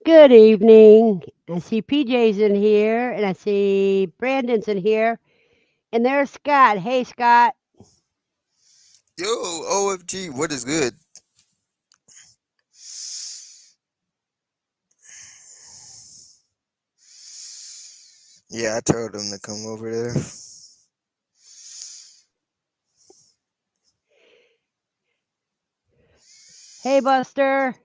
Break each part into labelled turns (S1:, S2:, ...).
S1: Good evening. I see PJ's in here, and I see Brandon's in here, and there's Scott. Hey, Scott.
S2: Yo, OFG, what is good? Yeah, I told him to come over there.
S1: Hey, Buster.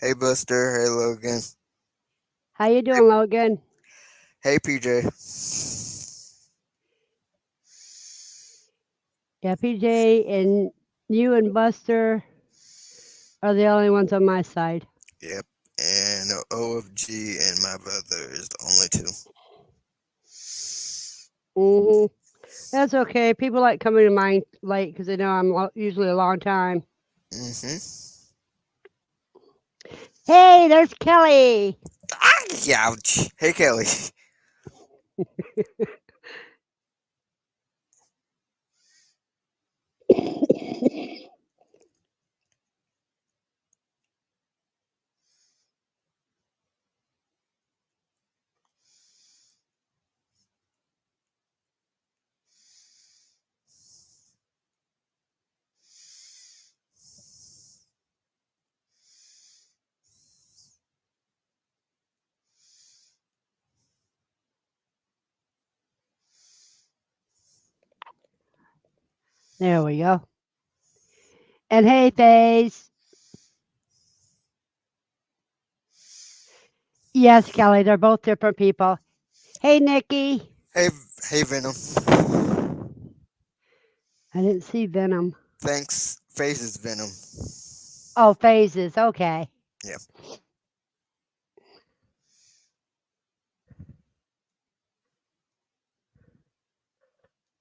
S2: Hey, Buster. Hey, Logan.
S1: How you
S2: Hey,
S1: doing, Logan?
S2: hey, PJ.
S1: Yeah, PJ and you and Buster are the only ones on my side.
S2: Yep. And OFG and my brother is the only two.
S1: hmm That's okay. People like coming to mine late because they know I'm usually a long time.
S2: Mm-hmm.
S1: Hey, there's Kelly.
S2: Ah, ouch. Hey, Kelly.
S1: There we go. And hey, Faze. Yes, Kelly, they're both different people. Hey, Nikki.
S2: Hey, hey, Venom.
S1: I didn't see Venom.
S2: Thanks. Faces Venom.
S1: Oh, phases. Okay.
S2: Yep.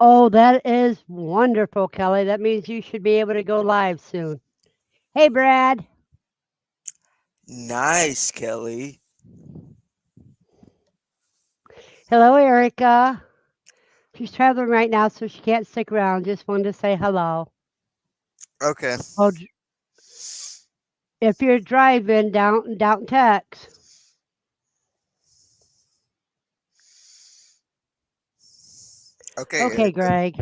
S1: Oh, that is wonderful, Kelly. That means you should be able to go live soon. Hey, Brad.
S2: Nice, Kelly.
S1: Hello, Erica. She's traveling right now, so she can't stick around. Just wanted to say hello.
S2: Okay.
S1: Oh, if you're driving, down text.
S2: Okay,
S1: Okay,
S2: Erica.
S1: Greg.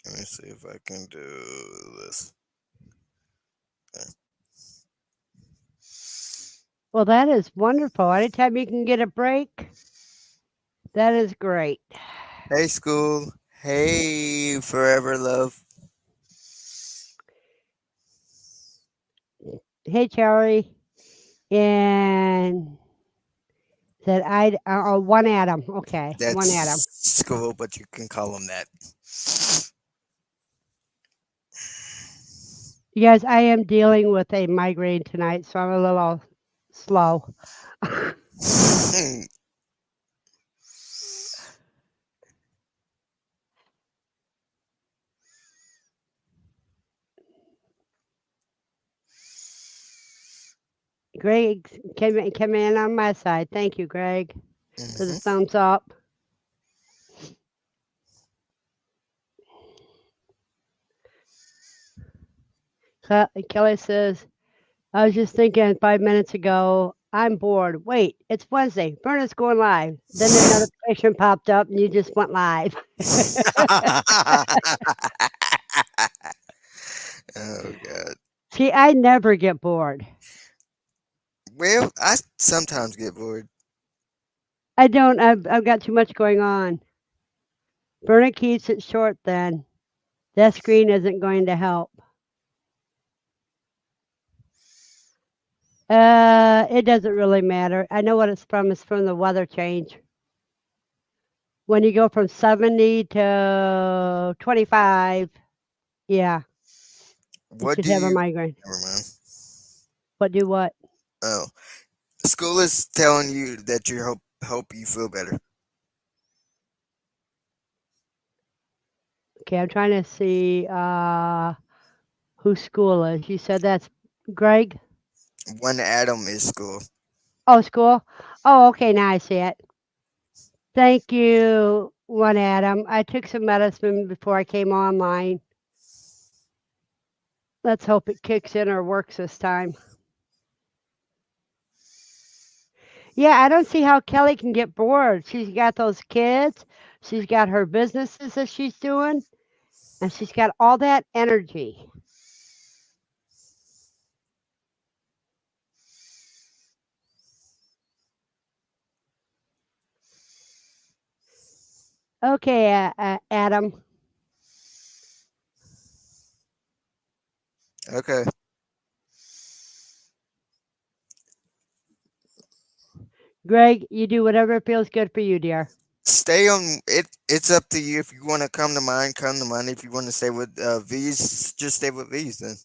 S2: Let me see if I can do this. Okay.
S1: Well, that is wonderful. Anytime you can get a break, that is great.
S2: Hey, school. Hey, forever love.
S1: Hey, Charlie. And said one Adam. Okay, one Adam.
S2: That's school, but you can call them that.
S1: You guys, I am dealing with a migraine tonight, so I'm a little slow. Greg came in on my side. Thank you, Greg, for the
S2: hmm
S1: thumbs up. Kelly says, I was just thinking 5 minutes ago, I'm bored. Wait, it's Wednesday. Verna's going live. Then the notification popped up and you just went live.
S2: Oh God.
S1: See, I never get bored.
S2: Well, I sometimes get bored.
S1: I don't. I've got too much going on. Verna keeps it short then. That screen isn't going to help. It doesn't really matter. I know what it's from. It's from the weather change. When you go from 70 to 25, yeah, you
S2: What
S1: should
S2: do
S1: have a
S2: you?
S1: migraine.
S2: Never mind.
S1: But do what?
S2: Oh, school is telling you that you hope you feel better.
S1: Okay, I'm trying to see who school is. You said that's Greg?
S2: One atom is school.
S1: Oh, school? Oh, okay, now I see it. Thank you, one Adam. I took some medicine before I came online. Let's hope it kicks in or works this time. Yeah, I don't see how Kelly can get bored. She's got those kids, she's got her businesses that she's doing, and she's got all that energy. Okay, Adam.
S2: Okay.
S1: Greg, you do whatever feels good for you, dear.
S2: Stay on it. It's up to you. If you want to come to mine, come to mine. If you want to stay with V's, just stay with V's. Then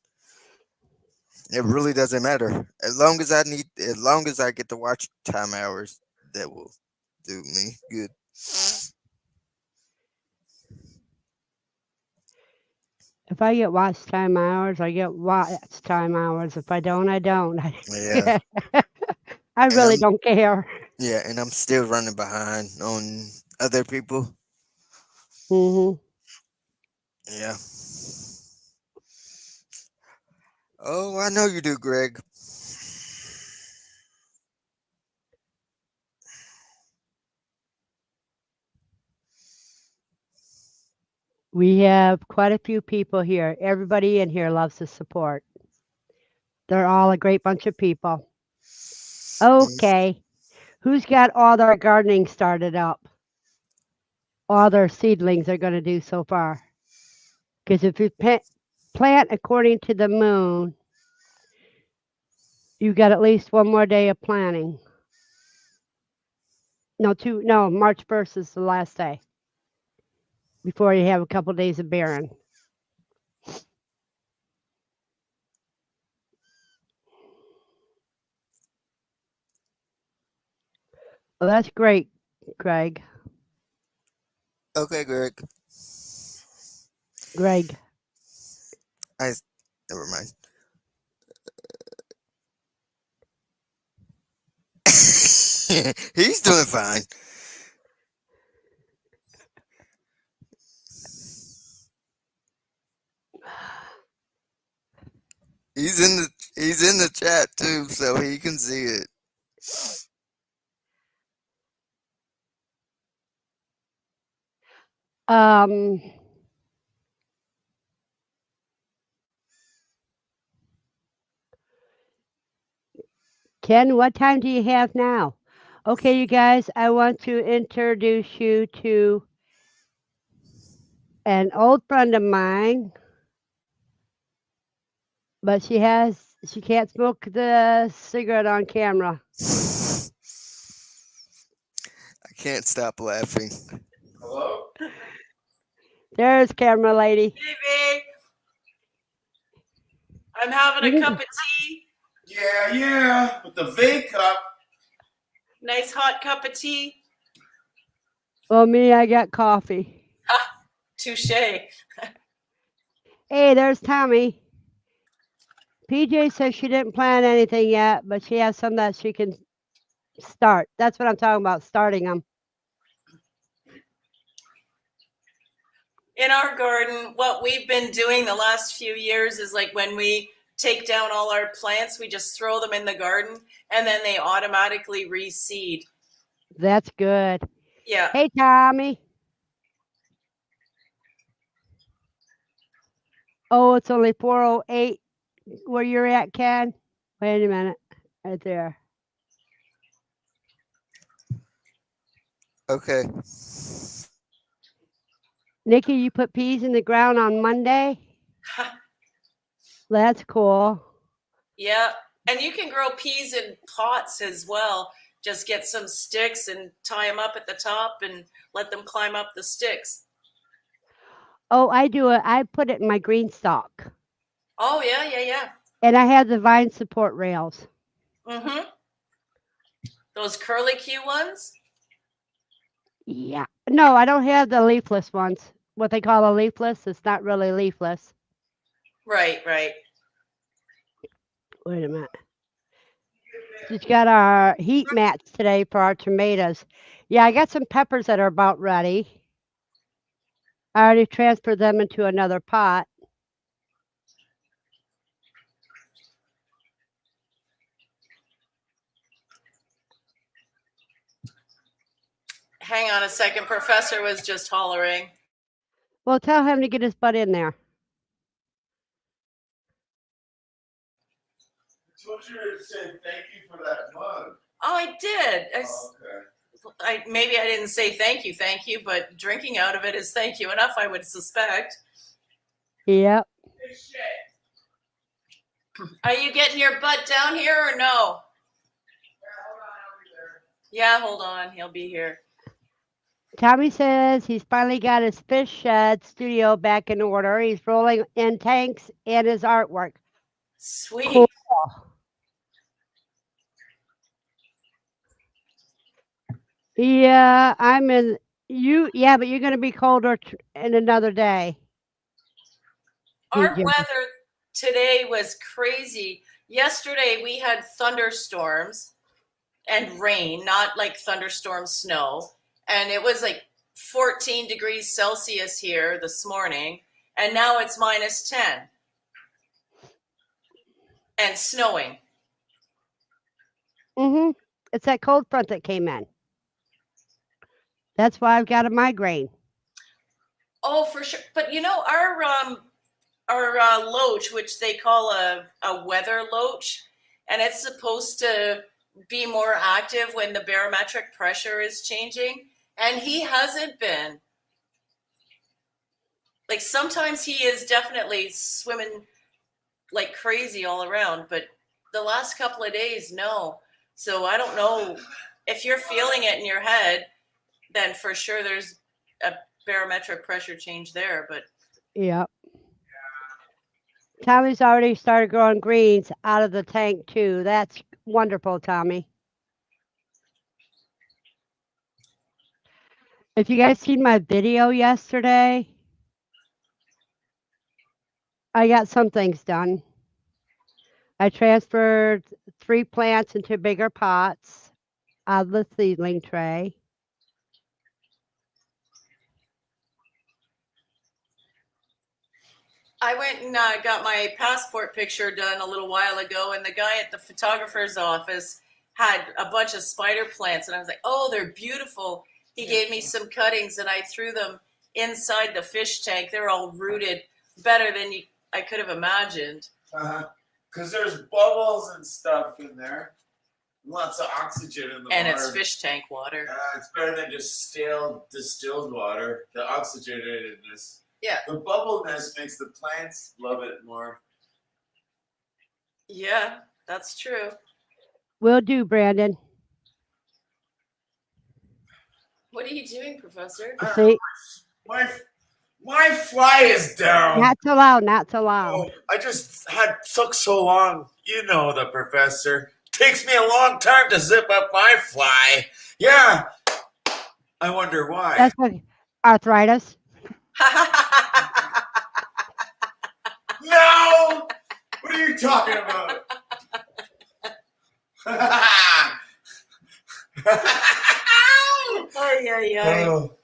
S2: it really doesn't matter. As long as I get to watch time hours, that will do me good.
S1: If I get watch time hours, I get watch time hours. If I don't, I don't.
S2: Yeah,
S1: I
S2: and
S1: really don't care.
S2: I'm still running behind on other people.
S1: Hmm.
S2: Yeah. Oh, I know you do, Greg.
S1: We have quite a few people here. Everybody in here loves the support. They're all a great bunch of people.
S2: Mm.
S1: Okay. Who's got all their gardening started up? All their seedlings are going to do so far. Because if you plant according to the moon, you got at least one more day of planting. No, two. No, March 1st is the last day before you have a couple days of barren. Well, that's great, Greg.
S2: Okay, Greg.
S1: Greg.
S2: I never mind. He's doing fine. He's in the chat too, so he can see it.
S1: Um, Ken, what time do you have now? Okay, you guys, I want to introduce you to an old friend of mine, but she can't smoke the cigarette on camera.
S2: I can't stop laughing.
S3: Hello?
S1: There's camera lady.
S3: Hey, I'm having a cup of tea. Yeah, yeah, with the vape cup. Nice hot cup of tea.
S1: Well, me, I got coffee.
S3: Touche.
S1: Hey, there's Tommy. PJ says she didn't plan anything yet, but she has some that she can start. That's what I'm talking about, starting them.
S3: In our garden, what we've been doing the last few years is like when we take down all our plants, we just throw them in the garden and then they automatically reseed.
S1: That's good.
S3: Yeah.
S1: Hey, Tommy. Oh, it's only 4:08 where you're at, Ken. Wait a minute. Right there.
S2: Okay.
S1: Nikki, you put peas in the ground on Monday? That's cool.
S3: Yeah. And you can grow peas in pots as well. Just get some sticks and tie them up at the top and let them climb up the sticks.
S1: Oh, I do it. I put it in my green stalk.
S3: Oh, yeah, yeah, yeah.
S1: And I have the vine support rails.
S3: Mm-hmm. Those curly Q ones?
S1: Yeah. No, I don't have the leafless ones. What they call a leafless. It's not really leafless.
S3: Right, right.
S1: Wait a minute. She's got our heat mats today for our tomatoes. Yeah, I got some peppers that are about ready. I already transferred them into another pot.
S3: Hang on a second. Professor was just hollering.
S1: Well, tell him to get his butt in there.
S4: I told you to say thank you for that mug.
S3: Oh, I did.
S4: Okay.
S3: Maybe I didn't say thank you, but drinking out of it is thank you enough, I would suspect.
S1: Yep.
S4: Hey, shit.
S3: Are you getting your butt down here or no?
S4: Yeah, hold on, I'll be there.
S3: Yeah, hold on. He'll be here.
S1: Tommy says he's finally got his fish shed studio back in order. He's rolling in tanks and his artwork.
S3: Sweet.
S1: Cool. Yeah, I'm in you. Yeah, but you're going to be colder in another day.
S3: Our
S1: Jim.
S3: weather today was crazy. Yesterday we had thunderstorms and rain, not like thunderstorm snow. And it was like 14 degrees Celsius here this morning. And now it's minus 10 and snowing.
S1: It's that cold front that came in. That's why I've got a migraine.
S3: Oh, for sure. But you know, our loach, which they call a weather loach, and it's supposed to be more active when the barometric pressure is changing, and he hasn't been. Like sometimes he is definitely swimming like crazy all around, but the last couple of days, no. So I don't know if you're feeling it in your head, then for sure there's a barometric pressure change there, but
S1: Yep. Tommy's already started growing greens out of the tank too. That's wonderful, Tommy. If you guys seen my video yesterday, I got some things done. I transferred 3 plants into bigger pots out of the seedling tray.
S3: I went and got my passport picture done a little while ago, and the guy at the photographer's office had a bunch of spider plants, and I was like, oh, they're beautiful. He gave me some cuttings, and I threw them inside the fish tank. They're all rooted better than I could have imagined.
S4: Because there's bubbles and stuff in there. Lots of oxygen in the
S3: And
S4: water.
S3: it's fish tank water.
S4: It's better than just stale distilled water. The oxygenatedness.
S3: Yeah.
S4: The bubbleness makes the plants love it more.
S3: Yeah, that's true.
S1: Will do, Brandon.
S3: What are you doing, Professor?
S1: See?
S4: My fly is down.
S1: Not so loud, not so loud.
S4: Oh, I just took so long. You know the professor. Takes me a long time to zip up my fly. Yeah. I wonder why.
S1: That's what arthritis.
S4: No! What are you talking about?
S3: Oh.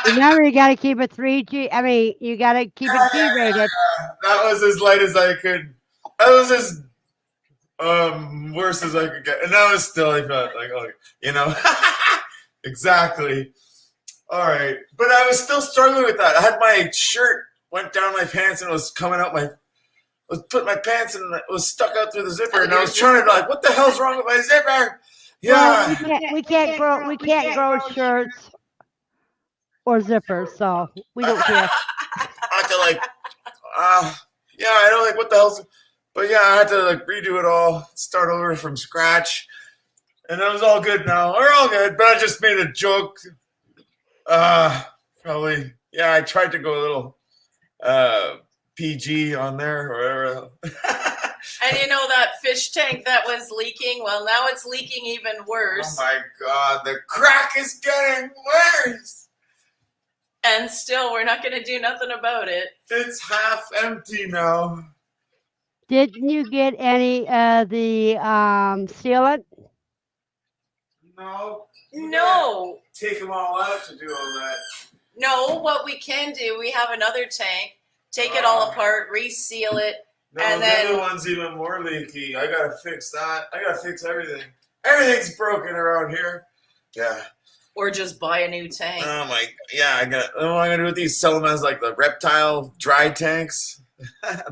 S1: Remember, you got to keep it 3G. I mean, you got to keep it G-rated.
S4: That was as light as I could. That was as worse as I could get. And that was still, I felt like, oh, you know. Exactly. All right. But I was still struggling with that. I had my shirt went down my pants and it was coming out I was putting my pants and it was stuck out through the zipper. And I was trying to like, what the hell's wrong with my zipper? Yeah.
S1: Well, we can't grow shirts or zippers, so we don't care.
S4: I had to like, yeah, I don't like what the hell's, but yeah, I had to like redo it all, start over from scratch, and it was all good now. We're all good, but I just made a joke. Probably, yeah, I tried to go a little PG on there or whatever.
S3: And you know that fish tank that was leaking? Well, now it's leaking even worse.
S4: Oh my God, the crack is getting worse.
S3: And still, we're not going to do nothing about it.
S4: It's half empty now.
S1: Didn't you get any of the sealant?
S4: No.
S3: No,
S4: Take them all out to do all that.
S3: no. What we can do, we have another tank. Take it all apart, reseal it,
S4: No,
S3: and
S4: the
S3: then
S4: other one's even more leaky. I gotta fix that. I gotta fix everything. Everything's broken around here. Yeah.
S3: or just buy a new tank.
S4: Oh my. Yeah. I got. What am I gonna do with these? Sell them as like the reptile dry tanks,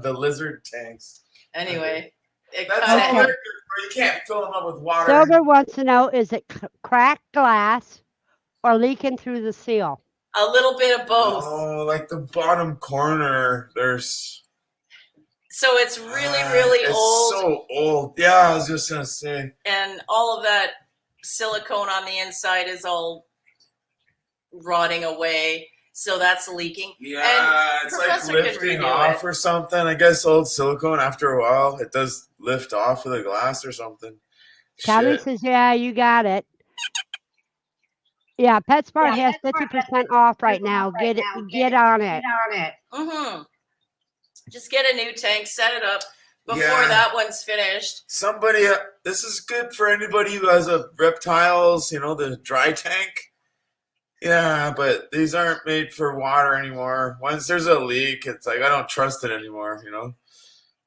S4: the lizard tanks.
S3: Anyway, it
S4: That's
S3: kind
S4: all
S3: of
S4: they're good for. You can't fill them up with water.
S1: Silver wants to know, is it cracked glass or leaking through the seal?
S3: a little bit of both.
S4: Oh, like the bottom corner. There's.
S3: So it's really
S4: It's
S3: old,
S4: so old. Yeah, I was just gonna say.
S3: and all of that silicone on the inside is all rotting away. So that's leaking.
S4: Yeah, it's like
S3: Professor could
S4: lifting
S3: redo
S4: off
S3: it.
S4: or something. I guess old silicone after a while it does lift off of the glass or something.
S1: Tommy
S4: Shit.
S1: says, yeah, you got it. Yeah, PetSmart has 50% off right now. Get on it.
S3: Mm-hmm. Just get a new tank, set it up before
S4: Yeah.
S3: that one's finished.
S4: Somebody, this is good for anybody who has a reptiles, the dry tank. Yeah, but these aren't made for water anymore. Once there's a leak, it's like I don't trust it anymore,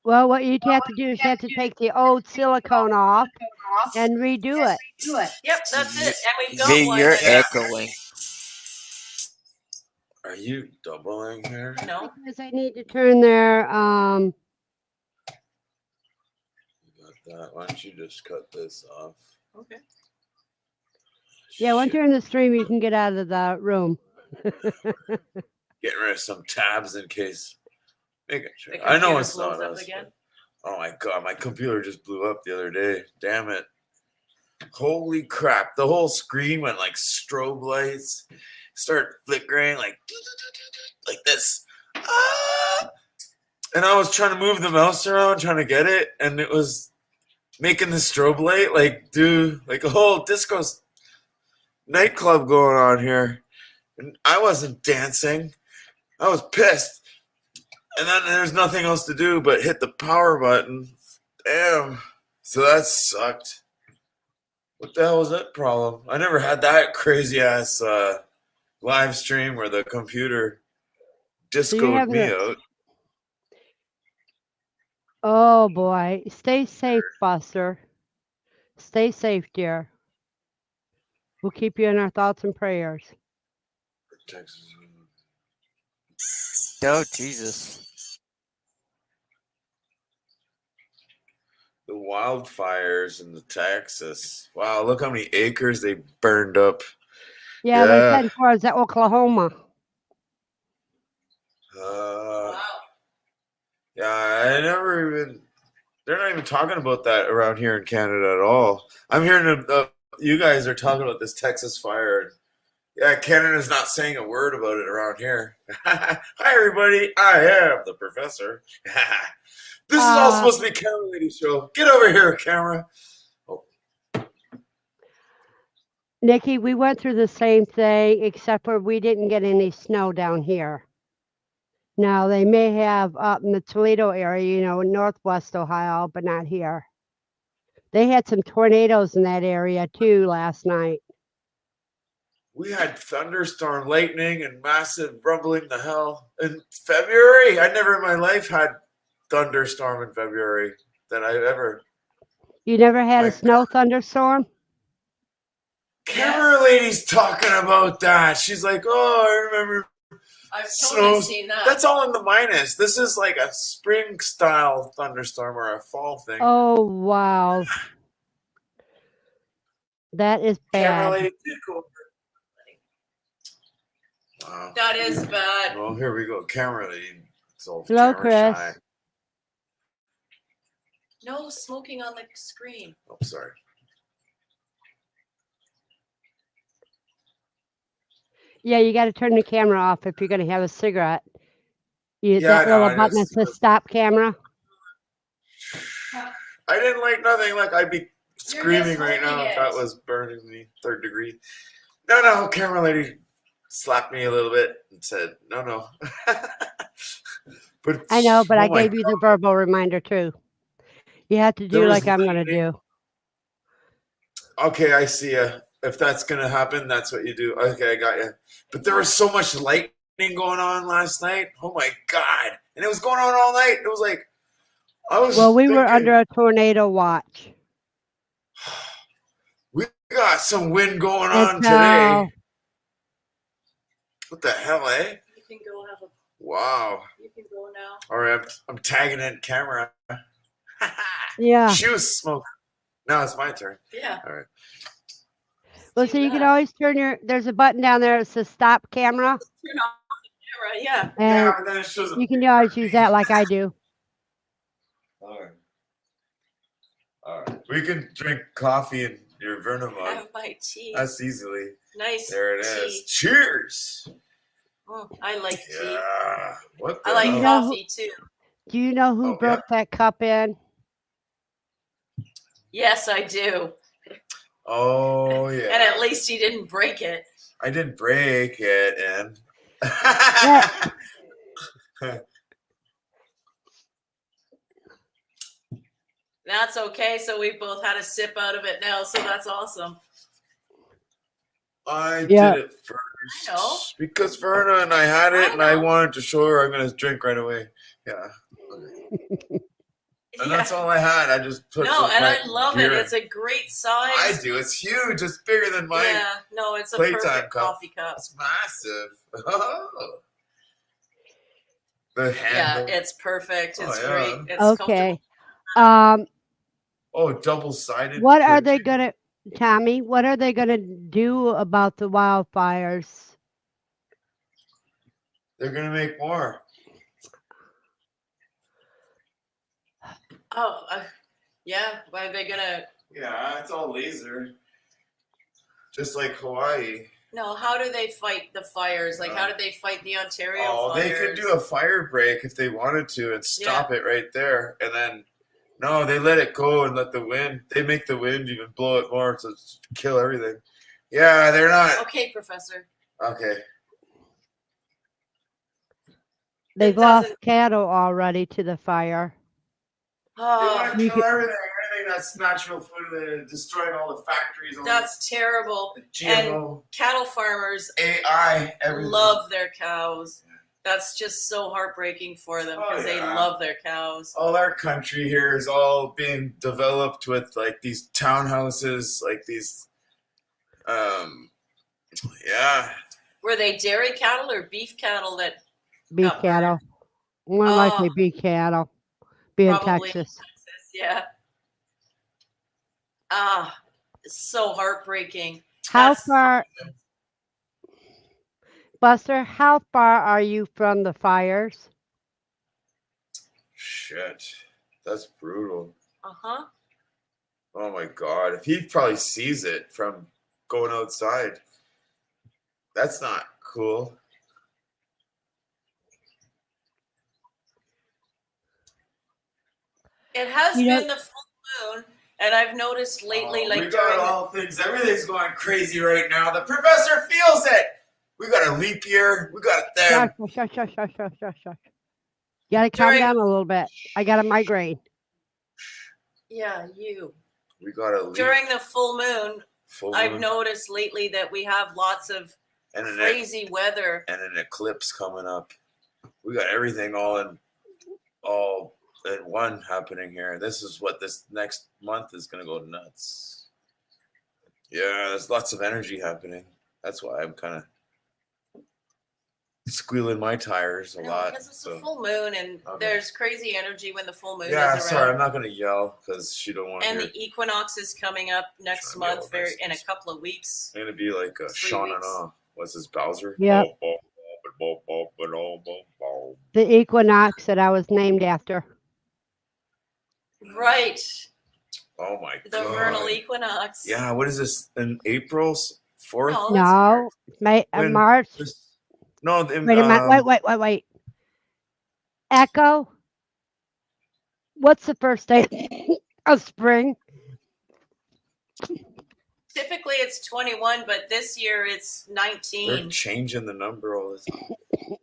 S1: Well, what you have to do is you have to take the old silicone off and redo it.
S3: Yep, that's it. And we've got
S2: V,
S3: one.
S2: you're
S3: that-
S2: echoing.
S4: Are you doubling here?
S3: No,
S1: Because I need to turn their
S4: You got that. Why don't you just cut this off?
S3: okay.
S1: yeah, once
S4: Shit.
S1: you're in the stream, you can get out of the room.
S4: Getting rid of some tabs in case. Making sure.
S3: The
S4: I know
S3: computer
S4: it's not
S3: blows up
S4: us.
S3: again.
S4: but- Oh my god, my computer just blew up the other day. Damn it. Holy crap. The whole screen went like strobe lights. Start flickering like this. Ah! And I was trying to move the mouse around, trying to get it, and it was making the strobe light like a whole disco nightclub going on here. And I wasn't dancing. I was pissed. And then there's nothing else to do but hit the power button. Damn. So that sucked. What the hell was that problem? I never had that crazy ass live stream where the computer discoed
S1: have
S4: me
S1: the-
S4: out.
S1: Oh boy. Stay safe, Buster. Stay safe, dear. We'll keep you in our thoughts and prayers.
S4: Texas.
S2: Oh, Jesus.
S4: The wildfires in the Texas. Wow, look how many acres they burned up.
S1: Yeah, they're
S4: Yeah.
S1: heading towards Oklahoma.
S3: Wow.
S4: Yeah, they're not even talking about that around here in Canada at all. I'm hearing you guys are talking about this Texas fire. Yeah, Canada's not saying a word about it around here. Hi, everybody. I am the professor. This is all supposed to be Camera Lady show. Get over here, camera.
S1: Nikki, we went through the same thing, except for we didn't get any snow down here. Now, they may have up in the Toledo area, northwest Ohio, but not here. They had some tornadoes in that area too last night.
S4: We had thunderstorm, lightning, and massive rumbling the hell in February. I never in my life had thunderstorm in February that I ever.
S1: You never had
S4: My
S1: a snow thunderstorm?
S4: Camera lady's talking about that. She's like, "Oh, I remember."
S3: I've totally
S4: Snows.
S3: seen that.
S4: That's all in the minus. This is like a spring style thunderstorm or a fall thing.
S1: Oh, wow. That is
S4: Camera
S1: bad.
S4: lady, take over. Wow.
S3: That is bad.
S4: Well, here we go. Camera lady. It's all
S1: Hello,
S4: camera
S1: Chris.
S4: shy.
S3: No smoking on the screen.
S4: Oh, sorry.
S1: Yeah, you got to turn the camera off if you're going to have a cigarette.
S4: Yeah,
S1: That
S4: I know,
S1: little
S4: I
S1: button that
S4: just-
S1: says stop camera.
S4: I didn't like nothing. Like I'd be screaming right now
S3: holding
S4: if that
S3: it.
S4: was burning me 3rd degree. No, camera lady slapped me a little bit and said, no. But
S1: I know, but
S4: oh
S1: I
S4: my
S1: gave you the verbal reminder too. You have to
S4: There
S1: do
S4: was
S1: like I'm gonna
S4: lightning.
S1: do.
S4: Okay, I see ya. If that's gonna happen, that's what you do. Okay, I got you. But there was so much lightning going on last night. Oh my god! And it was going on all night. It was like I was
S1: Well, we were
S4: thinking,
S1: under a tornado watch
S4: we got some wind going on
S1: until
S4: today. What the hell, eh?
S3: You can go have a.
S4: Wow.
S3: You can go now.
S4: All right, I'm tagging in camera.
S1: yeah.
S4: She was smoking. Now it's my turn.
S3: Yeah.
S4: All right.
S1: Well,
S3: do
S1: so you can
S3: that.
S1: always turn your. There's a button down there that says stop camera,
S3: Turn off the camera. Yeah.
S4: Yeah,
S1: and
S4: but then it shows a
S1: you can
S4: picture
S1: always
S4: of
S1: use
S4: me.
S1: that like I do.
S4: All right. All right. We can drink coffee in your Verna mug.
S3: Have my tea.
S4: That's easily.
S3: Nice.
S4: There it
S3: tea.
S4: is. Cheers.
S3: I like tea.
S4: Yeah. What the
S3: I like
S1: You
S4: hell?
S1: know
S3: coffee too.
S1: Do you know who
S4: Oh,
S1: broke that cup in?
S3: Yes, I do.
S4: Oh yeah.
S3: And at least he didn't break it.
S4: I didn't break it, and
S3: That's okay. So we both had a sip out of it now. So that's awesome.
S4: I
S1: Yeah.
S4: did it first.
S3: I know.
S4: Because Verna and I had it,
S3: I
S4: and I
S3: know.
S4: wanted to show her I'm gonna drink right away. Yeah. And that's all I had. I just put
S3: No, and
S4: my
S3: I love
S4: beer
S3: it.
S4: in.
S3: It's a great size.
S4: I do. It's huge. It's bigger than mine.
S3: Yeah, no, it's a
S4: Playtime
S3: perfect
S4: cup.
S3: coffee cup.
S4: It's massive. The
S3: Yeah,
S4: handle.
S3: it's perfect. It's
S4: yeah.
S3: great. It's
S1: Okay.
S3: comfortable.
S4: Double-sided.
S1: What are they gonna, Tommy? What are they gonna do about the wildfires?
S4: They're gonna make more.
S3: Oh, yeah. Why are they gonna?
S4: Yeah, it's all laser. Just like Hawaii.
S3: No, how do they fight the fires? Like, how did they fight the Ontario
S4: Oh,
S3: fires?
S4: they could do a fire break if they wanted to and stop it right there. And then, no, they let it go and let the wind. They make the wind even blow it more to kill everything. Yeah, they're not.
S3: Okay, Professor.
S4: Okay.
S1: They've
S3: doesn't-
S1: lost cattle already to the fire.
S4: They want to
S1: You
S4: kill
S1: could-
S4: everything that's natural food. They're destroying all the factories. All
S3: That's terrible.
S4: the GMO,
S3: Cattle farmers
S4: AI, everything.
S3: love their cows. That's just so heartbreaking for them because they
S4: yeah.
S3: love their cows.
S4: All our country here is all being developed with like these townhouses, like these, yeah.
S3: Were they dairy cattle or beef cattle that
S1: Beef
S3: got
S1: cattle. More likely
S3: Oh.
S1: beef cattle. Be in
S3: Probably in
S1: Texas.
S3: Texas? Yeah. It's so heartbreaking.
S1: How
S3: That's-
S1: far, Buster? How far are you from the fires?
S4: Shit, that's brutal.
S3: Uh-huh.
S4: Oh my god, if he probably sees it from going outside, that's not cool.
S3: It has
S1: You know-
S3: been the full moon, and I've noticed lately,
S4: Oh,
S3: like
S4: we
S3: during
S4: got all things. Everything's going crazy right now. The professor feels it. We got a leap year. We got them.
S1: Shush. You gotta calm
S3: During-
S1: down a little bit. I got a migraine.
S3: yeah, you.
S4: We got a leap.
S3: During the full moon,
S4: Full
S3: I've
S4: moon
S3: noticed lately that we have lots of
S4: and an
S3: crazy weather.
S4: and an eclipse coming up. We got everything all in one happening here. This is what this next month is gonna go nuts. Yeah, there's lots of energy happening. That's why I'm kind of squealing my tires a lot.
S3: Because it's
S4: So
S3: a full moon, and
S4: Okay.
S3: there's crazy energy when the full moon
S4: yeah,
S3: is
S4: sorry,
S3: around.
S4: I'm not gonna yell because she don't want to
S3: And
S4: hear.
S3: the equinox is coming up next
S4: Trying to be
S3: month,
S4: all nice
S3: in a
S4: and-
S3: couple of weeks.
S4: It's gonna be like a
S3: 3
S4: Sean and
S3: weeks.
S4: what's his Bowser?
S1: Yep. The equinox that I was named after.
S3: Right,
S4: Oh my
S3: the
S4: god.
S3: vernal equinox.
S4: Yeah, what is this? In April 4th?
S3: No, that's
S1: No, May
S4: When-
S1: March.
S4: No,
S1: Wait a minute. Wait. Echo. What's the first day of spring?
S3: Typically it's 21, but this year it's
S4: They're
S3: 19.
S4: changing the number all the time.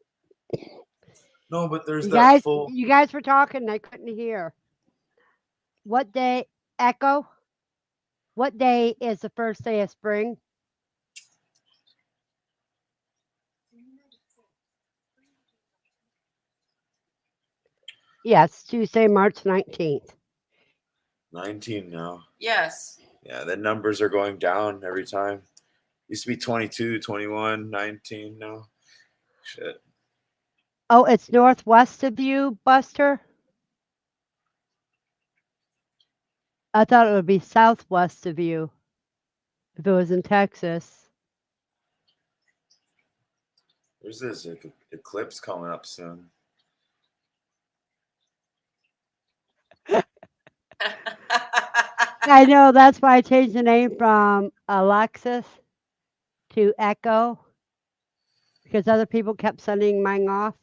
S4: No, but there's
S1: You
S4: that
S1: guys,
S4: full.
S1: you guys were talking. I couldn't hear. What day, Echo? What day is the first day of spring? Yes, Tuesday, March 19th.
S4: 19 now.
S3: Yes.
S4: Yeah, the numbers are going down every time. Used to be 22, 21, 19 now. Shit.
S1: Oh, it's northwest of you, Buster? I thought it would be southwest of you if it was in Texas.
S4: There's this eclipse coming up soon.
S1: I know, that's why I changed the name from Alexis to Echo because other people kept sending mine off.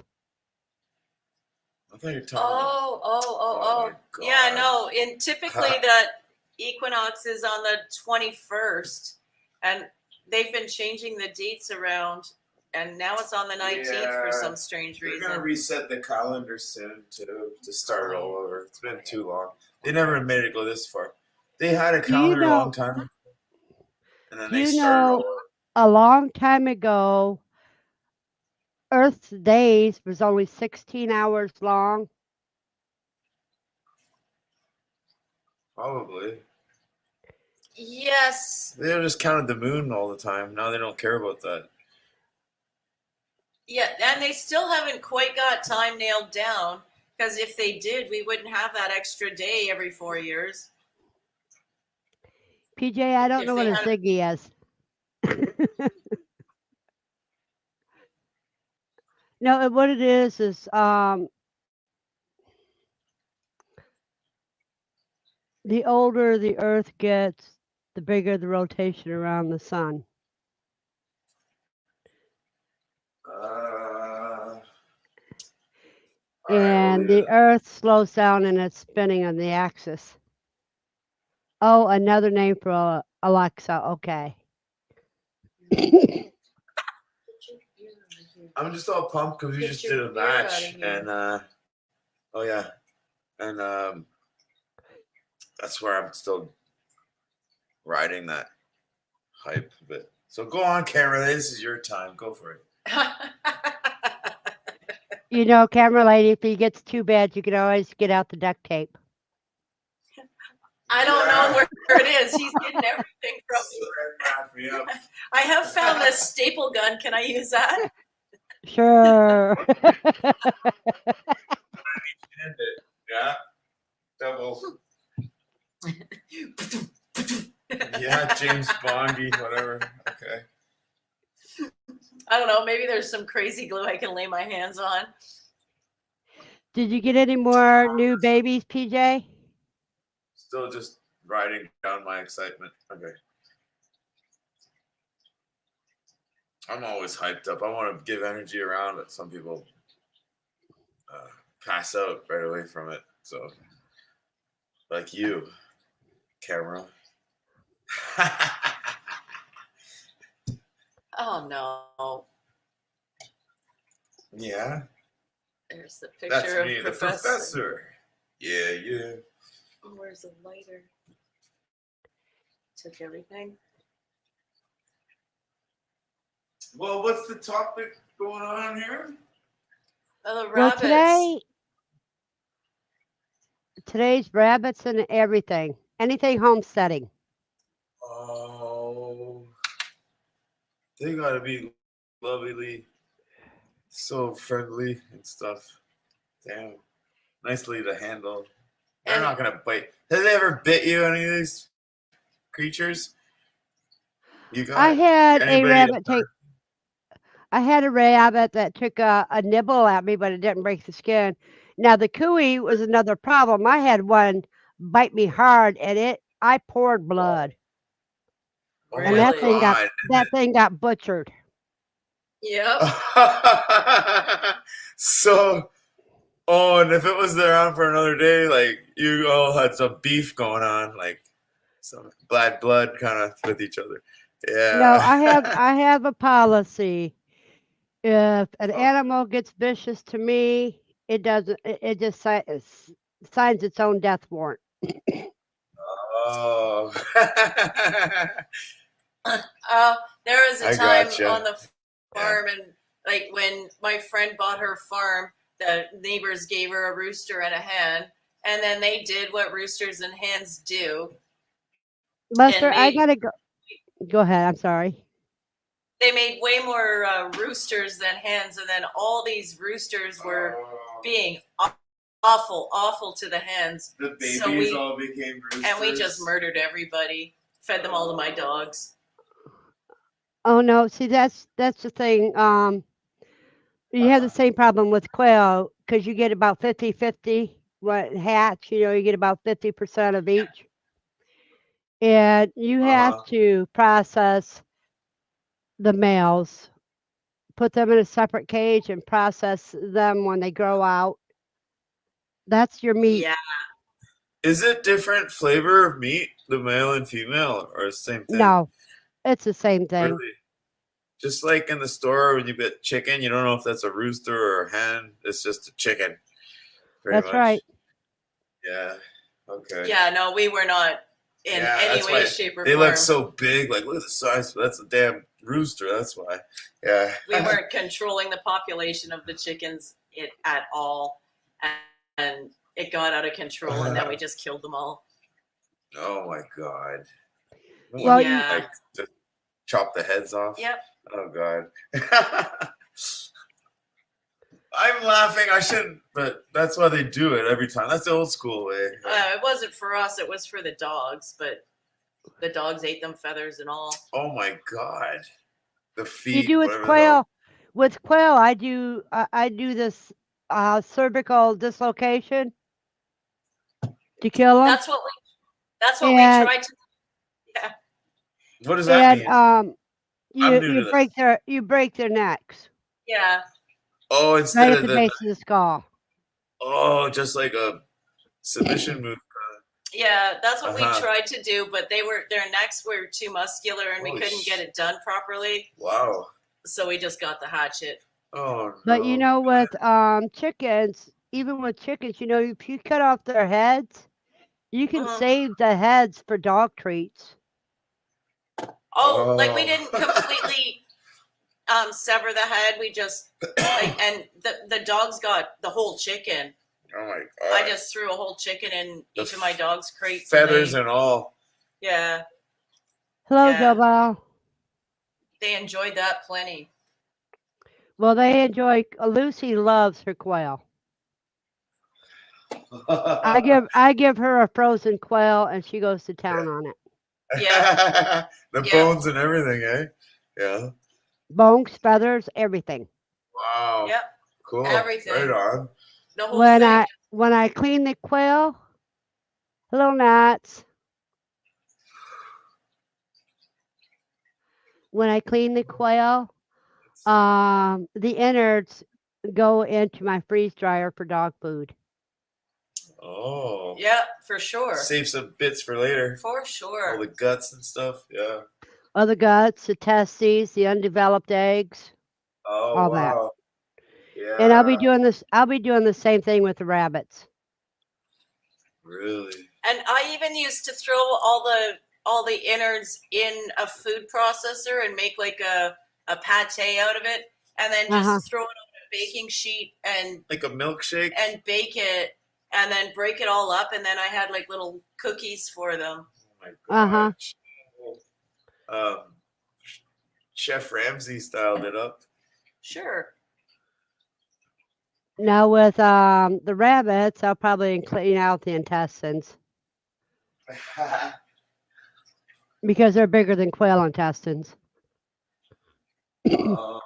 S4: I thought you were talking.
S3: Oh.
S4: my
S3: Yeah,
S4: God.
S3: no. And typically the equinox is on the 21st, and they've been changing the dates around, and now it's on the 19th for some strange
S4: They're
S3: reason.
S4: gonna reset the calendar soon too to start all over. It's been too long. They never made it go this far. They had a
S1: Do you
S4: calendar a long
S1: know?
S4: time ago, and then
S1: Do
S4: they
S1: you
S4: started all
S1: know?
S4: over.
S1: A long time ago, Earth's days was only 16 hours long.
S4: Probably.
S3: Yes.
S4: They just counted the moon all the time. Now they don't care about that.
S3: Yeah, and they still haven't quite got time nailed down, because if they did, we wouldn't have that extra day every 4 years.
S1: PJ, I don't
S3: If
S1: know what
S3: they
S1: a
S3: had
S1: ziggy is. No, what it is the older the Earth gets, the bigger the rotation around the sun.
S4: All right, we'll
S1: And
S4: leave
S1: the
S4: it.
S1: Earth slows down in its spinning on the axis. Oh, another name for Alexa. Okay.
S4: I'm just all pumped because we
S3: Get
S4: just
S3: your
S4: did a
S3: beer outta
S4: match,
S3: here.
S4: and oh yeah, and that's where I'm still riding that hype a bit. So go on, camera. This is your time. Go for it.
S1: You know, camera lady, if he gets too bad, you can always get out the duct tape.
S3: I don't know where it is. He's getting everything from me. I have found this staple gun. Can I use that?
S1: Sure.
S4: Yeah, double. Yeah, James Bondy, whatever. Okay.
S3: I don't know. Maybe there's some crazy glue I can lay my hands on.
S1: Did you get any more new babies, PJ?
S4: Still just riding down my excitement. Okay. I'm always hyped up. I want to give energy around, but some people pass out right away from it. So, like you, camera.
S3: Oh no.
S4: Yeah,
S3: There's the picture
S4: that's
S3: of
S4: me, the professor. Yeah.
S3: Oh, where's the lighter? Took everything.
S4: Well, what's the topic going on here?
S3: Oh, the
S1: Well,
S3: rabbits.
S1: today's rabbits and everything. Anything homesteading.
S4: Oh, they gotta be lovely, so friendly and stuff. Damn, nicely to handle. They're
S3: And-
S4: not gonna bite. Have they ever bit you? Any of these creatures? You got
S1: I had a
S4: anybody?
S1: rabbit take. I had a rabbit that took a nibble at me, but it didn't break the skin. Now the cooey was another problem. I had one bite me hard, and I poured blood,
S4: Oh
S1: and
S4: my
S3: Really?
S1: that thing got butchered.
S3: Yep.
S4: God. So, oh, and if it was around for another day, like you all had some beef going on, like some bad blood kind of with each other.
S1: No,
S4: Yeah.
S1: I have a policy. If an
S4: Oh.
S1: animal gets vicious to me, it doesn't. It just signs its own death warrant.
S4: Oh.
S3: There was a
S4: I
S3: time
S4: gotcha.
S3: on the farm, and like when my friend bought her farm, the neighbors gave her a rooster and a hen, and then they did what roosters and hens do,
S1: Buster,
S3: and
S1: I
S3: made
S1: gotta go. Go ahead. I'm sorry.
S3: they made way more roosters than hens, and then all these roosters were being awful to the hens.
S4: The babies
S3: So we
S4: all became roosters.
S3: and we just murdered everybody. Fed them all to my dogs.
S1: Oh no, see that's the thing. You have the same problem with quail because you get about 50-50 what hatch, you get about 50% of each. And you have to process the males, put them in a separate cage and process them when they grow out. That's your meat.
S3: Yeah.
S4: Is it different flavor of meat, the male and female, or the same thing?
S1: No, it's the same thing.
S4: Really? Just like in the store when you get chicken, you don't know if that's a rooster or a hen. It's just a chicken. Pretty
S1: That's
S4: much.
S1: right.
S4: Yeah. Okay.
S3: Yeah, no, we were not in any
S4: that's
S3: way,
S4: why
S3: shape, or
S4: they
S3: form.
S4: look so big. Like, look at the size. That's a damn rooster. That's why. Yeah.
S3: We weren't controlling the population of the chickens at all, and it got out of control, and then we just killed them all.
S4: Oh my god.
S1: Well,
S3: Yeah.
S4: Like just chop the heads off.
S3: Yep.
S4: Oh god. I'm laughing. I shouldn't, but that's why they do it every time. That's the old school way.
S3: It wasn't for us; it was for the dogs. But the dogs ate them, feathers and all.
S4: Oh my god. The
S1: you
S4: feet.
S1: do with
S4: whatever the hell.
S1: quail. With quail, I do this cervical dislocation to kill them.
S3: That's what we
S1: And-
S3: tried to. Yeah.
S4: What does that
S1: And
S4: mean? new to
S1: you break their necks
S3: Yeah.
S4: Oh,
S1: right
S4: instead
S1: at
S4: of
S1: the
S4: the
S1: base of the skull.
S4: just like a submission move.
S3: Yeah, that's what we
S4: Uh-huh.
S3: tried to do, but their necks were too muscular, and we
S4: Holy
S3: couldn't get it done properly.
S4: Wow.
S3: So we just got the hatchet.
S4: Oh no.
S1: But with chickens, even with chickens, if you cut off their heads, you can
S3: Mhm.
S1: save the heads for dog treats.
S3: Oh, like we
S4: Oh.
S3: didn't completely sever the head. We just and the dogs got the whole chicken.
S4: Oh my god.
S3: I just threw a whole chicken in
S4: The
S3: each of my dogs' crates.
S4: feathers
S3: and
S4: and all.
S3: yeah,
S1: Hello,
S3: Yeah.
S1: Jobo.
S3: they enjoyed that plenty.
S1: Well, they enjoy. Lucy loves her quail. I give her a frozen quail, and she goes to town on it.
S3: Yeah.
S4: The
S3: Yeah.
S4: bones and everything, eh? Yeah.
S1: Bones, feathers, everything.
S4: Wow.
S3: Yep,
S4: Cool.
S3: everything.
S4: Right on.
S3: the whole
S1: When
S3: thing.
S1: I clean the quail, hello, Nats. When I clean the quail, the innards go into my freeze dryer for dog food.
S4: Oh.
S3: Yeah, for sure.
S4: Save some bits for later.
S3: For
S4: All
S3: sure.
S4: the guts and stuff. Yeah.
S1: Other guts, the testes, the undeveloped eggs,
S4: Oh
S1: all that.
S4: wow. Yeah.
S1: And I'll be doing this. I'll be doing the same thing with the rabbits.
S4: Really.
S3: And I even used to throw all the innards in a food processor and make like a pate out of it, and then just
S1: Uh-huh.
S3: throw it on a baking sheet and
S4: Like a milkshake.
S3: bake it, and then break it all up, and then I had like little cookies for them.
S4: Oh my
S1: Uh-huh.
S4: gosh. Chef Ramsay styled it up.
S3: Sure.
S1: Now with the rabbits, I'll probably clean out the intestines because they're bigger than quail intestines.
S4: Oh,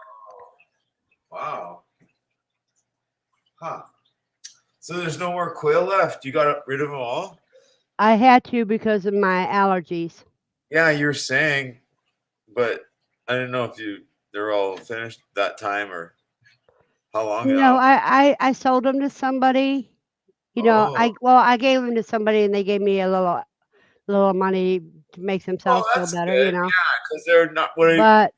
S4: wow. Huh. So there's no more quail left. You got rid of them all?
S1: I had to because of my allergies.
S4: Yeah, you're saying, but I didn't know if they're all finished that time or how long
S1: No,
S4: ago.
S1: I sold them to somebody.
S4: Oh.
S1: I gave them to somebody and they gave me a little money to make themselves feel
S4: that's
S1: better,
S4: good. Yeah, because they're not.
S1: But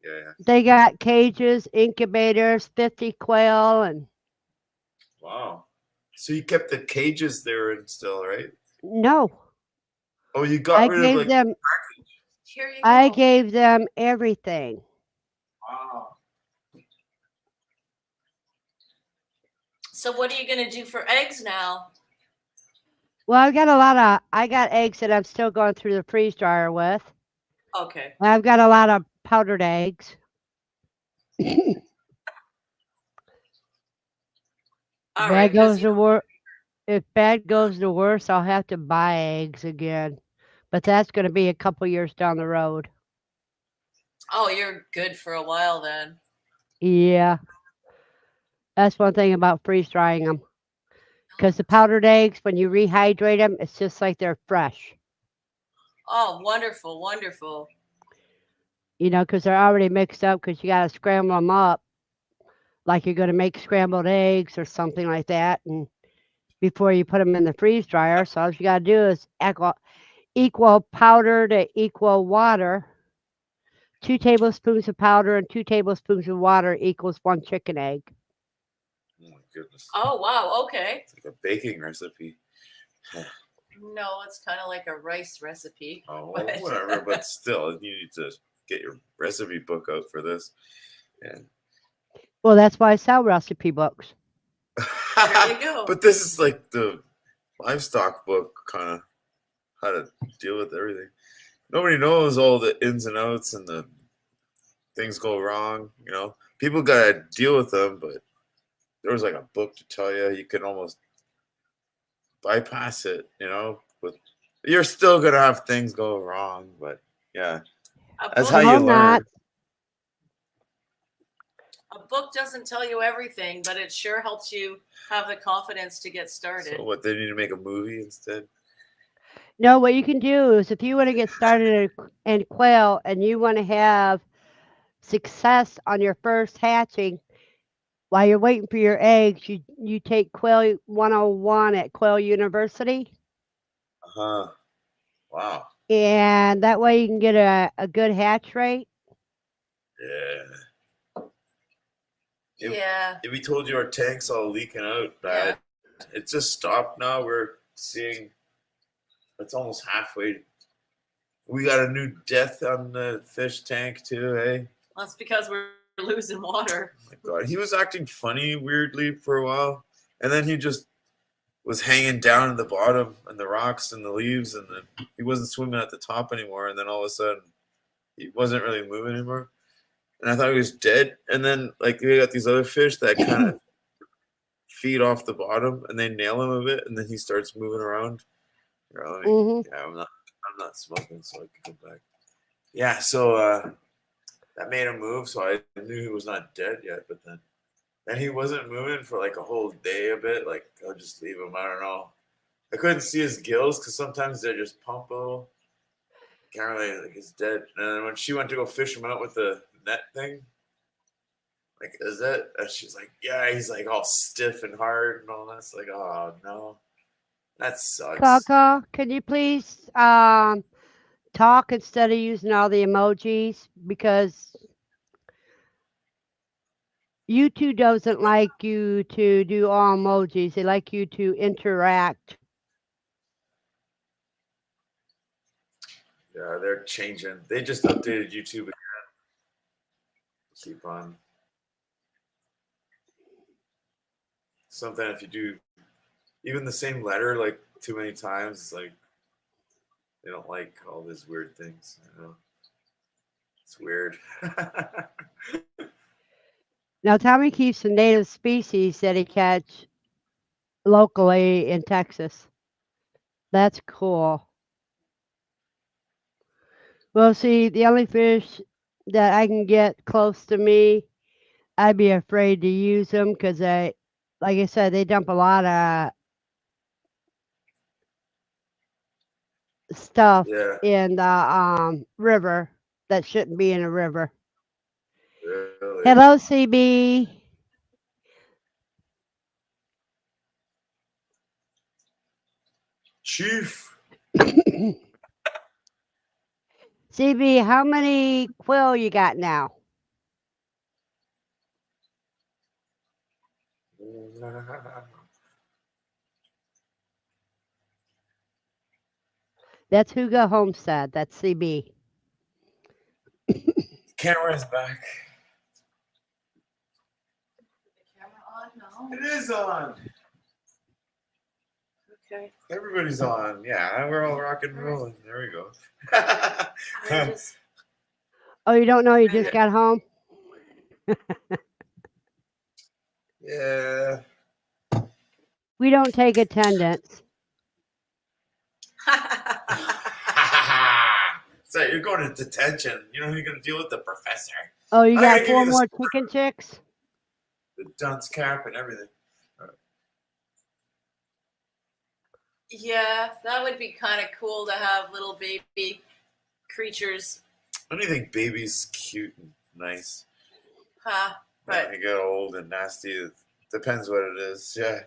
S4: Yeah.
S1: they got cages, incubators, 50 quail, and
S4: Wow. So you kept the cages there and still, right?
S1: No,
S4: Oh, you got
S1: I
S4: rid of
S1: gave
S4: like.
S1: them.
S3: Here you
S1: I
S3: go.
S1: gave them everything.
S4: Wow.
S3: So what are you going to do for eggs now?
S1: Well, I've got a lot of. I got eggs that I'm still going through the freeze dryer with.
S3: Okay.
S1: I've got a lot of powdered eggs.
S3: All right,
S1: Bad
S3: because
S1: goes to worse. If bad goes to worse, I'll have to buy eggs again. But that's going to be a couple years down the road.
S3: you're good for a while then.
S1: Yeah, that's one thing about freeze drying them. Because the powdered eggs, when you rehydrate them, it's just like they're fresh.
S3: Oh, wonderful, wonderful.
S1: Because they're already mixed up because you got to scramble them up like you're going to make scrambled eggs or something like that. And before you put them in the freeze dryer, so all you got to do is equal powder to equal water. 2 tablespoons of powder and 2 tablespoons of water equals 1 chicken egg.
S4: Oh my goodness.
S3: Oh, wow. Okay.
S4: It's like a baking recipe.
S3: No, it's kind of like a rice recipe.
S4: Oh,
S3: But-
S4: well, whatever. But still, you need to get your recipe book out for this. And
S1: Well, that's why I sell recipe books.
S3: There you go.
S4: But this is like the livestock book, kind of how to deal with everything. Nobody knows all the ins and outs and the things go wrong. People gotta deal with them. But there was like a book to tell you can almost bypass it. But you're still gonna have things go wrong. But yeah, that's how
S3: book,
S4: you
S1: No,
S4: learn.
S1: not.
S3: a book doesn't tell you everything, but it sure helps you have the confidence to get started.
S4: So what? They need to make a movie instead.
S1: No, what you can do is if you want to get started in quail and you want to have success on your first hatching, while you're waiting for your eggs, you take Quail 101 at Quail University,
S4: Uh-huh. Wow.
S1: and that way you can get a good hatch rate.
S4: Yeah.
S3: Yeah.
S4: If we told you our tank's all leaking out bad, it just stopped now. We're seeing it's almost halfway. We got a new death on the fish tank too, hey?
S3: That's because we're losing water.
S4: Oh my God. He was acting funny weirdly for a while. And then he just was hanging down in the bottom and the rocks and the leaves, and then he wasn't swimming at the top anymore, and then all of a sudden he wasn't really moving anymore. And I thought he was dead. And then like we got these other fish that kind of feed off the bottom and they nail him a bit, and then he starts moving around.
S1: Hmm.
S4: Yeah, I'm not smoking, so I can come back. Yeah, so that made him move, so I knew he was not dead yet, but then he wasn't moving for like a whole day a bit. Like I'll just leave him. I don't know. I couldn't see his gills because sometimes they just pump a little. Can't really like he's dead. And then when she went to go fish him out with the net thing, like, is that? And she's like, yeah, he's like all stiff and hard and all that. It's like, oh no, that sucks.
S1: Coco, can you please talk instead of using all the emojis? Because YouTube doesn't like you to do all emojis. They like you to interact.
S4: Yeah, they're changing. They just updated YouTube again. Keep on. Something if you do even the same letter like too many times, it's like they don't like all these weird things. It's weird.
S1: Now, Tommy keeps some native species that he catch locally in Texas. That's cool. Well, see, the only fish that I can get close to me, I'd be afraid to use them because like I said, they dump a lot of stuff
S4: Yeah,
S1: in the river that shouldn't be in a river.
S4: really.
S1: Hello, CB.
S4: Chief.
S1: CB, how many quill you got now? That's Hugo Homestead. That's CB.
S4: Camera's back.
S3: The camera on? No.
S4: It is on.
S3: Okay.
S4: Everybody's on. Yeah, we're all rock and rolling. There we go.
S3: I just
S1: Oh, you don't know you just got home?
S4: Yeah.
S1: We don't take attendance.
S4: So you're going to detention. You know who you're going to deal with? The professor.
S1: Oh, you
S4: I'm
S1: got
S4: gonna give
S1: 4
S4: you the
S1: more chicken chicks?
S4: The dunce cap and everything.
S3: Yeah, that would be kind of cool to have little baby creatures.
S4: I don't think baby's cute and nice.
S3: Huh?
S4: When
S3: But
S4: they get old and nasty, it depends what it is. Yeah.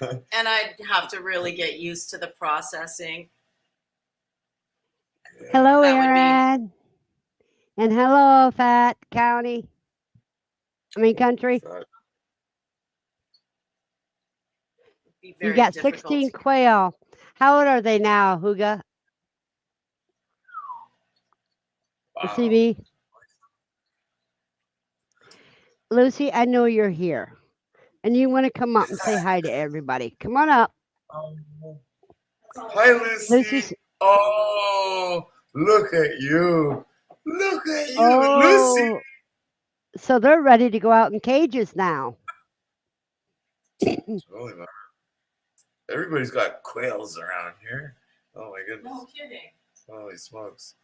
S3: and I'd have to really get used to the processing.
S1: Hello,
S3: That would be-
S1: Aaron. And hello, Fat County. Country.
S3: Be
S1: You
S3: very
S1: got
S3: difficult
S1: 16
S3: to-
S1: quail. How old are they now, Huga?
S4: Wow.
S1: CB? Lucy, I know you're here. And you want to come up and say hi to everybody. Come on up.
S4: Hi, Lucy.
S1: Lucy's.
S4: Oh, look at you. Look at you, Lucy.
S1: Oh, so they're ready to go out in cages now.
S4: Holy man. Everybody's got quails around here. Oh my goodness.
S3: No kidding.
S4: Holy smokes.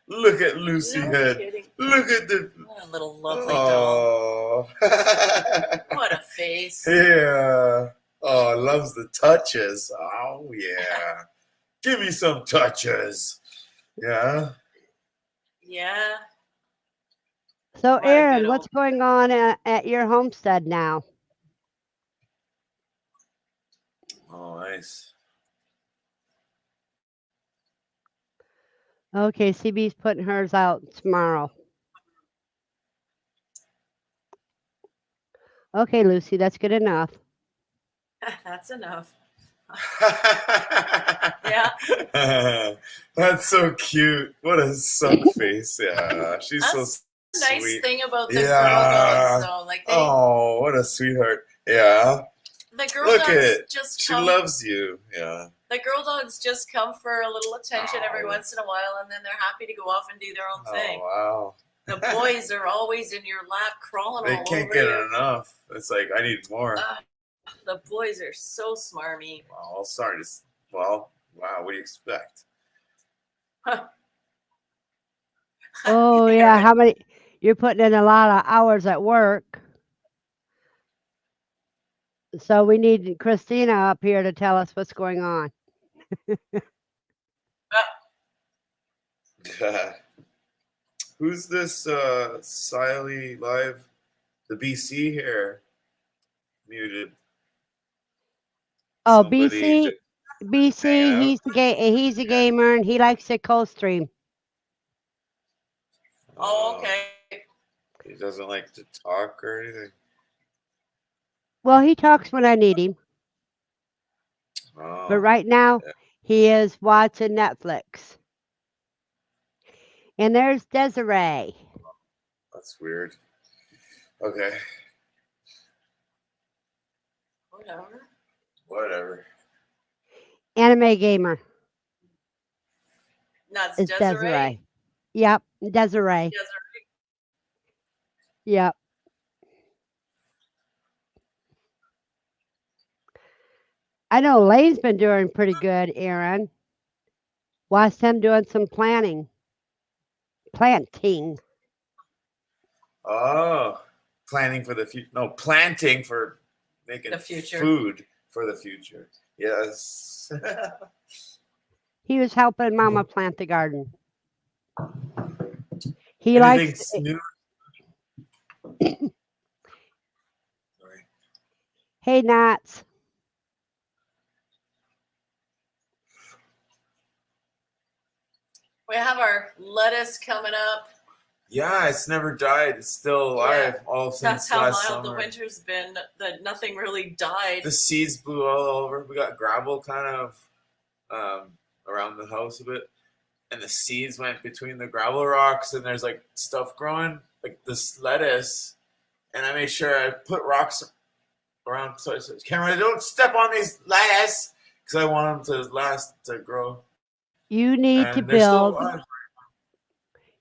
S4: Look at Lucy
S3: No
S4: head.
S3: kidding.
S4: Look at the.
S3: What a little lovely doll.
S4: Oh.
S3: What a face.
S4: Yeah. Oh, loves the touches. Oh, yeah. Give me some touches. Yeah.
S3: Yeah.
S1: So,
S3: What a
S1: Aaron,
S3: good
S1: what's going on at your homestead now?
S4: Oh, nice.
S1: Okay, CB's putting hers out tomorrow. Okay, Lucy, that's good enough.
S3: That's enough. Yeah.
S4: That's so cute. What a suck face. Yeah. She's
S3: That's
S4: so
S3: the nice
S4: sweet.
S3: thing about the
S4: Yeah.
S3: girl dogs, though. Like
S4: Oh, what a sweetheart. Yeah.
S3: the girl
S4: Look
S3: dogs
S4: at it.
S3: just
S4: She
S3: come.
S4: loves you. Yeah.
S3: The girl dogs just come for a little attention every
S4: Oh.
S3: once in a while, and then they're happy to go off and do their own thing.
S4: Oh, wow.
S3: The boys are always in your lap, crawling
S4: They
S3: all
S4: can't
S3: over
S4: get
S3: you.
S4: enough. It's like, I need more.
S3: The boys are so smarmy.
S4: Well, sorry. Well, wow. What do you expect?
S1: Oh, yeah. How many? You're putting in a lot of hours at work. So we need Christina up here to tell us what's going on.
S4: Who's this Siley Live? The BC here. Muted.
S1: Oh,
S4: Somebody
S1: BC,
S4: hanging
S1: BC,
S4: out.
S1: he's a gamer and he likes to co-stream.
S3: Oh, okay.
S4: He doesn't like to talk or anything.
S1: Well, he talks when I need him,
S4: Oh,
S1: but right now he is watching Netflix. And there's Desiree.
S4: that's weird. Okay, whatever.
S1: Anime gamer.
S3: That's
S1: It's
S3: Desiree.
S1: Desiree. Yep, Desiree.
S3: Desiree.
S1: Yep. I know Lane's been doing pretty good, Aaron. Watched him doing some planting.
S4: Oh, planning for the future. No, planting for making
S3: The future.
S4: food for the future. Yes.
S1: He was helping Mama plant the garden. He likes.
S4: Anything new? Sorry.
S1: Hey, Nats.
S3: We have our lettuce coming up.
S4: Yeah, it's never died. It's still alive all since
S3: That's how
S4: last
S3: mild
S4: summer.
S3: the winter's been. That nothing really died.
S4: The seeds blew all over. We got gravel kind of around the house a bit, and the seeds went between the gravel rocks, and there's like stuff growing, like this lettuce, and I made sure I put rocks around. So I said, "Cameron, don't step on these lettuce," because I want them to last to grow,
S1: You need to
S4: and they're still
S1: build.
S4: alive.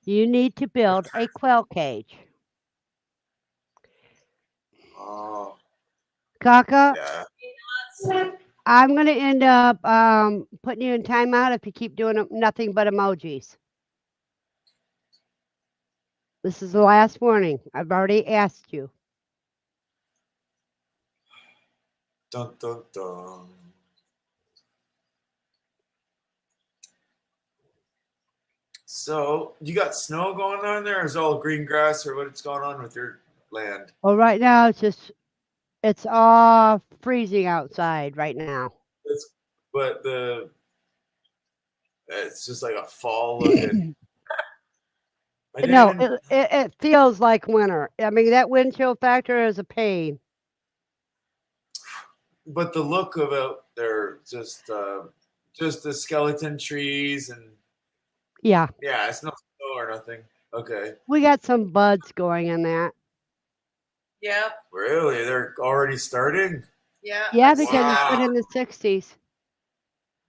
S1: You need to build a quail cage.
S4: Oh,
S1: Kaka,
S4: yeah.
S1: I'm going to end up putting you in timeout if you keep doing nothing but emojis. This is the last warning. I've already asked you.
S4: Dun dun dun. So you got snow going on there, or is it all green grass, or what's going on with your land?
S1: Well, right now it's all freezing outside right now.
S4: But it's just like a fall looking. I didn't
S1: No,
S4: even,
S1: it feels like winter. I mean, that wind chill factor is a pain.
S4: but the look of it, they're just the skeleton trees and
S1: Yeah,
S4: yeah, it's no snow or nothing. Okay,
S1: we got some buds going in that.
S3: Yeah,
S4: really, they're already starting.
S3: yeah.
S1: Yeah,
S3: I've
S1: because
S3: seen
S1: it's
S3: that.
S1: been in the 60s.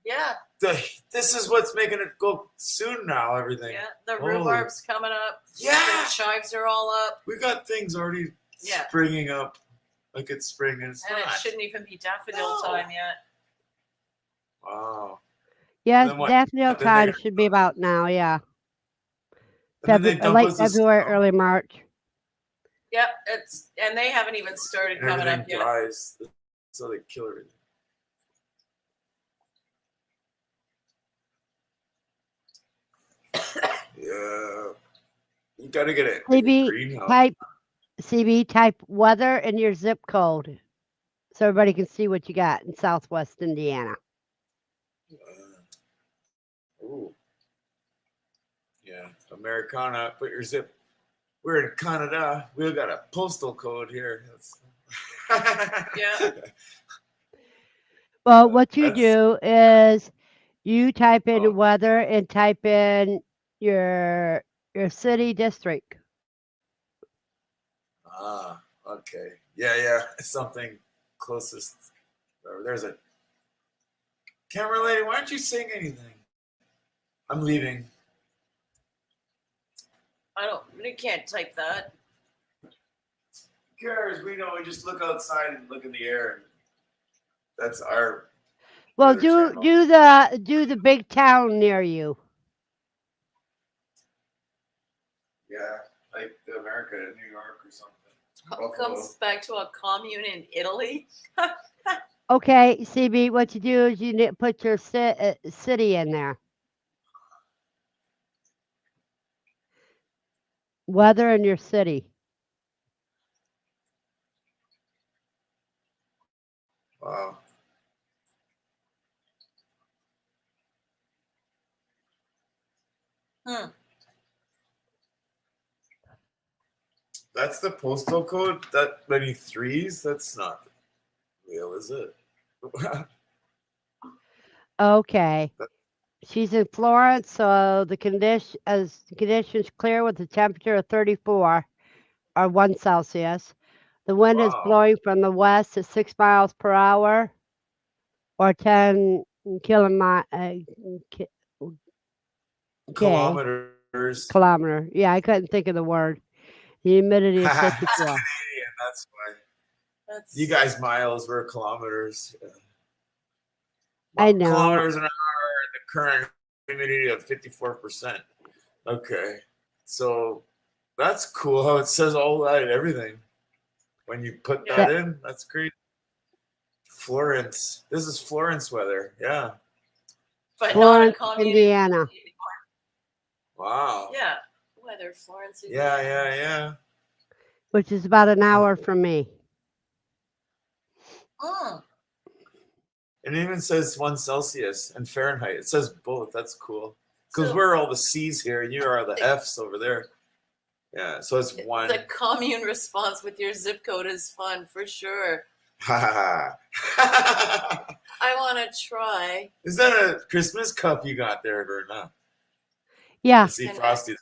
S3: Yeah,
S4: This is what's making it go soon now. Everything.
S3: yeah. The
S4: Holy-
S3: rhubarb's coming up.
S4: Yeah.
S3: The chives are all up,
S4: We got things already
S3: Yeah.
S4: springing up, like it's spring and it's
S3: and it
S4: not.
S3: shouldn't even be daffodil
S4: No.
S3: time yet.
S4: Wow.
S1: Yes,
S4: then what?
S1: daffodil
S4: Then they-
S1: time should be about now. Yeah,
S4: And then they dump
S1: late
S4: us the
S1: February,
S4: snow,
S1: early March.
S3: Yep, and they haven't even started
S4: and
S3: coming
S4: everything
S3: up yet.
S4: dries, so they kill everything. Yeah, you gotta get it. Like a
S1: CB
S4: greenhouse.
S1: type weather in your zip code, so everybody can see what you got in Southwest Indiana.
S4: Ooh. Yeah, Americana. Put your zip. We're in Canada. We got a postal code here.
S3: Yeah.
S1: Well, what you
S4: That's-
S1: do is you type in
S4: Oh.
S1: weather and type in your city district.
S4: Ah, okay. Yeah. Something closest. There's a camera lady. Why don't you sing anything? I'm leaving.
S3: You can't type that.
S4: Who cares? We know. We just look outside and look in the air. And that's our.
S1: Well,
S4: Weather
S1: do the big town near you.
S4: Yeah, like America, New York or something.
S3: It comes back to a commune in Italy.
S1: Okay, CB, what you do is you put your city in there. Weather in your city.
S4: Wow.
S3: Hmm.
S4: That's the postal code? That many threes? That's not real, is it?
S1: Okay. She's in Florence, so the conditions clear with a temperature of 34 or 1 Celsius. The wind is
S4: Wow.
S1: blowing from the west at 6 miles per hour or 10 kilometer. Yeah, I couldn't think of the word. The humidity is 54.
S4: Canadian, that's why. You guys miles, we're kilometers.
S1: I know.
S4: Kilometers an hour, the current humidity of 54%. Okay. So that's cool how it says all that and everything. When you put that in, that's great. Florence. This is Florence weather. Yeah.
S3: But
S1: Florence,
S3: not a commune.
S1: Indiana.
S4: Wow.
S3: Yeah. Weather, Florence.
S4: Yeah.
S1: Which is about an hour from me.
S3: Mm.
S4: It even says 1 Celsius and Fahrenheit. It says both. That's cool. Because
S3: So-
S4: we're all the C's here and you are the F's over there. Yeah, so it's 1.
S3: The commune response with your zip code is fun for sure. I want to try.
S4: Is that a Christmas cup you got there or not?
S1: Yeah.
S4: I see
S3: And
S4: Frosty's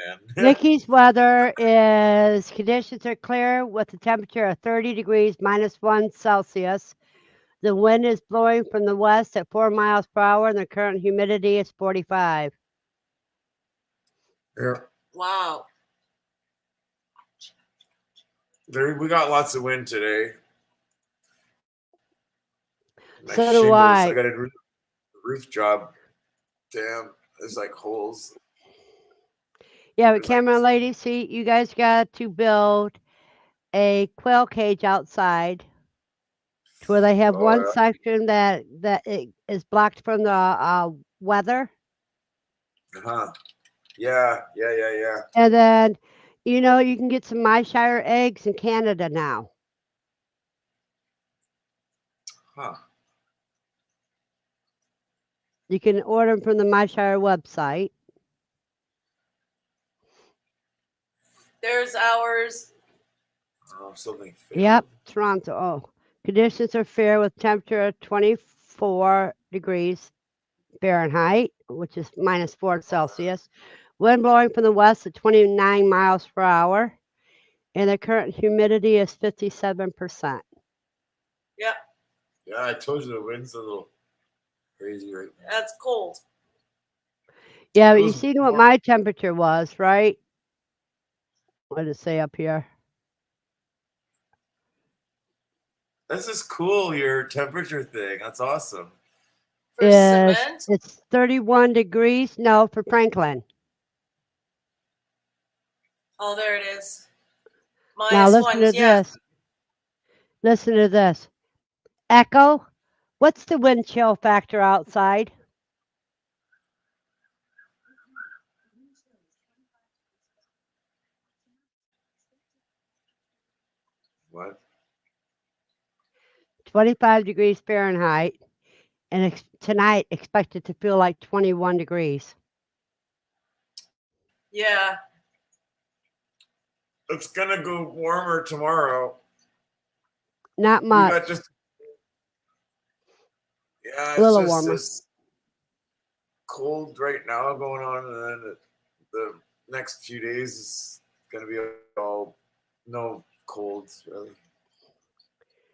S4: man.
S1: Nikki's weather is conditions are clear with a temperature of 30 degrees -1 Celsius. The wind is blowing from the west at 4 miles per hour and the current humidity is 45.
S4: Yeah.
S3: wow.
S4: We got lots of wind today. My
S1: So do
S4: shingles.
S1: I.
S4: I got a roof job. Damn, there's like holes.
S1: Yeah, but
S4: There's like-
S1: camera lady, see, you guys got to build a quail cage outside to where they have
S4: Oh,
S1: one
S4: yeah.
S1: section that it is blocked from the weather.
S4: Uh-huh. Yeah.
S1: And then, you know, you can get some Myshire eggs in Canada now.
S4: Huh.
S1: You can order them from the Myshire website.
S3: There's ours.
S4: Oh, something failed.
S1: Yep, Toronto. Oh, conditions are fair with temperature of 24 degrees Fahrenheit, which is -4 Celsius. Wind blowing from the west at 29 miles per hour. And the current humidity is 57%.
S3: Yep,
S4: Yeah, I told you the wind's a little crazy right now.
S3: that's cold.
S1: Yeah,
S4: It
S1: but you
S4: was
S1: seen what
S4: more-
S1: my temperature was, right? What did it say up here?
S4: This is cool, your temperature thing. That's awesome.
S3: For
S1: Is
S3: cement?
S1: it's 31 degrees? No, for Franklin.
S3: Oh, there it is.
S1: Now
S3: Minus
S1: listen
S3: one.
S1: to
S3: Yeah.
S1: this. Listen to this. Echo, what's the wind chill factor outside?
S4: What?
S1: 25 degrees Fahrenheit. And tonight expected to feel like 21 degrees.
S3: Yeah.
S4: It's gonna go warmer tomorrow.
S1: Not
S4: We
S1: much.
S4: got just yeah,
S1: A
S4: it's
S1: little
S4: just
S1: warmer.
S4: this cold right now going on, and then the next few days is gonna be all no colds really.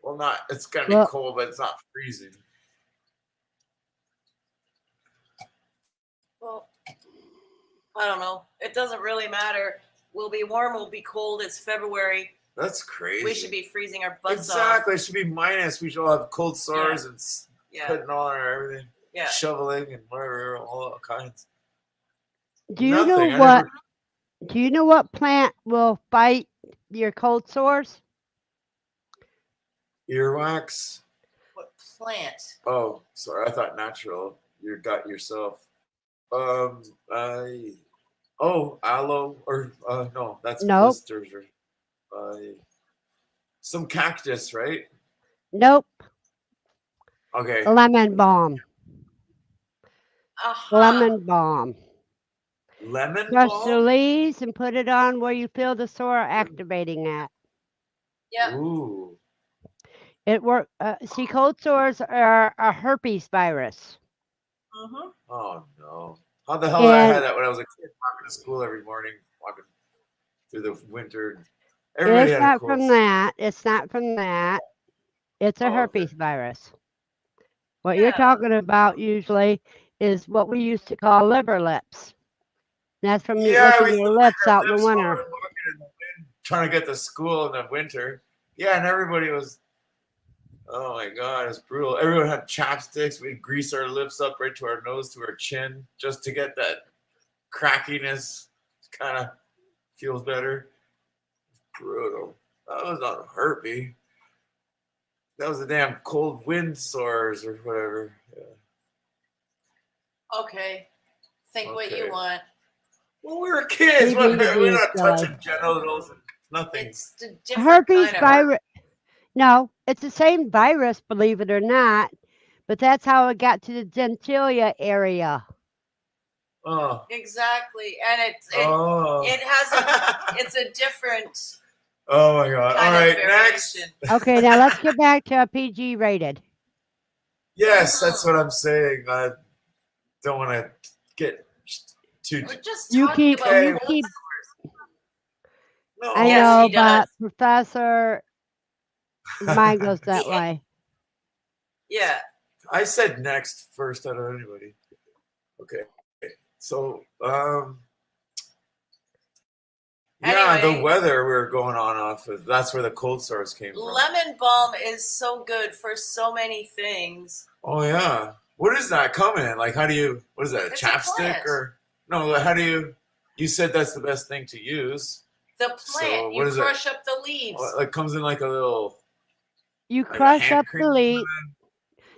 S4: Well, not it's gonna be
S1: Well-
S4: cold, but it's not freezing.
S3: Well, I don't know. It doesn't really matter. We'll be warm, we'll be cold. It's February.
S4: That's crazy.
S3: We should be freezing our butts
S4: exactly.
S3: off.
S4: It should be minus. We should all have cold sores and
S3: Yeah.
S4: putting on everything,
S3: Yeah.
S4: shoveling and whatever, all kinds.
S1: Do you
S4: Nothing.
S1: know
S4: I
S1: what?
S4: never-
S1: Do you know what plant will fight your cold sores?
S4: Earwax.
S3: What plant?
S4: Oh, sorry. I thought natural. You got yourself. Aloe or no, that's
S1: Nope.
S4: blisters or some cactus, right?
S1: Nope.
S4: Okay.
S1: Lemon balm.
S3: Aha.
S1: Lemon balm.
S4: Lemon
S1: Crush the
S4: balm.
S1: leaves and put it on where you feel the sore activating at.
S3: Yep.
S4: Ooh.
S1: It work. See, cold sores are a herpes virus.
S3: Mm-hmm.
S4: Oh no. How the hell did I
S1: And
S4: had that when I was a kid walking to school every morning, walking through the winter? Everybody
S1: it's
S4: had a
S1: not
S4: cold.
S1: from that. It's not from that. It's a
S4: Oh, okay.
S1: herpes virus. What you're
S3: Yeah.
S1: talking about usually is what we used to call liver lips. That's from you
S4: Yeah, we
S1: licking your
S4: used to lick
S1: lips
S4: our
S1: out in the
S4: lips while we
S1: winter.
S4: were walking in the wind, trying to get to school in the winter. Yeah, and everybody was. Oh my god, it's brutal. Everyone had chapsticks. We'd grease our lips up right to our nose, to our chin, just to get that crackiness. Kind of feels better. Brutal. That was not herpes. That was the damn cold wind sores or whatever. Yeah.
S3: Okay. Think what you
S4: Okay.
S3: want.
S4: Well, we were kids.
S1: TBD,
S4: We're not
S1: silly.
S4: touching genitals and nothing.
S3: It's a different
S1: Herpes
S3: kind of
S1: virus. No, it's the same virus, believe it or not, but that's how it got to the genitalia area.
S4: Oh.
S3: Exactly. And it
S4: Oh.
S3: has it's a different
S4: Oh my god. All
S3: kind
S4: right,
S3: of
S4: next.
S3: variation.
S1: Okay, now let's get back to a PG rated.
S4: Yes, that's what I'm saying. I don't want to get too.
S3: We're just
S1: You
S3: talking
S1: keep,
S3: about
S1: you
S3: cold
S1: keep.
S3: sores.
S4: No.
S1: I
S3: Yes,
S1: know,
S3: he does.
S1: but Professor, mine goes that
S3: He-
S1: way.
S3: Yeah.
S4: I said next first out of anybody. Okay. So, yeah, the
S3: Anyway.
S4: weather we were going on off of. That's where the cold sores came from.
S3: Lemon balm is so good for so many things.
S4: Oh yeah. What is that coming in? Like, how do you? What is that? A
S3: It's a
S4: chapstick
S3: plant.
S4: or no? How do you? You said that's the best thing to use.
S3: The plant,
S4: So,
S3: you
S4: what is it?
S3: crush up the leaves.
S4: Like comes in like a little
S1: You
S4: like a
S1: crush
S4: hand
S1: up
S4: cream.
S1: the leaf.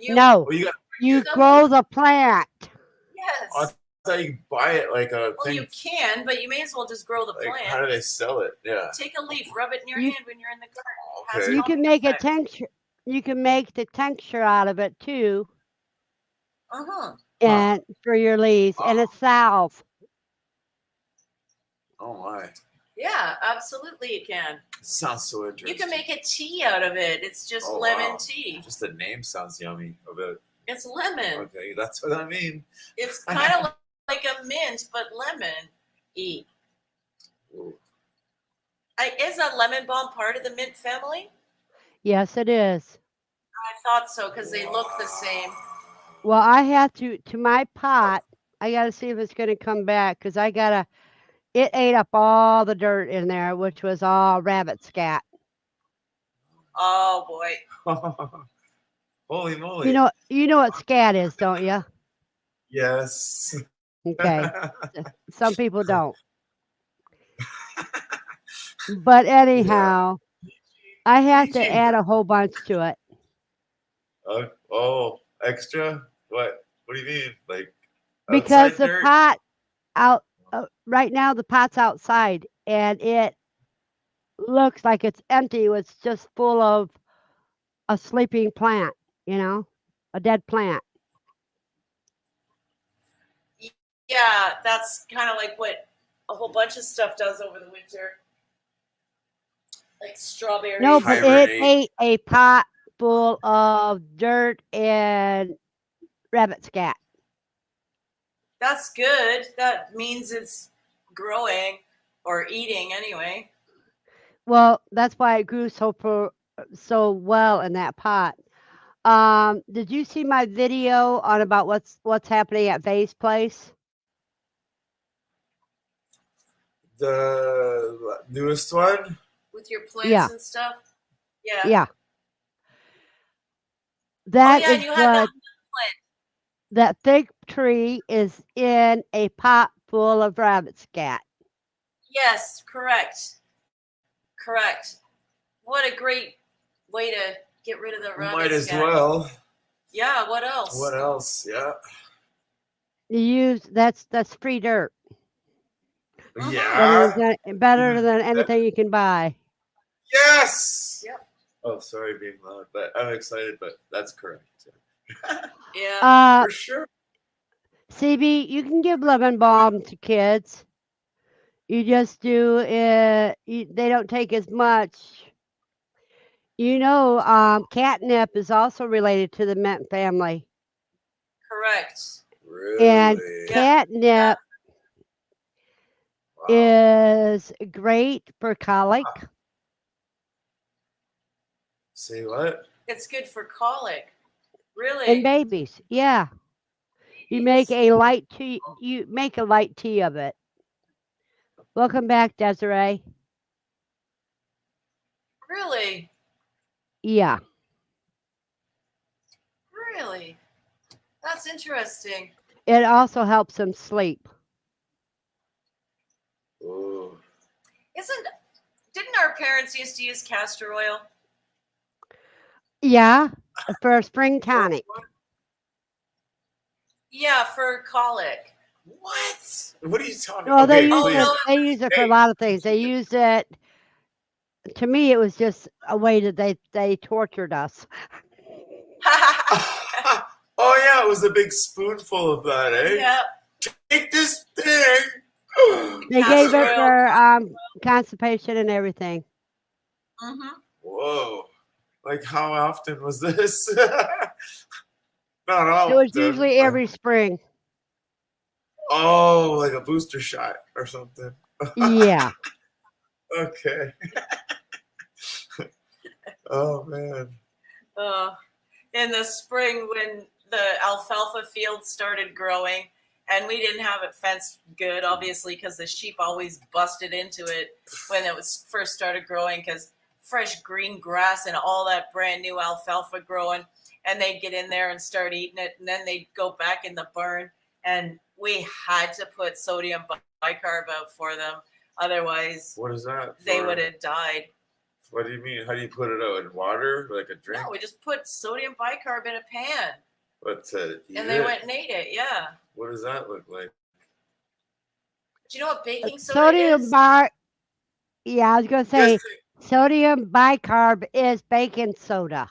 S3: You,
S1: No,
S4: Oh, you got.
S1: you
S3: the
S1: grow the plant.
S3: Yes.
S4: I thought you could buy it like a
S3: Well,
S4: thing.
S3: you can, but you may as well just grow the
S4: Like,
S3: plant.
S4: how do they sell it? Yeah.
S3: Take a leaf, rub it in your
S1: You-
S3: hand when you're in the garden. It
S4: Okay.
S3: has
S1: You can
S3: calming
S1: make a
S3: effects.
S1: tincture. You can make the tincture out of it too,
S3: Uh-huh.
S1: and for your leaves, and it's salve.
S4: Oh my.
S3: Yeah, absolutely you can.
S4: Sounds so interesting.
S3: You can make a tea out of it. It's just
S4: Oh,
S3: lemon
S4: wow.
S3: tea.
S4: Just the name sounds yummy of it.
S3: It's lemon.
S4: Okay, that's what I mean.
S3: It's kind of like a mint, but lemon-y.
S4: Ooh.
S3: Is a lemon balm part of the mint family?
S1: Yes, it is.
S3: I thought so because they look the same.
S1: Well, I have to my pot. I got to see if it's going to come back because I got to. It ate up all the dirt in there, which was all rabbit scat.
S3: Oh boy.
S4: Holy moly.
S1: You know what scat is, don't you?
S4: Yes.
S1: Okay. Some people don't. But anyhow, I have to add a whole bunch to it.
S4: Oh, extra? What? What do you mean? Like
S1: Because
S4: outside
S1: the
S4: dirt?
S1: pot out right now the pot's outside and it looks like it's empty. It's just full of a sleeping plant, a dead plant.
S3: Yeah, that's kind of like what a whole bunch of stuff does over the winter. Like strawberries.
S1: No, but it
S4: Hibernate.
S1: ate a pot full of dirt and rabbit scat.
S3: That's good. That means it's growing or eating anyway.
S1: Well, that's why it grew so well in that pot. Did you see my video on about what's happening at Vay's place?
S4: The newest one?
S3: With your plants
S1: Yeah.
S3: and stuff. Yeah.
S1: Yeah.
S3: Oh
S1: That
S3: yeah,
S1: is
S3: and you had that plant.
S1: that fig tree is in a pot full of rabbit scat.
S3: Yes, correct. Correct. What a great way to get rid of the rabbit
S4: Might as
S3: scat.
S4: well.
S3: Yeah, what else?
S4: What else? Yeah.
S1: You use that's free dirt.
S4: Yeah.
S1: Better than anything you can buy.
S4: Yes.
S3: Yep.
S4: Oh, sorry being loud, but I'm excited, but that's correct.
S3: Yeah.
S4: For sure.
S1: CB, you can give lemon balm to kids. You just do it. They don't take as much. Catnip is also related to the mint family,
S3: Correct.
S4: Really?
S1: and
S3: Yeah.
S1: catnip
S4: Wow.
S1: is great for colic.
S4: Say what?
S3: It's good for colic. Really?
S1: In babies, yeah. You make a light tea. You make a light tea of it. Welcome back, Desiree.
S3: Really?
S1: Yeah.
S3: Really? That's interesting.
S1: It also helps them sleep.
S4: Oh.
S3: Didn't our parents used to use castor oil?
S1: Yeah, for a spring tonic.
S3: Yeah, for colic.
S4: What? What are you talking
S1: Well,
S4: about?
S1: they
S4: Okay,
S1: use
S4: please.
S1: it. They use it for a lot of things. They use it. To me, it was just a way that they tortured us.
S4: Oh yeah, it was a big spoonful of that, eh?
S3: Yeah.
S4: Take this thing.
S1: They
S3: Castor
S1: gave it
S3: oil.
S1: for constipation and everything.
S3: Mm-hmm.
S4: Whoa. Like how often was this? Not all
S1: It was
S4: of them.
S1: usually every spring.
S4: Oh, like a booster shot or something.
S1: Yeah.
S4: Okay. Oh man.
S3: Uh, in the spring when the alfalfa field started growing, and we didn't have it fenced good, obviously, because the sheep always busted into it when it was first started growing, because fresh green grass and all that brand new alfalfa growing, and they'd get in there and start eating it, and then they'd go back in the barn, and we had to put sodium bicarb out for them. Otherwise,
S4: What is that?
S3: they
S4: for?
S3: would have died.
S4: What do you mean? How do you put it out? In water? Like a drink?
S3: No, we just put sodium bicarb in a pan,
S4: But to eat
S3: and they
S4: it?
S3: went and ate it. Yeah.
S4: What does that look like?
S3: Do you know what baking soda
S1: Sodium
S3: is?
S1: Yeah, I was gonna say
S4: Yes.
S1: sodium bicarb is baking soda.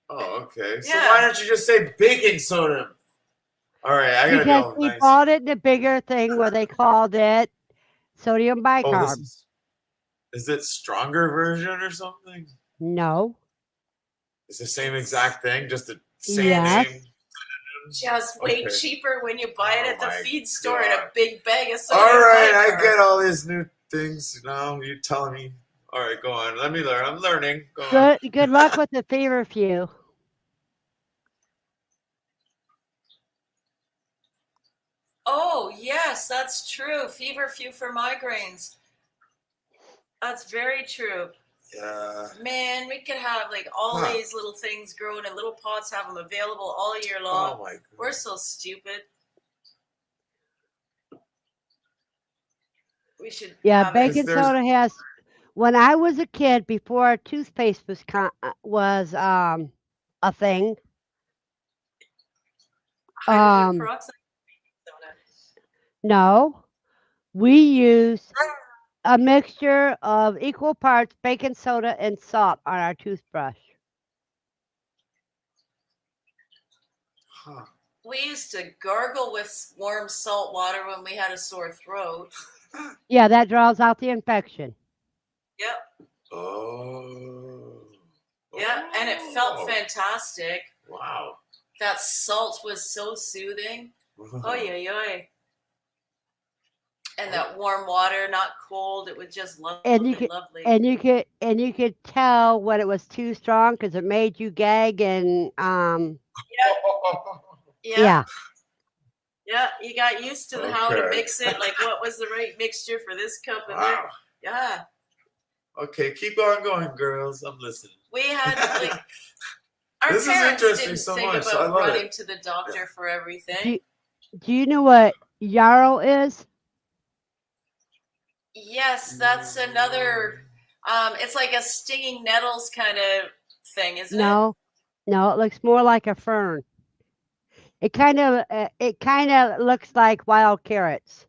S4: Oh, okay. So
S3: Yeah.
S4: why don't you just say baking soda? All right, I gotta be
S1: Because
S4: all
S1: we
S4: nice.
S1: bought it in a bigger thing where they called it sodium
S4: Oh,
S1: bicarb.
S4: is it stronger version or something?
S1: No.
S4: It's the same exact thing, just the same
S1: Yes.
S4: name.
S3: Just way
S4: Okay.
S3: cheaper when you buy it
S4: Oh
S3: at the
S4: my
S3: feed store in a
S4: God.
S3: big bag of
S4: All
S3: sodium
S4: right, I
S3: bicarb.
S4: get all these new things now. You're telling me. All right, go on. Let me learn. I'm learning. Go on.
S1: Good luck with the feverfew.
S3: Oh, yes, that's true. Feverfew for migraines. That's very true.
S4: Yeah.
S3: Man, we could have like all
S4: Huh.
S3: these little things growing in little pots, have them available all year long.
S4: Oh my
S3: We're
S4: God.
S3: so stupid. We should
S1: Yeah,
S3: have
S1: baking
S3: it.
S4: there's-
S1: soda has. When I was a kid, before toothpaste was a thing,
S3: Hydrogen
S1: um,
S3: peroxide soda.
S1: no, we used a mixture of equal parts baking soda and salt on our toothbrush.
S4: Huh.
S3: We used to gargle with warm salt water when we had a sore throat.
S1: Yeah, that draws out the infection.
S3: Yep.
S4: Oh.
S3: Yeah, and it felt
S4: Oh.
S3: fantastic.
S4: Wow.
S3: That salt was so soothing. Oy, oy, oy. And that warm water, not cold. It was just lovely,
S1: And you could
S3: lovely.
S1: and you could tell when it was too strong because it made you gag and
S3: Yeah,
S1: yeah.
S3: yeah. You got used to how to
S4: Okay.
S3: mix it. Like, what was the right mixture for this cup and
S4: Wow.
S3: yeah.
S4: Okay, keep on going, girls. I'm listening.
S3: We had like our
S4: This is
S3: parents
S4: interesting
S3: didn't
S4: so
S3: think
S4: much. I
S3: about
S4: love
S3: running
S4: it.
S3: to the doctor for everything.
S1: Do you know what yarrow is?
S3: Yes, that's another. It's like a stinging nettles kind of thing, isn't it?
S1: No, it looks more like a fern. It kind of looks like wild carrots,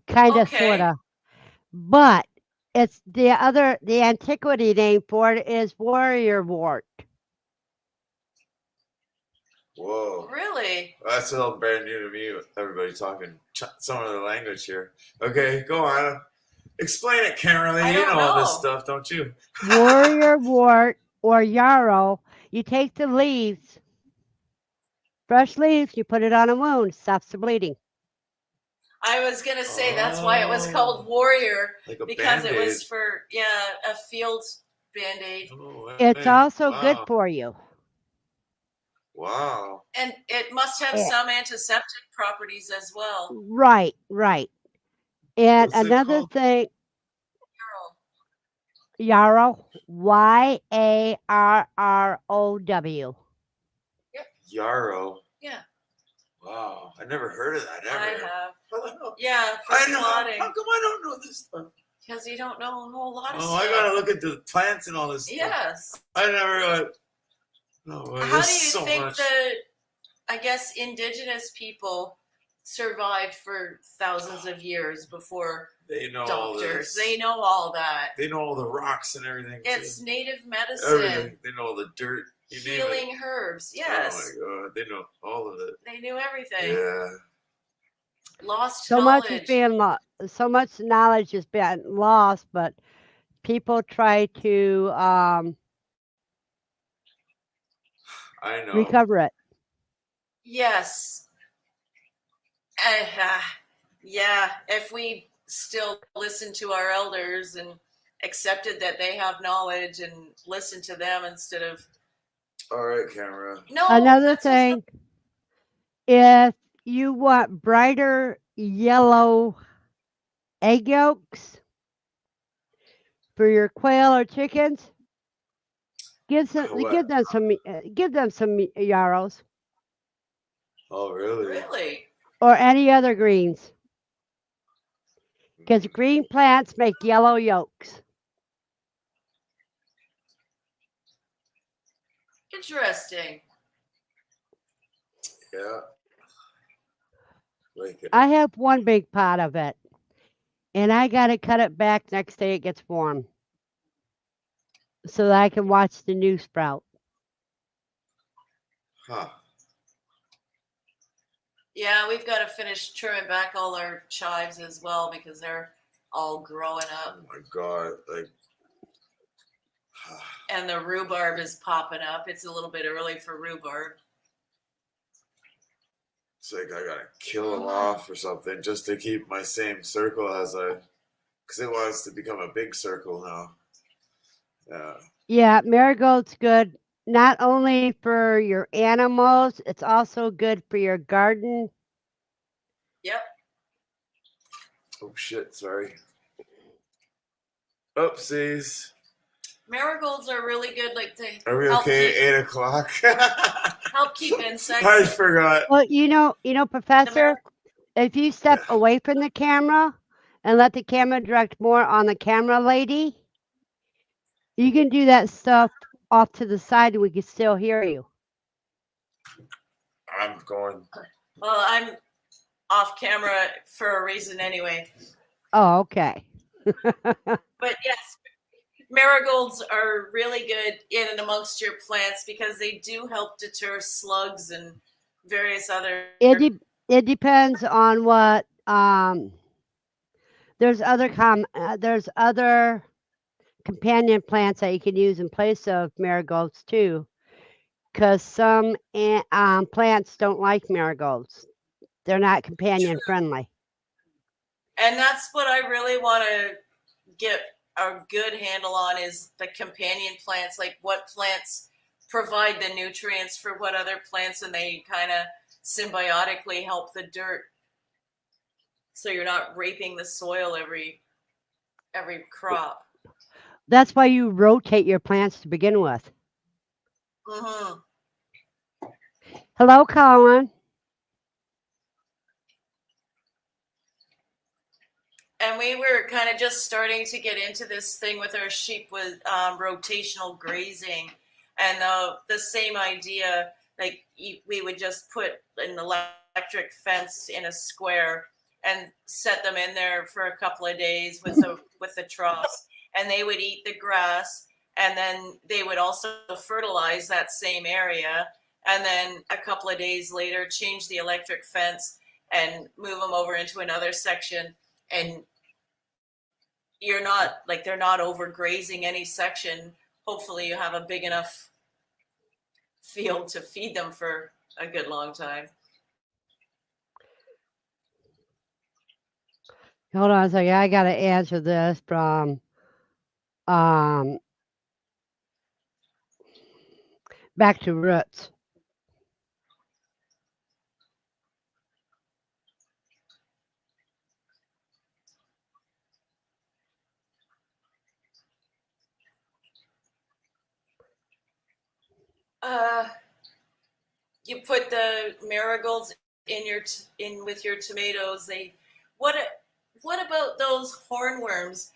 S1: kind of
S3: Okay.
S1: sorta. But it's the antiquity name for it is warrior wort.
S4: Whoa.
S3: Really?
S4: That's all brand new to me. Everybody talking some other language here. Okay, go on. Explain it, Carolee.
S3: I
S4: You
S3: don't
S4: know all this
S3: know.
S4: stuff, don't you?
S1: Warrior wort or yarrow. You take the leaves, fresh leaves, you put it on a wound, stops the bleeding.
S3: I was gonna say that's why it was called warrior,
S4: Like a
S3: because
S4: Band-Aid.
S3: it was for a field band-aid,
S4: Oh,
S1: It's
S4: hey,
S1: also good
S4: wow.
S1: for you.
S4: Wow.
S3: and it must have
S1: Yeah.
S3: some antiseptic properties as well.
S1: Right. And
S4: What's it
S1: another
S4: called?
S1: thing,
S3: Yarrow.
S1: yarrow, Yarrow.
S4: Yarrow.
S3: Yeah,
S4: Wow. I never heard of that ever.
S3: I have.
S4: How
S3: Yeah, for
S4: I know.
S3: clotting.
S4: How come I don't know this stuff?
S3: Because you don't know a whole lot of
S4: Oh,
S3: stuff.
S4: I gotta look at the plants and all this stuff.
S3: Yes.
S4: I never. No,
S3: How
S4: there's
S3: do you
S4: so
S3: think
S4: much.
S3: I guess indigenous people survived for thousands of years before
S4: They know all
S3: doctors?
S4: this.
S3: They know all that.
S4: They know all the rocks and everything.
S3: It's
S4: too.
S3: native medicine,
S4: Everything. They know all the dirt. You name it.
S3: healing herbs. Yes,
S4: Oh my god, they know all of it.
S3: they knew everything.
S4: Yeah.
S3: Lost
S1: So much
S3: knowledge.
S1: is being so much knowledge is being lost, but people try to
S4: I know.
S1: recover it.
S3: Yes. Yeah, if we still listen to our elders and accepted that they have knowledge and listen to them instead of
S4: All right, camera.
S3: no.
S1: Another
S3: That's what's not,
S1: thing, if you want brighter yellow egg yolks for your quail or chickens,
S4: What?
S1: give them some yarrows
S4: Oh, really?
S3: really
S1: or any other greens, because green plants make yellow yolks.
S3: interesting.
S4: Yeah. Like it.
S1: I have one big pot of it, and I got to cut it back next day it gets warm so that I can watch the new sprout.
S4: Huh.
S3: Yeah, we've got to finish trimming back all our chives as well because they're all growing
S4: Oh
S3: up.
S4: my god. Like.
S3: And the rhubarb is popping up. It's a little bit early for rhubarb.
S4: It's like I gotta kill him off or something just to keep my same circle as I. Because it wants to become a big circle now. Yeah.
S1: Yeah, marigold's good not only for your animals, it's also good for your garden.
S3: Yep.
S4: Oh shit, sorry. Oopsies.
S3: Marigolds are really good. Like they
S4: Are we
S3: help
S4: okay?
S3: keep,
S4: 8 o'clock?
S3: help keep insects.
S4: I forgot.
S1: Well, Professor, if you step
S4: Yeah.
S1: away from the camera and let the camera direct more on the camera lady, you can do that stuff off to the side and we can still hear you.
S4: I'm going.
S3: Well, I'm off camera for a reason anyway.
S1: Oh, okay.
S3: But yes, marigolds are really good in and amongst your plants because they do help deter slugs and various other.
S1: It depends on what there's other companion plants that you can use in place of marigolds too, because some plants don't like marigolds. They're not companion friendly.
S3: And that's what I really want to get a good handle on is the companion plants, like what plants provide the nutrients for what other plants, and they kind of symbiotically help the dirt. So you're not raping the soil every crop.
S1: That's why you rotate your plants to begin with.
S3: Mm-hmm.
S1: Hello, Colin.
S3: And we were kind of just starting to get into this thing with our sheep with rotational grazing, and the same idea. Like we would just put an electric fence in a square and set them in there for a couple of days with the troughs, and they would eat the grass, and then they would also fertilize that same area, and then a couple of days later change the electric fence and move them over into another section, and you're not like they're not overgrazing any section. Hopefully you have a big enough field to feed them for a good long time.
S1: Hold on a second. I got to answer this from back to roots.
S3: You put the marigolds in with your tomatoes. What about those hornworms?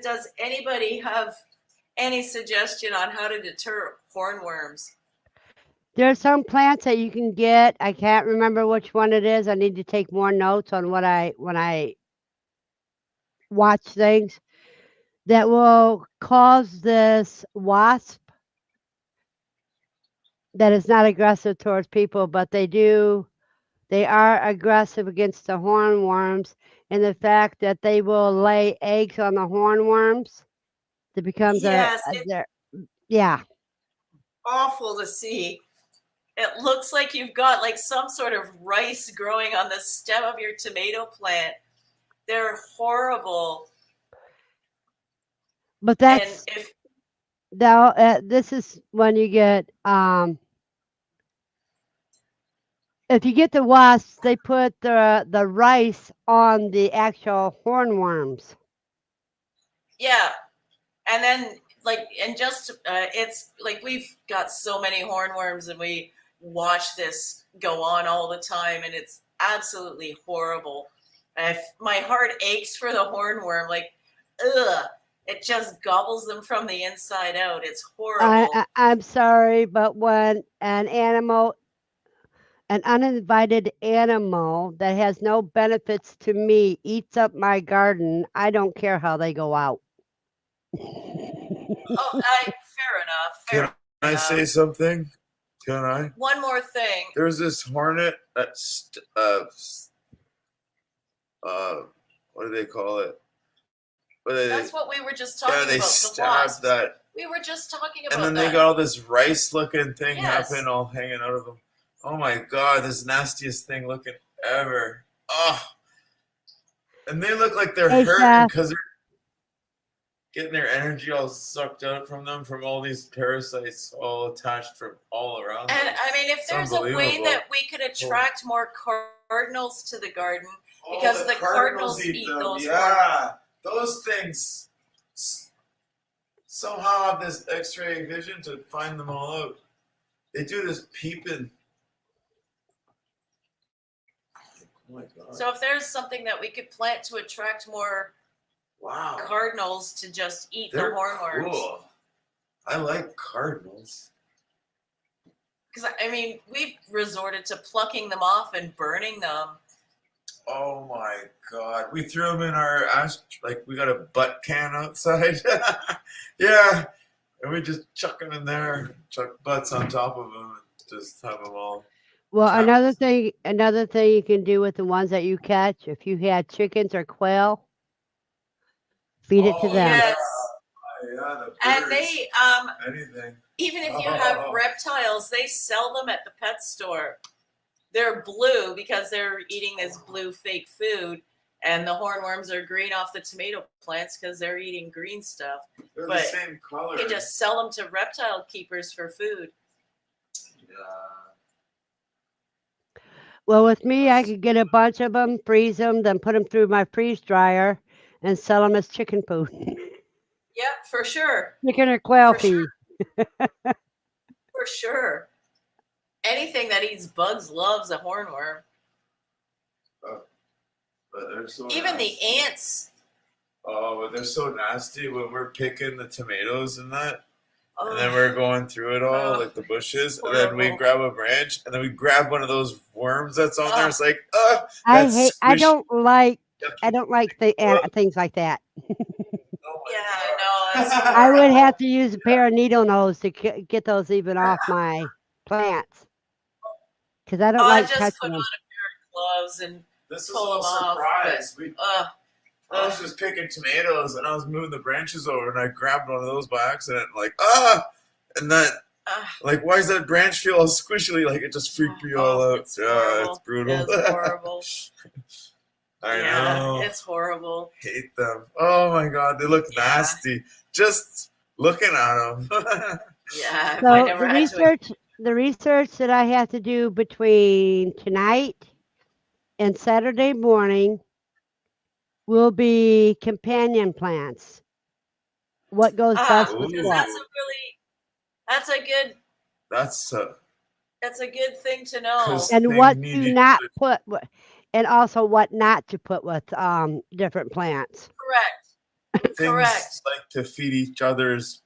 S3: Does anybody have any suggestion on how to deter hornworms?
S1: There's some plants that you can get. I can't remember which one it is. I need to take more notes on when I watch things that will cause this wasp that is not aggressive towards people, but they are aggressive against the hornworms, and the fact that they will lay eggs on the hornworms that becomes
S3: Yes, it's
S1: yeah.
S3: awful to see. It looks like you've got like some sort of rice growing on the stem of your tomato plant. They're horrible.
S1: But
S3: And
S1: that's
S3: if
S1: now this is when you get if you get the wasps, they put the rice on the actual hornworms.
S3: yeah, and then like and just it's like we've got so many hornworms and we watch this go on all the time and it's absolutely horrible. My heart aches for the hornworm, like ugh, it just gobbles them from the inside out. It's horrible.
S1: I'm sorry, but when an uninvited animal that has no benefits to me eats up my garden, I don't care how they go out.
S3: Oh, fair enough.
S4: Can I say something? Can I?
S3: One more thing.
S4: There's this hornet that's what do they call it?
S3: That's what we were just talking
S4: they
S3: about. The
S4: stabbed
S3: wasps.
S4: that,
S3: We were just talking about
S4: and then
S3: that.
S4: they got all this rice-looking thing
S3: Yes.
S4: happening, all hanging out of them. Oh my god, this nastiest thing looking ever. Oh, and they look like they're
S1: Hey,
S4: hurting
S1: Chef.
S4: because they're getting their energy all sucked out from them from all these parasites all attached from all around.
S3: And
S4: them.
S3: I mean, if
S4: It's
S3: there's a way
S4: unbelievable.
S3: that we could attract more cardinals to the garden,
S4: Oh,
S3: because the cardinals eat
S4: them.
S3: those
S4: Yeah, those things somehow have this X-ray vision to find them all out. They do this peeping. Oh my god!
S3: so if there's something that we could plant to attract more
S4: Wow,
S3: cardinals to just eat
S4: they're
S3: the hornworms.
S4: cool. I like cardinals.
S3: Because I mean, we've resorted to plucking them off and burning them.
S4: Oh my god! We threw them in our ash, like we got a butt can outside. Yeah, and we just chuck them in there, chuck butts on top of them, and just have them all.
S1: Well,
S4: Trapped.
S1: another thing you can do with the ones that you catch, if you had chickens or quail, feed it to
S4: Oh,
S1: them.
S3: Yes.
S4: Yeah, the
S3: And
S4: birds,
S3: they,
S4: anything.
S3: even if you have reptiles, they sell them at the pet store. They're blue because they're eating this blue fake food, and the hornworms are green off the tomato plants because they're eating green stuff.
S4: They're
S3: But
S4: the same color.
S3: You just sell them to reptile keepers for food.
S4: Yeah.
S1: Well, with me, I could get a bunch of them, freeze them, then put them through my freeze dryer and sell them as chicken food.
S3: Yeah, for sure.
S1: Chicken or quail
S3: For
S1: feed.
S3: sure. For sure. Anything that eats bugs loves a hornworm.
S4: But they're so
S3: Even
S4: nasty.
S3: the ants.
S4: Oh, but they're so nasty when we're picking the tomatoes and that.
S3: Oh,
S4: And then we're going through it all,
S3: Oh,
S4: like the bushes, and
S3: horrible.
S4: then we grab a branch, and then we grab one of those worms that's on there.
S3: Oh.
S4: It's like,
S1: I don't like
S4: yucky.
S1: things like that.
S4: Oh my
S3: yeah,
S4: God.
S3: no, that's
S1: I would
S3: horrible.
S1: have to use a pair of needle nose to get those even off my plants. Because I don't
S3: I
S1: like
S3: just
S1: touching
S3: put on
S1: them.
S3: a pair of gloves and
S4: This was
S3: pull
S4: a
S3: them off.
S4: surprise. I was
S3: Ugh.
S4: just picking tomatoes, and I was moving the branches over, and I grabbed one of those by accident, and then, like, why does that branch feel all squishily? Like it just freaked me all out.
S3: It's
S4: Yeah,
S3: horrible.
S4: it's brutal.
S3: It's horrible.
S4: I
S3: Yeah,
S4: know.
S3: it's horrible.
S4: Hate them. Oh my god, they look
S3: Yeah.
S4: nasty. Just looking at them.
S3: Yeah, if I
S1: So
S3: never
S1: the
S3: had to.
S1: research that I have to do between tonight and Saturday morning will be companion plants. What goes best with
S3: Because
S4: Ooh.
S1: what?
S3: that's a good thing to know.
S4: 'Cause-
S1: And
S4: thing
S1: what
S4: needed
S1: to not
S4: to-
S1: put, and also what not to put with different plants.
S3: Correct.
S4: things
S3: Correct.
S4: like to feed each other's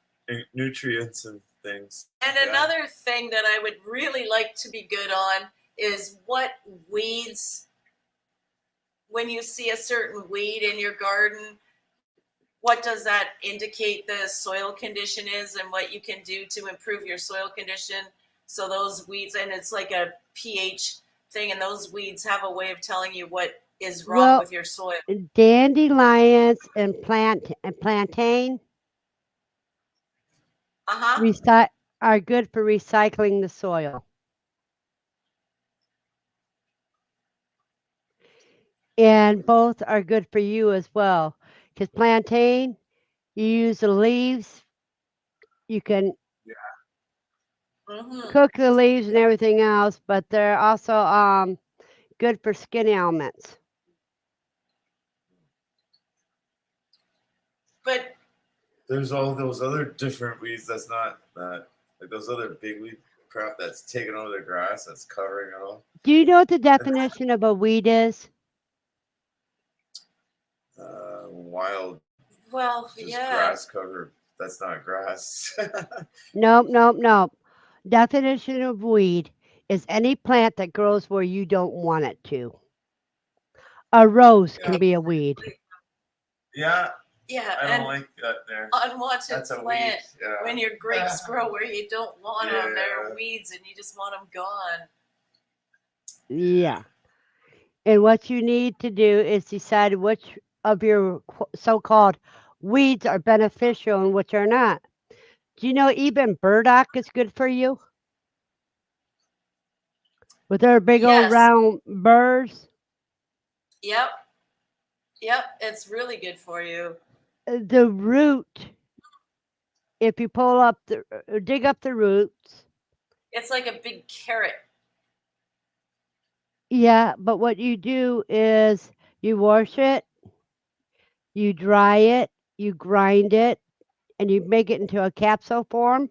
S4: nutrients and things.
S3: And
S4: Yeah.
S3: another thing that I would really like to be good on is what weeds, when you see a certain weed in your garden, what does that indicate the soil condition is and what you can do to improve your soil condition? So those weeds, and it's like a pH thing, and those weeds have a way of telling you what is wrong
S1: Well,
S3: with your soil.
S1: Dandelions and plantain
S3: Uh-huh.
S1: are good for recycling the soil. and both are good for you as well. Because plantain, you use the leaves, you can
S3: Hmm.
S1: cook the leaves and everything else, but they're also good for skin ailments.
S3: But
S4: There's all those other different weeds that's not that, like those other big weed crap that's taking over the grass that's covering it all.
S1: Do you know what the definition of a weed is?
S4: Wild,
S3: well,
S4: just
S3: yeah.
S4: grass cover. That's not grass.
S1: Nope, nope, nope. Definition of weed is any plant that grows where you don't want it to. A rose
S4: Yeah.
S1: can be a weed.
S4: Yeah,
S3: Yeah,
S4: I
S3: and
S4: don't like that there.
S3: unwanted
S4: That's a weed.
S3: plant.
S4: Yeah.
S3: When your grapes grow where you don't want them, they're
S4: Yeah.
S3: weeds and you just want them gone.
S1: Yeah. And what you need to do is decide which of your so-called weeds are beneficial and which are not. Do you know even burdock is good for you? With their big old
S3: Yes.
S1: round burrs?
S3: Yep. Yep. It's really good for you.
S1: The root, if you pull up the, dig up the roots,
S3: It's like a big carrot.
S1: yeah, but what you do is you wash it, you dry it, you grind it, and you make it into a capsule form,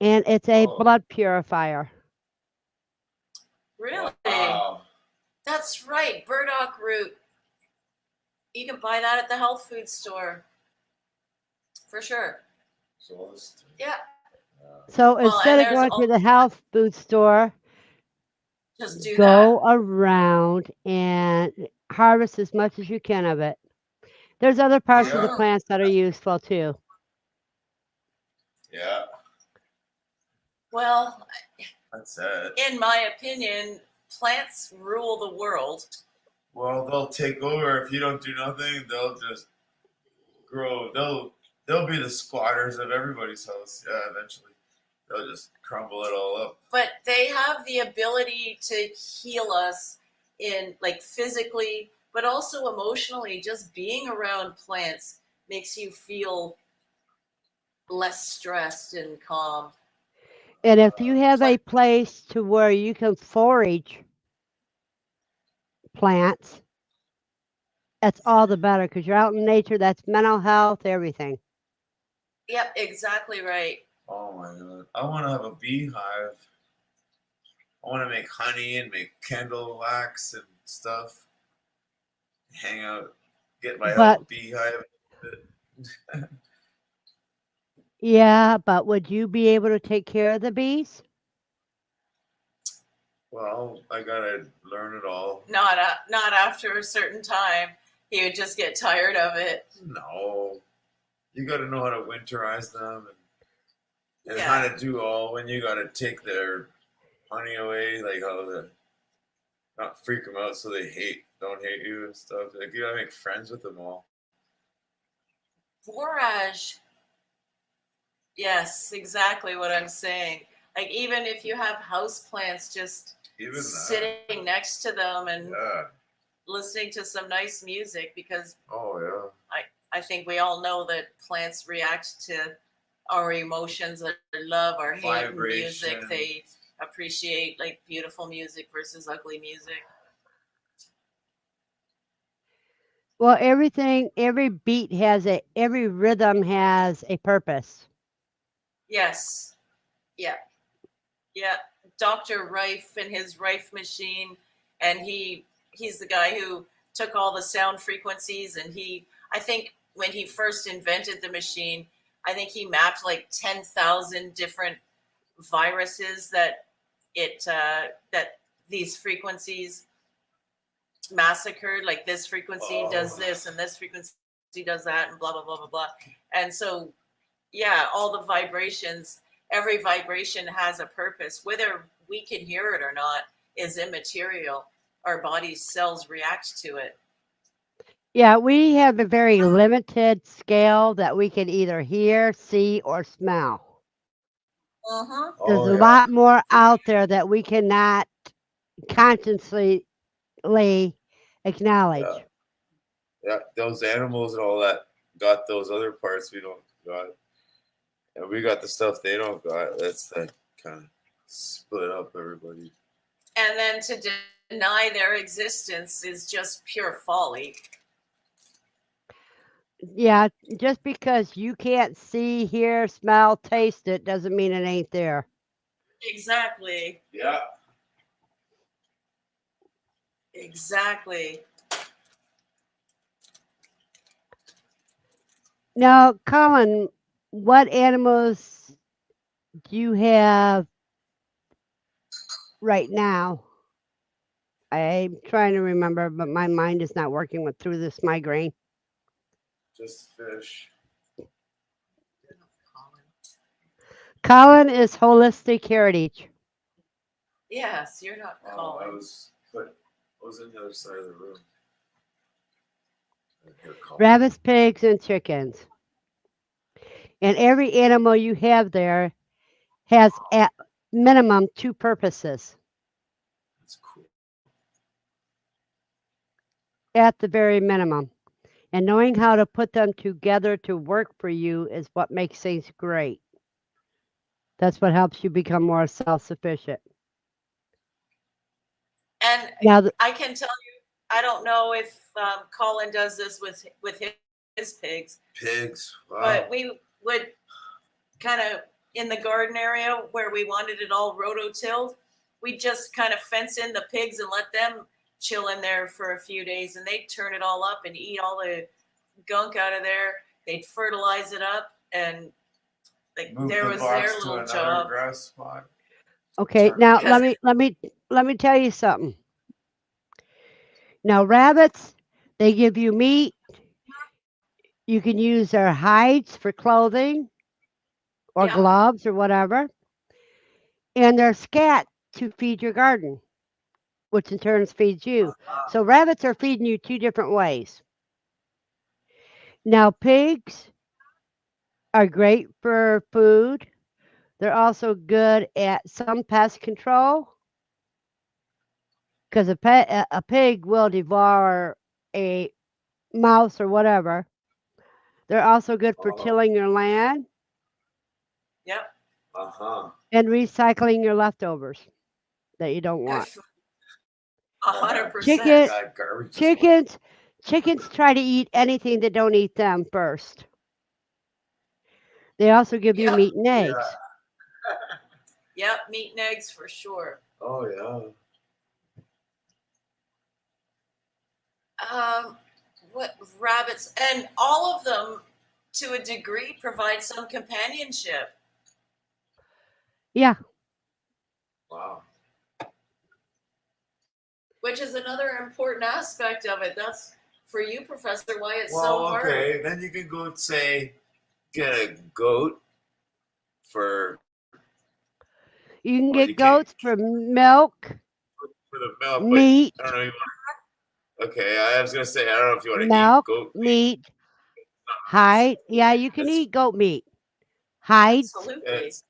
S1: and it's a
S4: Oh.
S1: blood purifier.
S3: Really?
S4: Wow.
S3: That's right. Burdock root. You can buy that at the health food store. For sure.
S4: So it's,
S3: Yeah.
S1: So
S3: Well,
S1: instead
S3: and
S1: of
S3: there's
S1: going to
S3: all,
S1: the health food store,
S3: just do that.
S1: go around and harvest as much as you can of it. There's other parts of the
S4: Yeah.
S1: plants that are useful too.
S4: Yeah,
S3: Well,
S4: that's it.
S3: in my opinion, plants rule the world.
S4: Well, they'll take over if you don't do nothing. They'll just grow. They'll be the squatters of everybody's house. Yeah, eventually they'll just crumble it all up.
S3: But they have the ability to heal us in like physically, but also emotionally. Just being around plants makes you feel less stressed and calm.
S1: And if you have
S3: Pla-
S1: a place to where you can forage plants, that's all the better because you're out in nature. That's mental health, everything.
S3: Yep, exactly right.
S4: Oh my god! I want to have a beehive. I want to make honey and make candle wax and stuff. Hang out, get my
S1: But
S4: own beehive.
S1: yeah, but would you be able to take care of the bees?
S4: Well, I gotta learn it all.
S3: Not after a certain time. He would just get tired of it.
S4: No, you gotta know how to winterize them and
S3: Yeah.
S4: how to do all when you gotta take their honey away, like how to not freak them out so they don't hate you and stuff. Like you gotta make friends with them all.
S3: Forage. Yes, exactly what I'm saying. Like even if you have house plants, just
S4: Even that.
S3: sitting next to them and
S4: Yeah.
S3: listening to some nice music, because
S4: Oh yeah.
S3: I think we all know that plants react to our emotions, our love, our hate, and music.
S4: Vibration.
S3: They appreciate like beautiful music versus ugly music.
S1: Well, everything, every beat has every rhythm has a purpose.
S3: Yes. Yeah. Yeah. Dr. Rife and his Rife machine, and he's the guy who took all the sound frequencies, and I think when he first invented the machine, I think he mapped like 10,000 different viruses that that these frequencies massacred. Like this frequency does this and this frequency does that and blah blah blah blah blah. And so yeah, all the vibrations, every vibration has a purpose. Whether we can hear it or not is immaterial. Our body's cells react to it.
S1: Yeah, we have a very limited scale that we can either hear, see, or smell.
S3: Uh-huh.
S1: There's
S4: Oh
S1: a
S4: yeah.
S1: lot more out there that we cannot consciously Acknowledge.
S4: Yeah, those animals and all that got those other parts we don't got, and we got the stuff they don't got. That's that kind of split up everybody.
S3: And then to deny their existence is just pure folly.
S1: Yeah, just because you can't see, hear, smell, taste it doesn't mean it ain't there.
S3: Exactly.
S4: Yeah.
S3: Exactly.
S1: Now, Colin, what animals do you have right now? I'm trying to remember, but my mind is not working through this migraine.
S4: Just fish.
S1: Colin is holistic heritage.
S3: Yes, you're not
S4: I
S3: calling.
S4: was in the other side of the room. I hear calling.
S1: Rabbits, pigs, and chickens. And every animal you have there has at minimum 2 purposes.
S4: That's cool.
S1: At the very minimum. And knowing how to put them together to work for you is what makes things great. That's what helps you become more self-sufficient.
S3: And
S1: Now,
S3: I can tell you, I don't know if Colin does this with his pigs,
S4: Pigs. Wow.
S3: but we would kind of in the garden area where we wanted it all rototilled, we just kind of fence in the pigs and let them chill in there for a few days, and they'd turn it all up and eat all the gunk out of there. They'd fertilize it up, and like
S4: Move
S3: there
S4: the
S3: was
S4: box
S3: their
S4: to
S3: little
S4: another
S3: job.
S4: grass spot.
S1: okay,
S4: Turn-
S1: now
S3: Because
S1: let me tell you something. Now, rabbits, they give you meat. You can use their hides for clothing or
S3: Yeah.
S1: gloves or whatever. And their scat to feed your garden, which in turn feeds you. So rabbits are feeding you 2 different ways. Now, pigs are great for food. They're also good at some pest control because a pig will devour a mouse or whatever. They're also good for
S4: Oh.
S1: tilling your land
S3: Yep.
S1: and recycling your leftovers that you don't want.
S3: 100%.
S1: Chicken,
S4: God, garbage.
S1: chickens try to eat anything that don't eat them first. They also give you
S3: Yep.
S1: meat and eggs.
S3: Yep. Meat and eggs for sure.
S4: Oh yeah.
S3: What rabbits and all of them to a degree provide some companionship.
S1: Yeah.
S4: Wow.
S3: Which is another important aspect of it. That's for you, Professor, why it's so
S4: Well,
S3: hard.
S4: okay. Then you can go and say, get a goat for
S1: You can
S4: Well,
S1: get
S4: you can't-
S1: goats for milk,
S4: the milk,
S1: meat,
S4: but I don't know. Okay, I was gonna say I don't know if you want to eat
S1: milk,
S4: goat meat.
S1: meat, hide. Yeah, you can
S4: It's-
S1: eat goat meat, hides,
S3: Absolutely.
S4: It's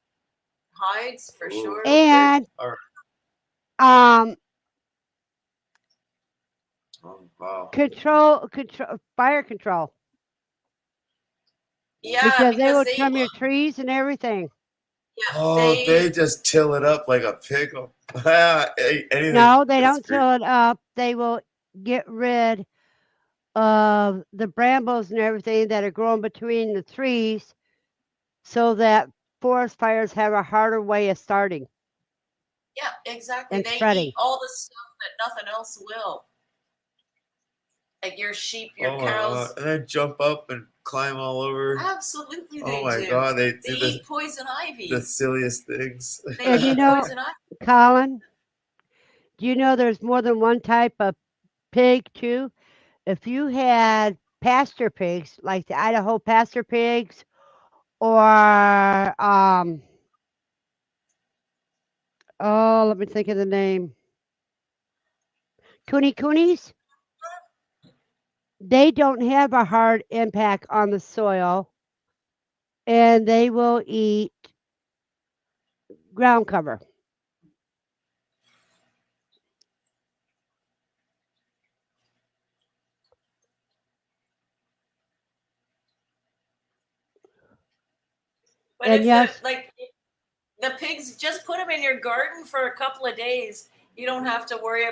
S3: Hides for
S4: Ooh.
S3: sure.
S1: and
S4: all right.
S1: um
S4: Oh, wow.
S1: control fire control
S3: Yeah,
S1: because they will
S3: they
S1: trim your trees and everything.
S4: Oh, they just till it up like a pickle. Anything.
S1: No, they
S4: That's
S1: don't
S4: great.
S1: till it up. They will get rid of the brambles and everything that are growing between the trees so that forest fires have a harder way of starting
S3: Yeah, exactly.
S1: and
S3: They
S1: spreading.
S3: eat all the stuff that nothing else will. Like your sheep, your
S4: Oh my
S3: cows.
S4: god! And then jump up and climb all over.
S3: Absolutely, they
S4: Oh my
S3: do.
S4: god! They
S3: They
S4: do
S3: eat poison ivy.
S4: the silliest things.
S3: They
S1: And you
S3: eat
S1: know,
S3: poison ivy.
S1: Colin, do you know there's more than one type of pig too? If you had pasture pigs, like the Idaho pasture pigs, or oh, let me think of the name, coonies, they don't have a hard impact on the soil, and they will eat ground cover.
S3: But
S1: And
S3: if
S1: yes,
S3: the pigs, just put them in your garden for a couple of days. You don't have to worry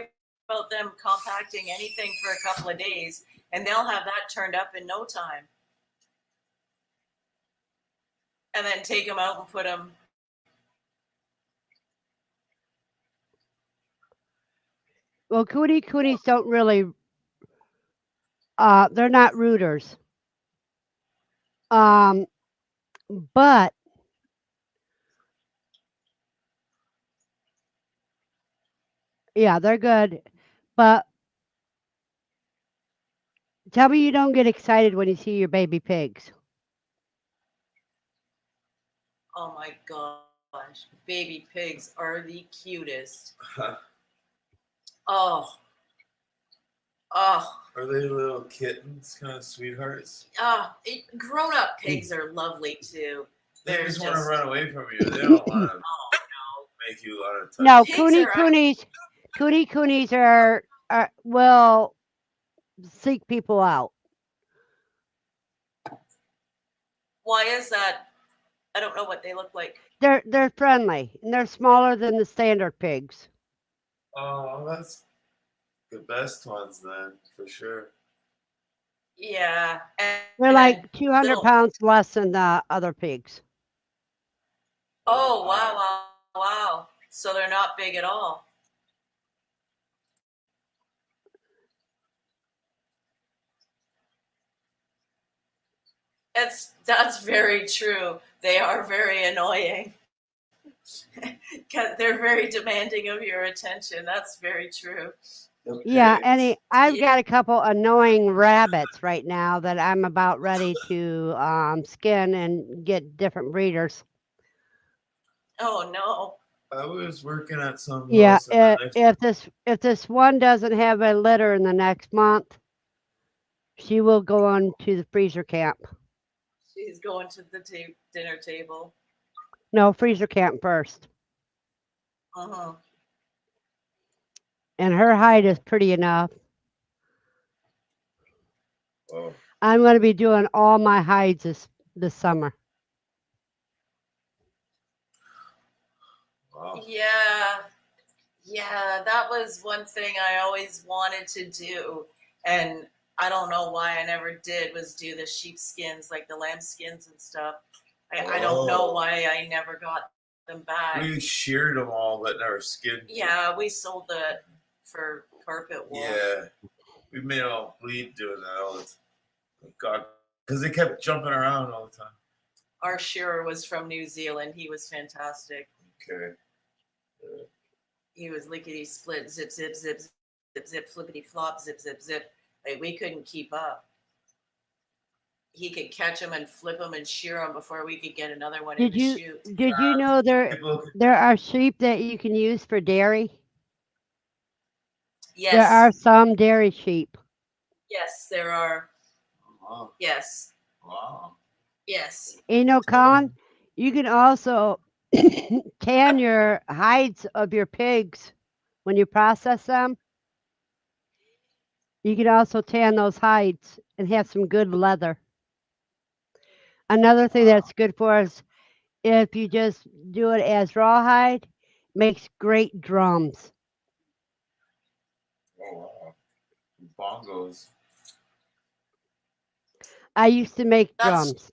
S3: about them compacting anything for a couple of days, and they'll have that turned up in no time. And then take them out and put them.
S1: well, cooties don't really, they're not rooters. Um, but yeah, they're good. But tell me you don't get excited when you see your baby pigs.
S3: Oh my gosh, baby pigs are the cutest. Oh, oh,
S4: Are they little kittens, kind of sweethearts?
S3: grown-up pigs are lovely too.
S4: They
S3: They're
S4: just want to
S3: just
S4: run away from you. They don't want to
S3: oh no.
S4: make you a lot of touch.
S1: No,
S3: Pigs are
S1: coonies are will seek people out.
S3: Why is that? I don't know what they look like.
S1: They're friendly and they're smaller than the standard pigs.
S4: Oh, that's the best ones then, for sure.
S3: Yeah,
S1: They're
S3: and then
S1: like 200
S3: little.
S1: pounds less than the other pigs.
S3: Oh wow, wow, wow. So they're not big at all. That's very true. They are very annoying. 'Cause they're very demanding of your attention. That's very true.
S4: The
S1: Yeah,
S4: pigs.
S1: I've got a couple annoying rabbits right now that I'm about ready to skin and get different breeders.
S3: Oh no.
S4: I was working at some
S1: Yeah,
S4: house, and the next
S1: if this one doesn't have a litter in the next month, she will go on to the freezer camp.
S3: She's going to the dinner table.
S1: No, freezer camp first.
S3: Uh-huh.
S1: And her hide is pretty enough.
S4: oh,
S1: I'm going to be doing all my hides this summer.
S4: wow.
S3: Yeah. Yeah, that was one thing I always wanted to do. And I don't know why I never did, was do the sheep skins, like the lamb skins and stuff. I don't know
S4: Oh.
S3: why I never got them back.
S4: We sheared them all, but never skinned.
S3: Yeah, we sold it for carpet wool.
S4: Yeah, we made it all bleed doing that all the time. God, because they kept jumping around all the time.
S3: Our shearer was from New Zealand. He was fantastic.
S4: Okay.
S3: He was lickety split, zip, zip, zip, zip, zip, flippity flop, zip, zip, zip. Like we couldn't keep up. He could catch them and flip them and shear them before we could get another one in
S1: Did
S3: the
S1: you
S3: chute.
S1: did you know
S4: People could,
S1: there are sheep that you can use for dairy?
S3: Yes,
S1: There are some dairy sheep.
S3: yes, there are.
S4: wow,
S3: Yes,
S4: wow.
S3: yes.
S1: You know, Colin, you can also tan your hides of your pigs when you process them. You can also tan those hides and have some good leather. Another thing that's good for us, if you just do it as rawhide, makes great drums.
S4: Oh, wow. Bongos.
S1: I used to make
S3: That's
S1: drums.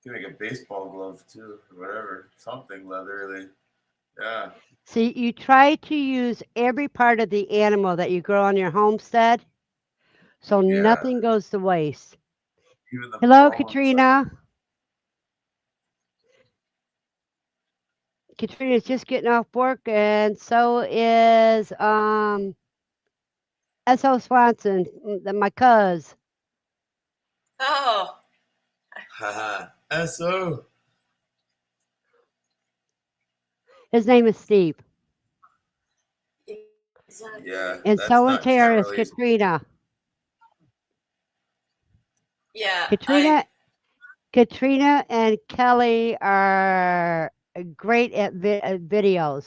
S4: You can make a baseball glove too, or whatever. Something leatherly. Yeah.
S1: See, you try to use every part of the animal that you grow on your homestead so
S4: Yeah.
S1: nothing goes to waste.
S4: Even the
S1: Hello,
S4: bones.
S1: Katrina. Katrina's just getting off work, and so is S.O. Swanson, my cuz.
S3: oh,
S4: Haha. SO.
S1: His name is Steve.
S3: exactly.
S4: Yeah.
S1: And
S4: That's
S1: so is
S4: not
S1: Tara is
S4: Carolee.
S1: Katrina.
S3: Yeah,
S1: Katrina and Kelly are great at videos.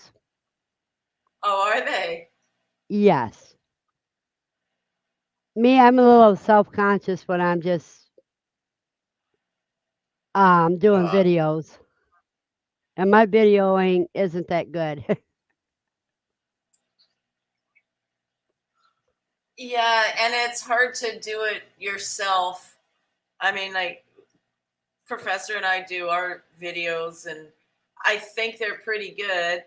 S3: Oh, are they?
S1: Yes. Me, I'm a little self-conscious when I'm just doing
S4: Uh,
S1: videos. And my videoing isn't that good.
S3: Yeah, and it's hard to do it yourself. I mean, like Professor and I do our videos, and I think they're pretty good.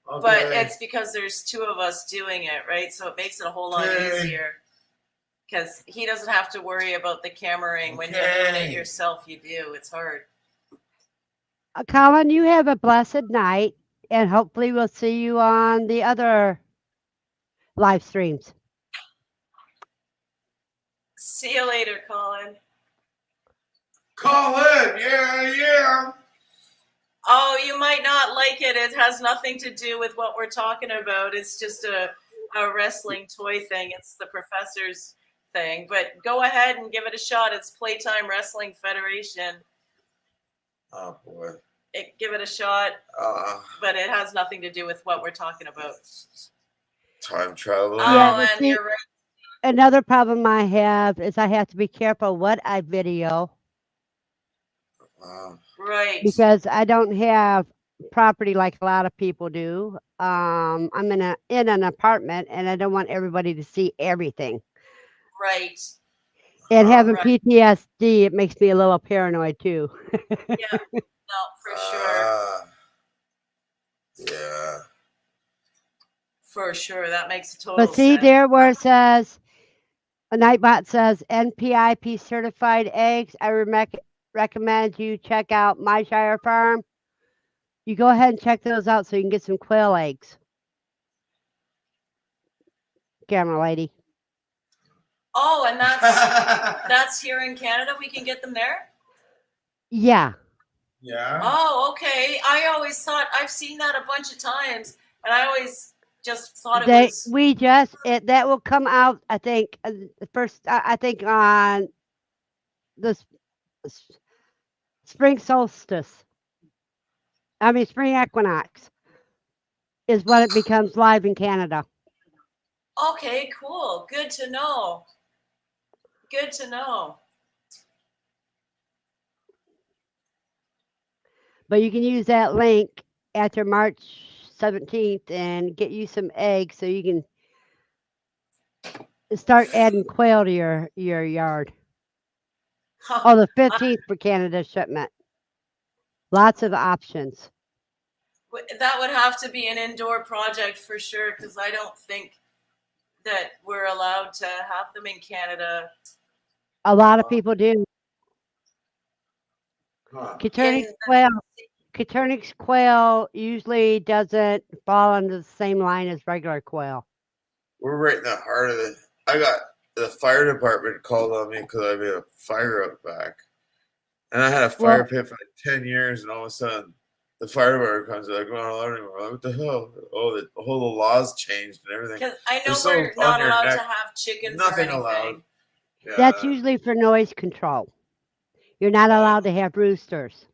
S3: But
S4: okay.
S3: it's because there's two of us doing it, right? So it makes it a whole lot
S4: Okay.
S3: easier because he doesn't have to worry about the cameraing. When you're doing it
S4: Okay.
S3: yourself, you do. It's hard.
S1: Colin, you have a blessed night, and hopefully we'll see you on the other live streams.
S3: See you later, Colin.
S4: Call in. Yeah.
S3: Oh, you might not like it. It has nothing to do with what we're talking about. It's just a wrestling toy thing. It's the professor's thing. But go ahead and give it a shot. It's Playtime Wrestling Federation.
S4: Oh boy.
S3: Give it a shot,
S4: Uh,
S3: but it has nothing to do with what we're talking about.
S4: time travel.
S1: Yeah,
S3: Oh,
S1: but
S3: and
S1: see,
S3: you're right.
S1: another problem I have is I have to be careful what I video
S3: Right.
S1: because I don't have property like a lot of people do. I'm in an apartment, and I don't want everybody to see everything.
S3: Right.
S1: And having
S3: Right.
S1: PTSD, it makes me a little paranoid too.
S3: Yeah. No, for sure.
S4: Yeah.
S3: For sure. That makes total
S1: But see
S3: sense.
S1: there where it says, a Nightbot says NPIP certified eggs, I recommend you check out My Shire Farm. You go ahead and check those out so you can get some quail eggs. Camera lady.
S3: Oh, and that's here in Canada. We can get them there.
S1: Yeah.
S4: Yeah.
S3: Oh, okay. I always thought I've seen that a bunch of times, and I always just thought it
S1: They
S3: was
S1: we just that will come out, I think, the first I think on the spring solstice. I mean spring equinox is when it becomes live in Canada.
S3: okay. Cool. Good to know. Good to know.
S1: But you can use that link after March 17th and get you some eggs so you can start adding quail to your yard.
S3: Huh.
S1: Oh, the 15th for Canada shipment. Lots of options.
S3: That would have to be an indoor project for sure, because I don't think that we're allowed to have them in Canada.
S1: A lot of people do.
S4: Huh.
S1: Caternix quail usually doesn't fall under the same line as regular quail.
S4: We're right in the heart of it. I got the fire department called on me because I made a fire out back. And I had a fire pit for like 10 years, and all of a sudden, the fire department comes like, well, I don't even know what the hell. Oh, the whole laws changed and everything.
S3: Because I know
S4: They're so
S3: we're not
S4: on your
S3: allowed
S4: neck.
S3: to have chickens
S4: Nothing
S3: or anything.
S4: allowed. Yeah.
S1: That's usually for noise control. You're not allowed to have roosters.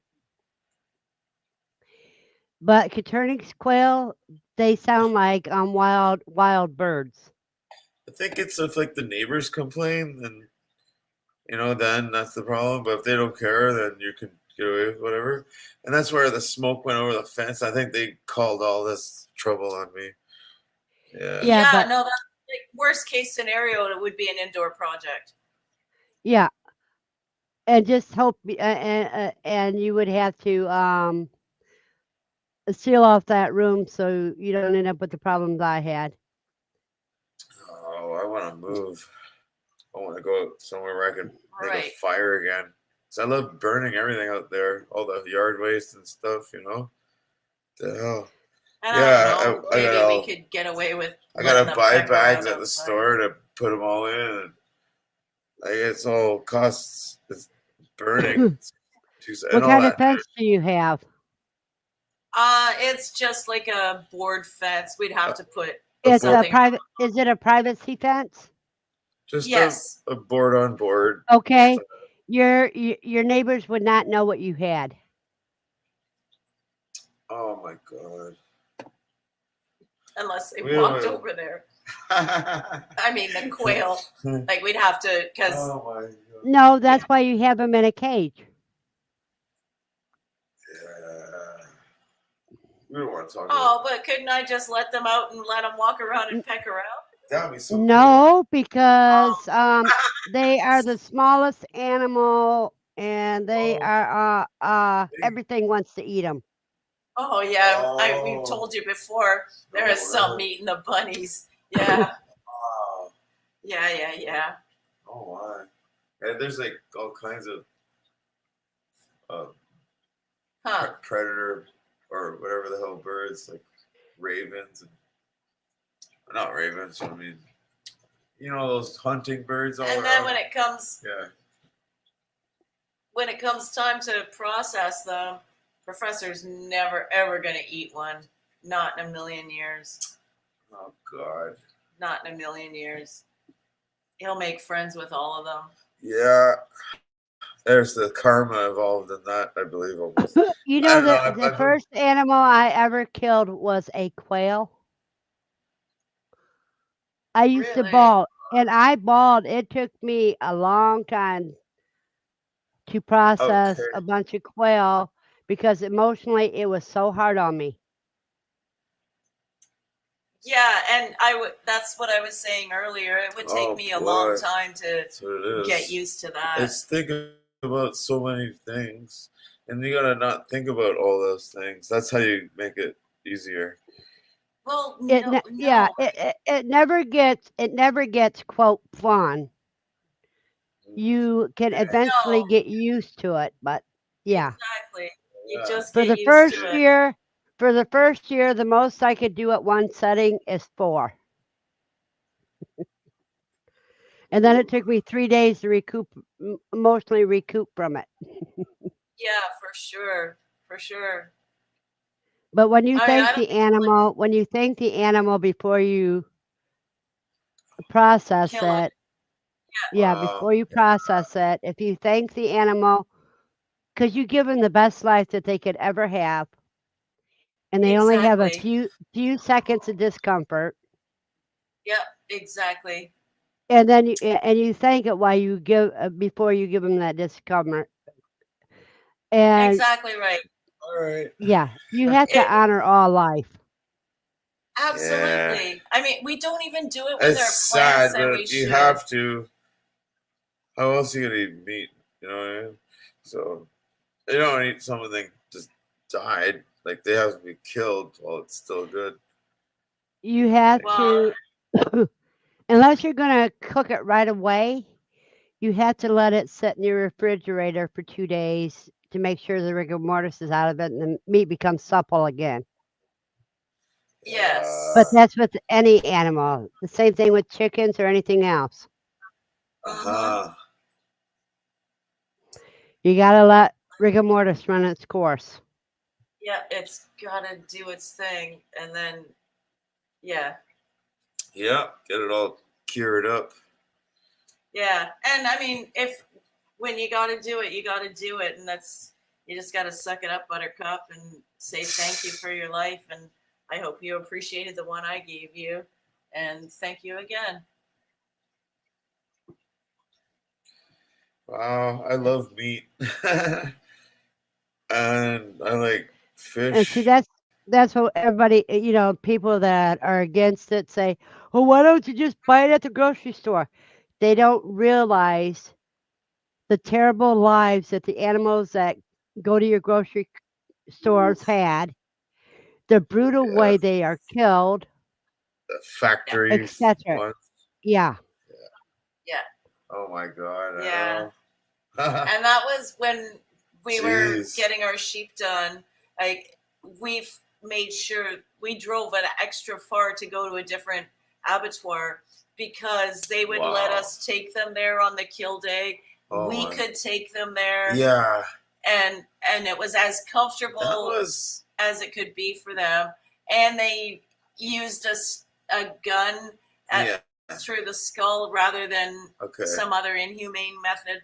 S1: But Caternix quail, they sound like wild birds.
S4: I think it's if like the neighbors complain, then then that's the problem. But if they don't care, then you can get away with whatever. And that's where the smoke went over the fence. I think they called all this trouble on me. Yeah.
S1: Yeah, but
S3: no, that's like worst case scenario. It would be an indoor project.
S1: yeah, and just hope and you would have to seal off that room so you don't end up with the problems I had.
S4: Oh, I want to move. I want to go somewhere where I can make a
S3: Right.
S4: fire again. 'Cause I love burning everything out there, all the yard waste and stuff. The hell.
S3: And
S4: Yeah,
S3: I don't know. Maybe we could get away with.
S4: I
S3: letting
S4: gotta
S3: them
S4: buy
S3: peck around
S4: bags at the
S3: outside.
S4: store to put them all in. And like it's all costs. It's burning.
S1: What kind of fence do you have?
S3: It's just like a board fence. We'd have to put.
S1: It's a
S3: something-
S1: private. Is it a privacy fence?
S4: Just
S3: Yes.
S4: a board on board.
S1: Okay, your neighbors would not know what you had.
S4: Oh my god.
S3: Unless they
S4: We
S3: walked
S4: will.
S3: over there.
S4: Oh
S3: I mean, the quail. Like we'd have to, because
S4: my god.
S1: No, that's why you have them in a cage.
S4: We don't want to talk
S3: Oh,
S4: about
S3: but couldn't I just let them out and let them walk around and peck around?
S4: that. Would be so cool.
S1: No, because they are the smallest animal, and they
S4: Oh.
S1: are everything wants to eat them.
S3: Oh yeah, we've
S4: Oh.
S3: told you before. There
S4: No
S3: is some
S4: way.
S3: meat in the bunnies. Yeah,
S4: Wow.
S3: yeah.
S4: Oh my. And there's like all kinds of
S3: Huh?
S4: predator or whatever the hell birds, like ravens and not ravens. I mean, those hunting birds all
S3: And
S4: around.
S3: then when it comes
S4: Yeah.
S3: time to process them, Professor's never ever gonna eat one. Not in a million years.
S4: Oh God.
S3: Not in a million years. He'll make friends with all of them.
S4: Yeah. There's the karma involved in that, I believe, almost.
S1: You
S4: I
S1: know
S4: don't know.
S1: the first animal I ever killed was a quail. I used to
S3: Really?
S1: bald, and I bald. It took me a long time to process
S4: Okay.
S1: a bunch of quail because emotionally it was so hard on me.
S3: Yeah, and that's what I was saying earlier. It would take
S4: Oh,
S3: me a long
S4: boy.
S3: time to
S4: That's what it is.
S3: get used to that.
S4: It's thinking about so many things, and you gotta not think about all those things. That's how you make it easier.
S3: Well,
S1: It
S3: no,
S1: yeah,
S3: no.
S1: it never gets quote fun. You can
S4: Yeah.
S1: eventually
S3: No,
S1: get used to it, but yeah.
S3: exactly. You
S4: Yeah.
S3: just
S1: For
S3: get
S1: the
S3: used
S1: first
S3: to it.
S1: year, the most I could do at one setting is 4. And then it took me 3 days to emotionally recoup from it.
S3: Yeah, for sure. For sure.
S1: But when you
S3: I mean, I
S1: thank
S3: don't
S1: the animal before you process
S3: kill it.
S1: it, yeah,
S4: Wow.
S1: before you process it, if you thank the animal, because you give them the best life that they could ever have, and they only have a
S3: Exactly.
S1: few seconds of discomfort,
S3: Yep, exactly.
S1: and then you thank it while you before you give them that discomfort, and
S3: Exactly right.
S4: All right.
S1: yeah, you have to
S3: It,
S1: honor all life.
S4: Yeah.
S3: absolutely. I mean, we don't even do it with
S4: It's
S3: our
S4: sad,
S3: plants, and we
S4: but you
S3: should.
S4: have to. How else are you gonna eat meat? You know what I mean? So you don't eat something just died. Like they have to be killed while it's still good.
S1: You have
S3: Well,
S1: to, unless you're going to cook it right away, you have to let it sit in your refrigerator for 2 days to make sure the rigor mortis is out of it and the meat becomes supple again.
S3: yes.
S1: But that's with any animal. The same thing with chickens or anything else.
S4: Uh-huh.
S1: You got to let rigor mortis run its course.
S3: Yeah, it's gotta do its thing, and then yeah,
S4: Yeah, get it all cured up.
S3: yeah. And I mean, when you gotta do it, you gotta do it, and you just gotta suck it up, Buttercup, and say thank you for your life, and I hope you appreciated the one I gave you, and thank you again.
S4: Wow, I love meat. And I like
S1: And see,
S4: fish.
S1: that's what everybody, people that are against it say, well, why don't you just buy it at the grocery store? They don't realize the terrible lives that the animals that go to your grocery stores had, the brutal
S4: Yeah,
S1: way they are killed,
S4: the factory
S1: etc.
S4: one.
S1: Yeah.
S3: Yeah,
S4: Oh my god, I
S3: yeah.
S4: know.
S3: And that was when we were
S4: Jeez.
S3: getting our sheep done. Like we've made sure we drove an extra far to go to a different abattoir because they would let
S4: Wow.
S3: us take them there on the kill day.
S4: Oh
S3: We
S4: my-
S3: could take them there,
S4: Yeah,
S3: and it was as
S4: that
S3: comfortable
S4: was.
S3: as it could be for them. And they used a gun
S4: Yeah.
S3: through the skull rather than
S4: Okay.
S3: some other inhumane method.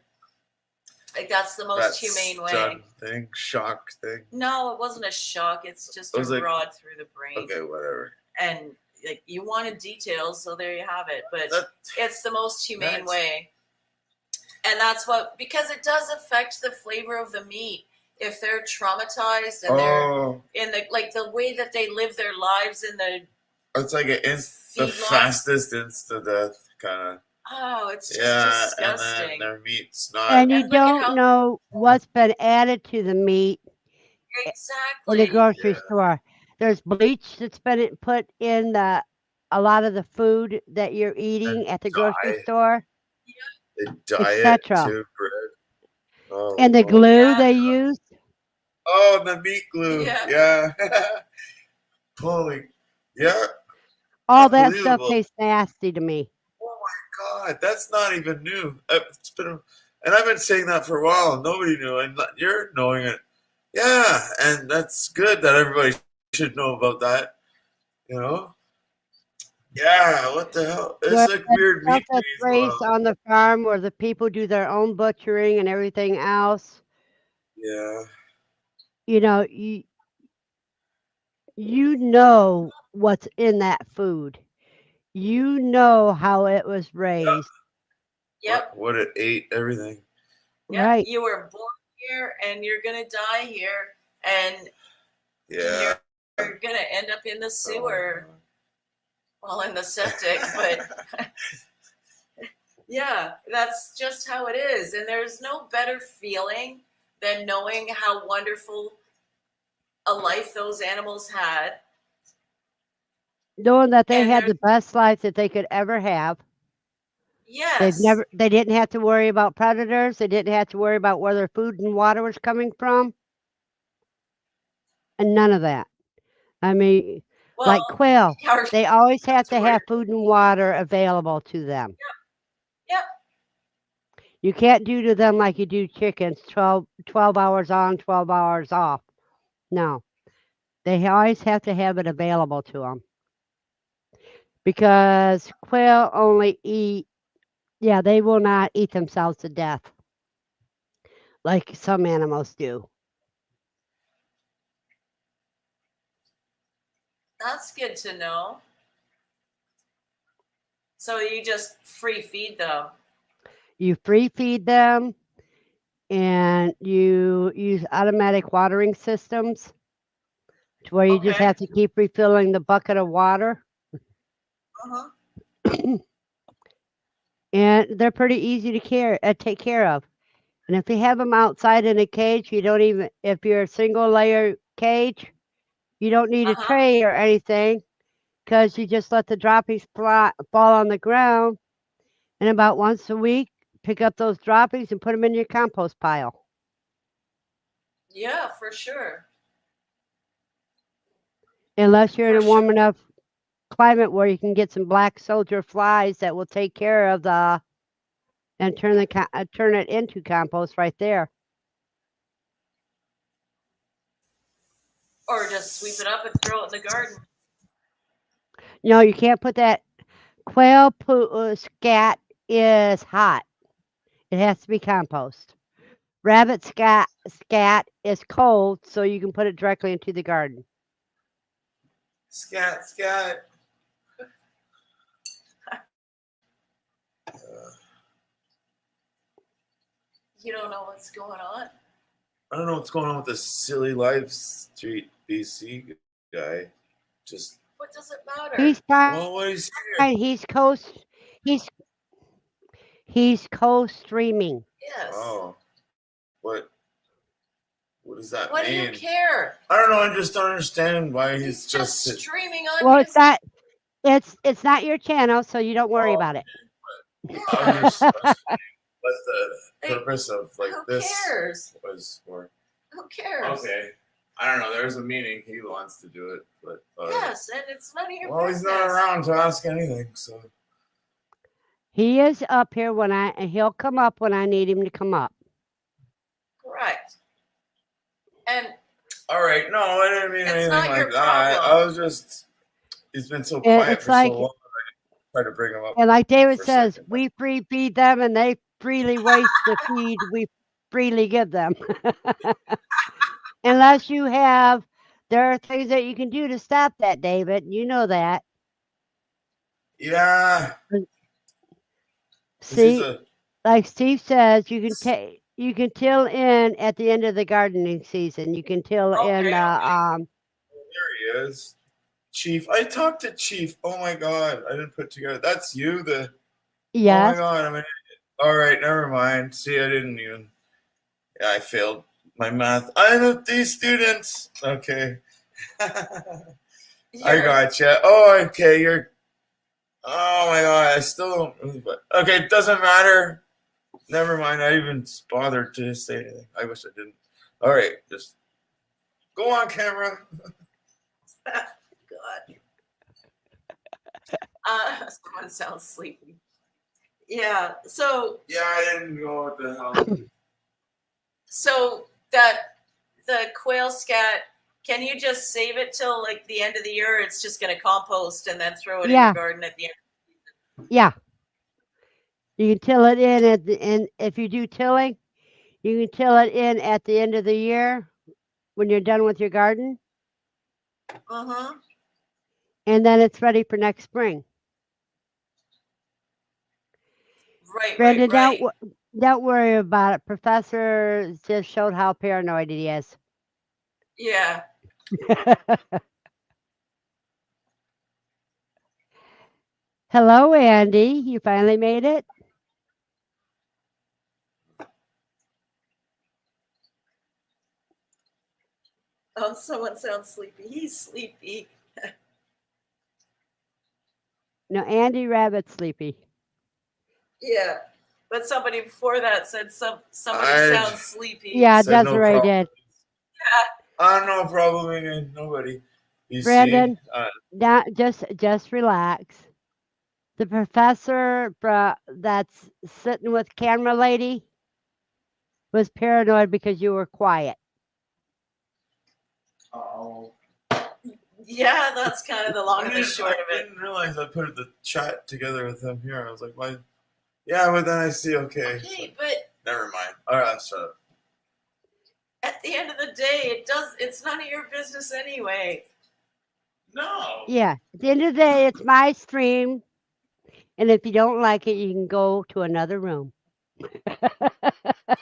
S3: Like that's the most humane way.
S4: Stun thing, shock thing.
S3: No, it wasn't a shock. It's just
S4: It
S3: a
S4: was like-
S3: rod through the brain.
S4: Okay, whatever.
S3: And like you wanted details, so there you have it. But
S4: That-
S3: it's the most humane
S4: That's-
S3: way. And that's because it does affect the flavor of the meat. if they're traumatized and they're in the way that they live their lives in the
S4: it's like the
S3: feedlots.
S4: fastest insta death kind of.
S3: Oh, it's just
S4: Yeah,
S3: disgusting.
S4: and then their meat's not.
S1: And you
S3: And look at
S1: don't
S3: how-
S1: know what's been added to the meat in the
S3: Exactly.
S1: grocery
S4: Yeah.
S1: store. There's bleach that's been put in a lot of the food that you're eating at the grocery
S4: dye.
S1: store,
S4: They dye it
S1: etc.
S4: to bread. Oh,
S1: And the
S4: Lord.
S1: glue
S3: Yeah.
S1: they use.
S4: Oh, the meat glue.
S3: Yeah.
S4: Yeah. Holy. Yeah.
S1: All that stuff
S4: Unbelievable.
S1: tastes nasty to me.
S4: Oh my God, that's not even new. It's been, and I've been saying that for a while, and nobody knew, and you're knowing it. Yeah, and that's good that everybody should know about that. You know? Yeah. What the hell?
S1: Where
S4: It's like weird
S1: stuff
S4: meat
S1: that's
S4: grease going
S1: raised
S4: on.
S1: on the farm where the people do their own butchering and everything else,
S4: Yeah.
S1: you know, you know what's in that food. You know how it was raised.
S3: Yep.
S4: What it ate, everything.
S3: Yep.
S1: Right.
S3: You were born here and you're gonna die here, and
S4: Yeah.
S3: you're gonna end up in the sewer. Well, in the septic, but yeah, that's just how it is. And there's no better feeling than knowing how wonderful a life those animals had.
S1: Knowing that they
S3: And
S1: had
S3: there's
S1: the best life that they could ever have.
S3: yes,
S1: They didn't have to worry about predators. They didn't have to worry about where their food and water was coming from. And none of that. I mean, like
S3: well,
S1: quail,
S3: our
S1: they always have to
S3: story.
S1: have food and water available to them.
S3: Yep.
S1: You can't do to them like you do chickens, 12 hours on, 12 hours off. No, they always have to have it available to them. Because quail only eat, yeah, they will not eat themselves to death like some animals do.
S3: That's good to know. So you just free feed them.
S1: You free feed them and you use automatic watering systems to where you just
S3: Okay.
S1: have to keep refilling the bucket of water.
S3: Uh-huh.
S1: And they're pretty easy to take care of. And if you have them outside in a cage, you don't even, if you're a single layer cage, you don't need a
S3: Uh-huh.
S1: tray or anything because you just let the droppings fall on the ground. And about once a week, pick up those droppings and put them in your compost pile.
S3: Yeah, for sure.
S1: Unless you're in
S3: For
S1: a
S3: sure.
S1: warm enough climate where you can get some black soldier flies that will take care of and turn it into compost right there.
S3: Or just sweep it up and throw it in the garden.
S1: No, you can't put that. Quail scat is hot. It has to be compost. Rabbit scat is cold, so you can put it directly into the garden.
S4: Scat, scat.
S3: You don't know what's going on?
S4: I don't know what's going on with this silly Live Street BC guy. Just
S3: What does it matter?
S1: He's fine.
S4: well, what is he?
S1: He's co-streaming.
S3: Yes.
S4: Oh, what does that
S3: What
S4: mean?
S3: do you care?
S4: I don't know. I just don't understand why he's
S3: He's
S4: just.
S3: just streaming on
S1: Well,
S3: his.
S1: it's not your channel, so you don't worry about it.
S4: I was just what the
S3: Hey,
S4: purpose of like
S3: who
S4: this
S3: cares?
S4: was for.
S3: Who cares?
S4: Okay, I don't know. There's a meaning. He wants to do it, but
S3: Yes, and it's none of your
S4: well,
S3: business.
S4: he's not around to ask anything. So
S1: He is up here and he'll come up when I need him to come up.
S3: Correct. And
S4: all right, no, I didn't mean
S3: it's
S4: anything
S3: not your
S4: like that.
S3: problem.
S4: I was just. He's been so quiet
S1: It's
S4: for
S1: like,
S4: so long. I tried to bring him up.
S1: and like David
S4: for a
S1: says,
S4: second.
S1: we free feed them and they freely waste the feed we freely give them. Unless there are things that you can do to stop that, David. You know that.
S4: Yeah.
S1: See,
S4: A,
S1: like Steve says, you can take You can till in at the end of the gardening season. You can till in
S3: Okay,
S1: the
S4: There he is. Chief. I talked to Chief. Oh my god. I didn't put together. That's you, the oh my
S1: yes.
S4: god, I'm an idiot. Alright, never mind. See, I didn't even I failed my math. I know these students. Okay. I
S3: You're-
S4: gotcha. Oh, okay. You're. Oh my god. I still don't. Okay, it doesn't matter. Never mind. I even bothered to say anything. I wish I didn't. All right, just go on camera.
S3: God. Someone sounds sleepy. Yeah. So
S4: Yeah, I didn't know what the hell.
S3: so that the quail scat, can you just save it till like the end of the year? It's just going to compost and then throw it in
S1: Yeah.
S3: your garden at the end.
S1: Yeah. You can till it in at the end. If you do tilling, you can till it in at the end of the year when you're done with your garden,
S3: Uh-huh.
S1: and then it's ready for next spring.
S3: Right,
S1: Brandon,
S3: right.
S1: don't worry about it. Professor just showed how paranoid he is.
S3: Yeah.
S1: Hello, Andy. You finally made it?
S3: Oh, someone sounds sleepy. He's sleepy.
S1: No, Andy Rabbit's sleepy.
S3: Yeah. But somebody before that said somebody
S4: I
S3: sounds sleepy.
S1: Yeah,
S4: said no
S1: Desiree
S4: problem.
S1: did.
S4: I no problem in nobody. You
S1: Brandon,
S4: see?
S1: just relax. The professor that's sitting with camera lady was paranoid because you were quiet.
S4: Oh.
S3: Yeah, that's kind of the long and the short of
S4: I
S3: it.
S4: didn't realize I put the chat together with him here. I was like, why? Yeah, but then I see. Okay,
S3: Okay, but
S4: never mind. All right, shut up.
S3: at the end of the day, it's none of your business anyway.
S4: No.
S1: Yeah, at the end of the day, it's my stream. And if you don't like it, you can go to another room.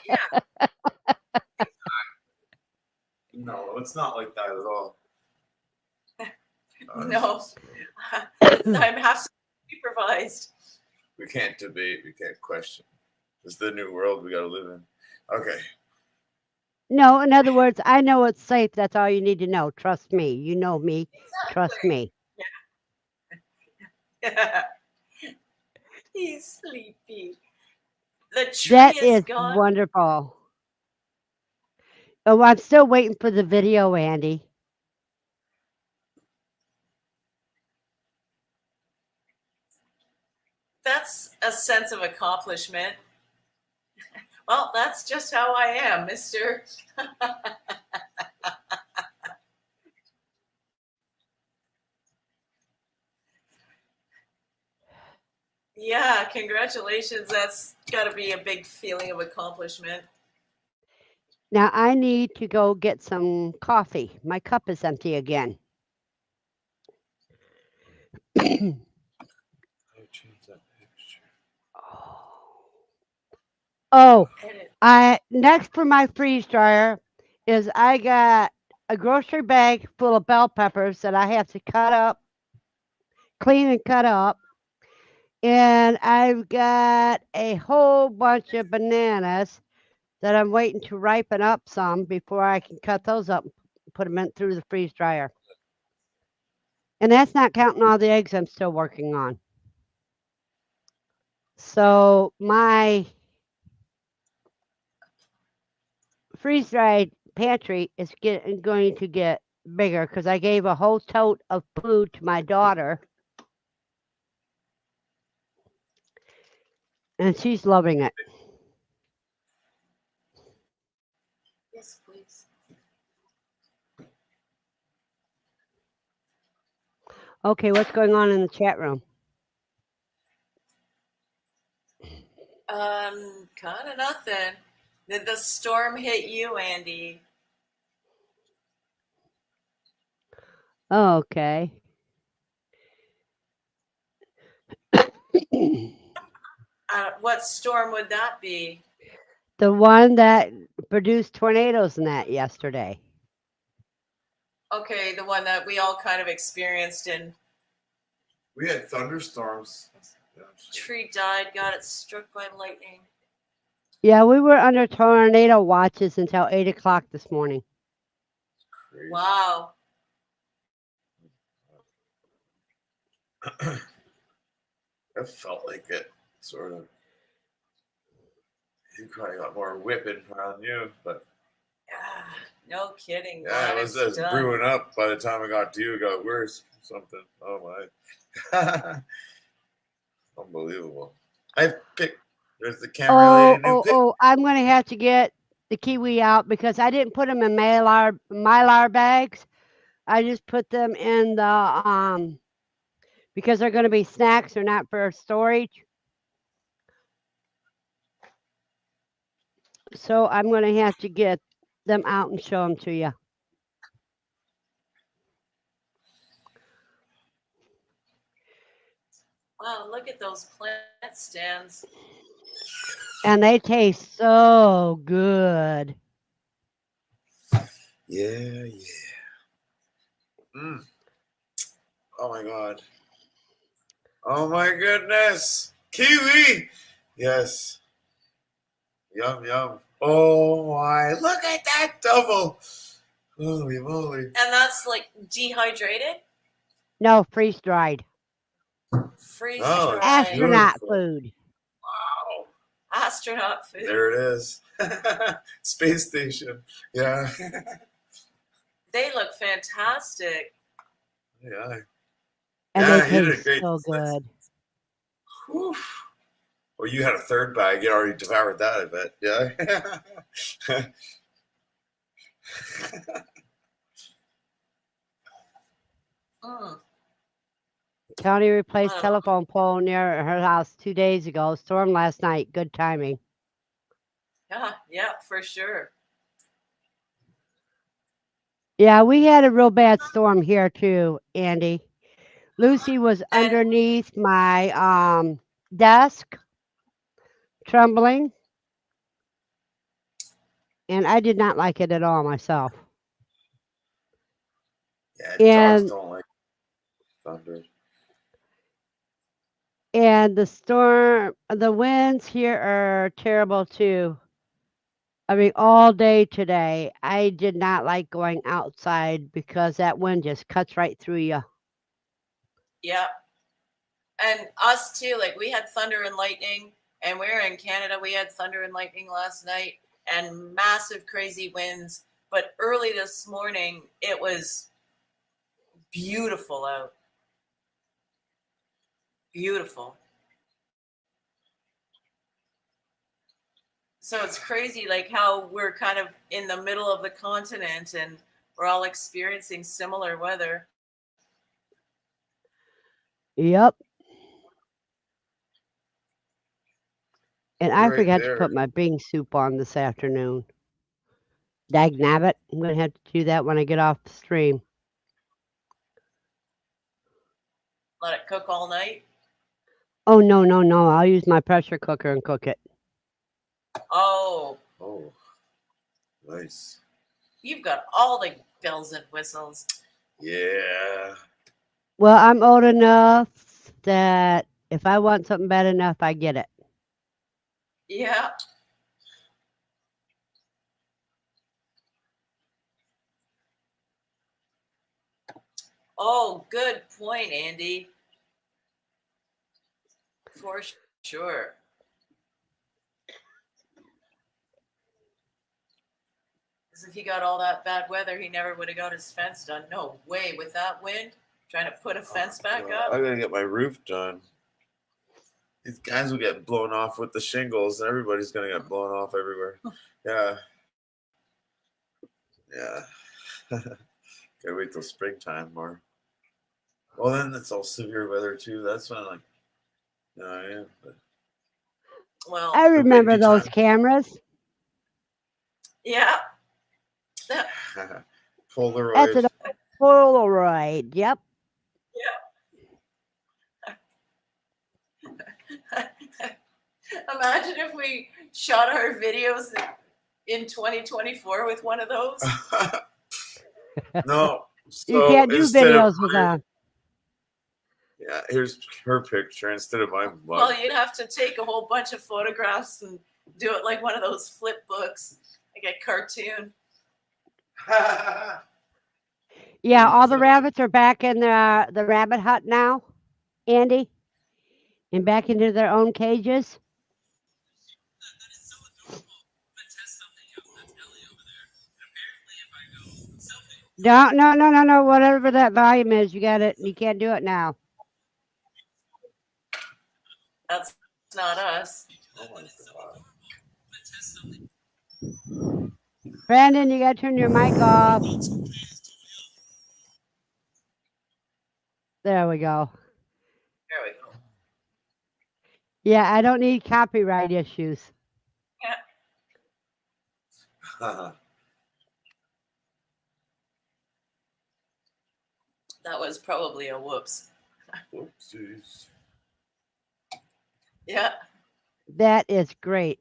S3: Yeah.
S4: No, it's not like that at all.
S3: No. I'm half supervised.
S4: We can't debate. We can't question. It's the new world we got to live in. Okay.
S1: No, in other words, I know it's safe. That's all you need to know. Trust me. You know me. Trust me.
S3: Yeah. He's sleepy. The tree
S1: That
S3: is
S1: is
S3: gone.
S1: wonderful. Oh, I'm still waiting for the video, Andy.
S3: That's a sense of accomplishment. Well, that's just how I am, mister. Yeah, congratulations. That's got to be a big feeling of accomplishment.
S1: Now I need to go get some coffee. My cup is empty again. Oh, next for my freeze dryer is I got a grocery bag full of bell peppers that I have to cut up, clean and cut up. And I've got a whole bunch of bananas that I'm waiting to ripen up some before I can cut those up and put them in through the freeze dryer. And that's not counting all the eggs I'm still working on. So my freeze dried pantry is going to get bigger because I gave a whole tote of food to my daughter. And she's loving it.
S3: Yes, please.
S1: Okay, what's going on in the chat room?
S3: Kind of nothing. Did the storm hit you, Andy?
S1: Okay.
S3: What storm would that be?
S1: The one that produced tornadoes and that yesterday.
S3: Okay, the one that we all kind of experienced in
S4: We had thunderstorms. Yeah,
S3: tree died, got it struck by lightning.
S1: Yeah, we were under tornado watches until 8 o'clock this morning.
S4: crazy.
S3: Wow.
S4: That felt like it, sort of. You probably got more whipping around you, but
S3: Yeah, no kidding.
S4: yeah,
S3: Glad
S4: it was
S3: it's
S4: just
S3: done.
S4: brewing up. By the time it got to you, it got worse. Something. Oh my. Unbelievable. I picked. There's the camera
S1: Oh,
S4: lady. New pic.
S1: I'm going to have to get the kiwi out because I didn't put them in mylar bags. I just put them in the because they're going to be snacks, they're not for storage. So I'm going to have to get them out and show them to you.
S3: Wow, look at those plant stands.
S1: And they taste so good.
S4: Yeah. Mm. Oh my god. Oh my goodness. Kiwi. Yes. Yum. Oh my. Look at that double. Holy moly.
S3: And that's like dehydrated?
S1: No, freeze dried.
S3: Freeze
S4: Oh,
S3: dried.
S1: Astronaut
S4: beautiful.
S1: food.
S4: Wow.
S3: Astronaut food.
S4: There it is. Space station. Yeah.
S3: They look fantastic.
S4: Yeah.
S1: And
S4: Yeah,
S1: they
S4: you did a
S1: taste
S4: great
S1: so
S4: job.
S1: good.
S4: Whew. Well, you had a third bag. You already devoured that, I bet. Yeah.
S3: Mm.
S1: County replaced
S3: Oh,
S1: telephone pole near her house 2 days ago. Storm last night. Good timing.
S3: yeah, for sure.
S1: Yeah, we had a real bad storm here too, Andy. Lucy was
S3: And
S1: underneath my desk, trembling, and I did not like it at all myself.
S4: Yeah, dogs
S1: And
S4: don't like thunder.
S1: the winds here are terrible too. I mean, all day today, I did not like going outside because that wind just cuts right through you.
S3: yeah, and us too. Like we had thunder and lightning, and we're in Canada. We had thunder and lightning last night, and massive, crazy winds. But early this morning, it was beautiful out. Beautiful. So it's crazy, like how we're kind of in the middle of the continent, and we're all experiencing similar weather.
S1: Yep. And I
S4: Right
S1: forgot to
S4: there.
S1: put my Bing soup on this afternoon. Dag nabbit. I'm going to have to do that when I get off the stream.
S3: Let it cook all night.
S1: Oh, no. I'll use my pressure cooker and cook it.
S3: Oh,
S4: Oh, nice.
S3: you've got all the bells and whistles.
S4: Yeah.
S1: Well, I'm old enough that if I want something bad enough, I get it.
S3: Yeah. Oh, good point, Andy. For sure. Because if he got all that bad weather, he never would have got his fence done. No way. With that wind, trying to put a fence back up.
S4: I gotta get my roof done. These guys will get blown off with the shingles, and everybody's gonna get blown off everywhere. Yeah. Gotta wait till springtime more. Well, then it's all severe weather too. That's when yeah. But
S3: Well,
S1: I remember
S4: windy
S1: those
S4: time.
S1: cameras.
S3: yeah.
S4: Polaroid.
S1: That's an old Polaroid. Yep.
S3: Imagine if we shot our videos in 2024 with one of those?
S4: No.
S1: You
S4: So
S1: can't do
S4: instead of
S1: videos with
S4: my-
S1: them.
S4: Yeah, here's her picture instead of my mug.
S3: Well, you'd have to take a whole bunch of photographs and do it like one of those flip books, like a cartoon.
S1: Yeah, all the rabbits are back in the rabbit hut now, Andy, and back into their own cages. No. Whatever that volume is, you got it. You can't do it now.
S3: That's not us.
S4: Oh my God.
S1: Brandon, you got to turn your mic off. There we go.
S3: There we go.
S1: Yeah, I don't need copyright issues.
S3: That was probably a whoops.
S4: Whoopsies.
S3: Yeah.
S1: That is great.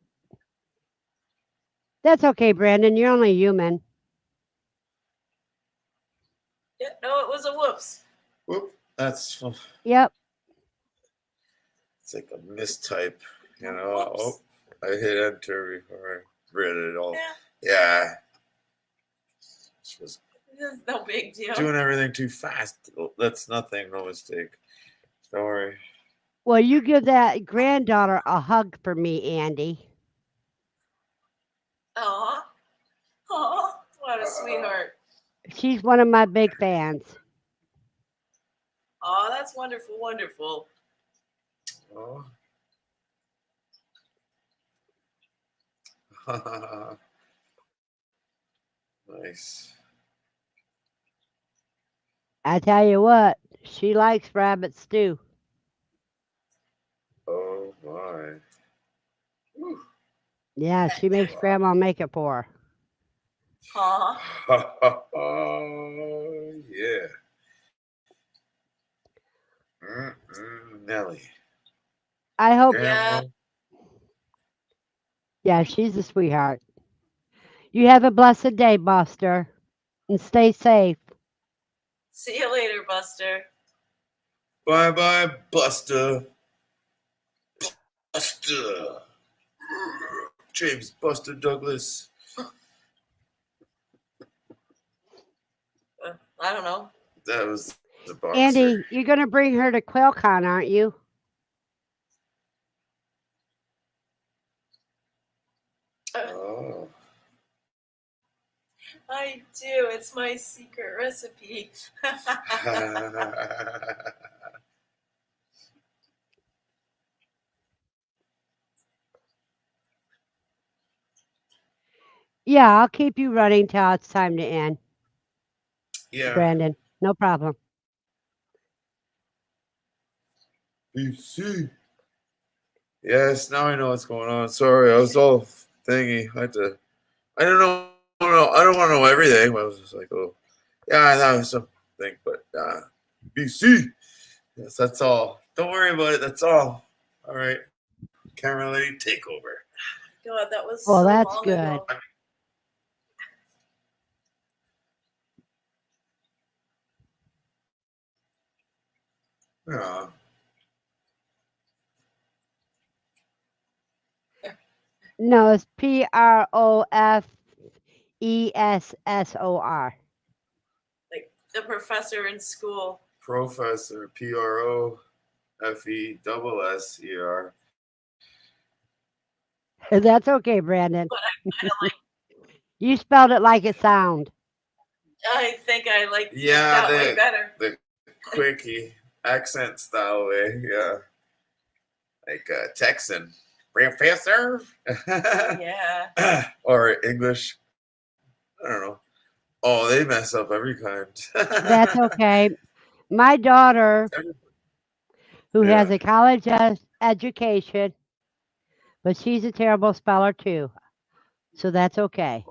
S1: That's okay, Brandon. You're only human.
S3: Yeah. No, it was a whoops.
S4: Whoop. That's
S1: Yep.
S4: it's like a mistype, you know. Oh, I hit enter before I read it all. Yeah. She was
S3: It's no big deal.
S4: doing everything too fast. That's nothing, no mistake. Don't worry.
S1: Well, you give that granddaughter a hug for me, Andy.
S3: Aw. Aw. What a sweetheart.
S1: She's one of my big fans.
S3: Aw, that's wonderful, wonderful.
S4: Oh. Nice.
S1: I tell you what, she likes rabbits too.
S4: Oh my. Whew.
S1: Yeah, she makes grandma make it for her.
S3: Aw.
S4: Oh yeah. Nelly.
S1: I hope.
S3: Yeah.
S1: Yeah, she's a sweetheart. You have a blessed day, Buster, and stay safe.
S3: See you later, Buster.
S4: Bye bye, Buster. Buster. James Buster Douglas.
S3: I don't know.
S4: That was the boxer.
S1: Andy, you're going to bring her to QuailCon, aren't you?
S4: Oh.
S3: I do. It's my secret recipe.
S1: Yeah, I'll keep you running till it's time to end,
S4: Yeah.
S1: Brandon. No problem.
S4: BC. Yes, now I know what's going on. Sorry, I was all thingy. I don't know. I don't want to know everything. I was just like, oh, yeah, I thought it was something, but BC. Yes, that's all. Don't worry about it. That's all. All right. Camera lady, take over.
S3: God, that was
S1: Well,
S3: so
S1: that's
S3: long
S1: good.
S3: ago.
S4: Yeah.
S1: No, it's PROFESSOR.
S3: Like the professor in school.
S4: Professor, PROFESSER.
S1: That's okay, Brandon.
S3: But I kind of like.
S1: You spelled it like it sounds.
S3: I think I like
S4: Yeah,
S3: that way better.
S4: the quickie accent style way. Yeah. Like Texan. Professor.
S3: Yeah.
S4: Or English. I don't know. Oh, they mess up every kind.
S1: That's okay. My daughter, who has a college education, but she's a terrible speller too. So that's okay.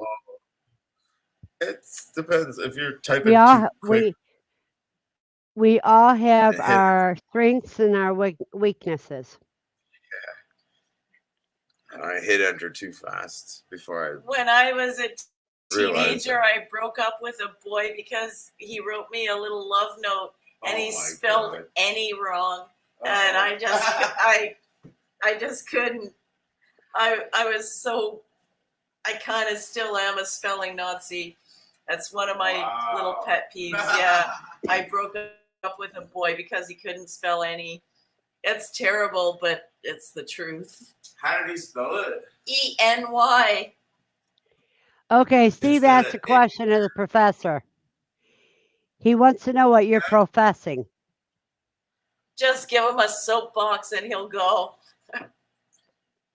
S4: It depends if you're typing too quick.
S1: We all have our strengths and our weaknesses.
S4: I hit enter too fast before
S3: When I was a
S4: Realize
S3: teenager, I broke up with a boy because he wrote me a little love note and he spelled any wrong, and I just couldn't. I was so. I kind of still am a spelling Nazi. That's one of my little pet peeves. Yeah, I broke up with a boy because he couldn't spell any. It's terrible, but it's the truth.
S4: How did he spell it?
S3: ENY.
S1: Okay, Steve
S4: Instead
S1: asked
S4: of
S1: a question of the professor. He wants to know what you're professing.
S3: Just give him a soapbox and he'll go.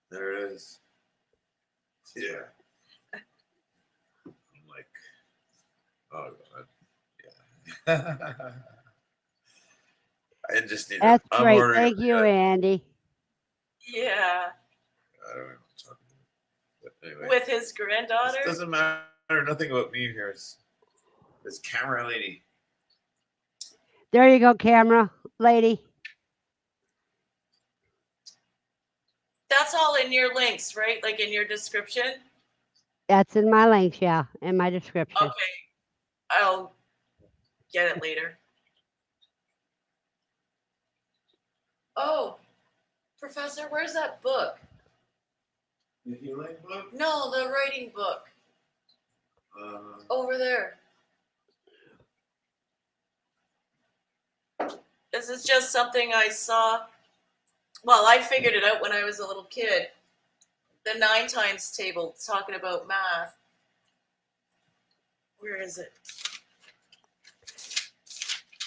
S4: There it is. Yeah. I'm like, oh god. Yeah. I just need.
S1: That's
S4: I'm
S1: great.
S4: ordering.
S1: Thank you, Andy.
S3: Yeah.
S4: I don't know what I'm talking about. But anyway,
S3: With his
S4: it
S3: granddaughter.
S4: doesn't matter. Nothing about me here. It's camera lady.
S1: There you go, camera lady.
S3: That's all in your links, right? Like in your description?
S1: That's in my links, yeah, in my description.
S3: Okay. I'll get it later. Oh, Professor, where's that book?
S4: The healing book?
S3: No, the writing book. Over there. This is just something I saw. Well, I figured it out when I was a little kid. The 9 times table, talking about math. Where is it?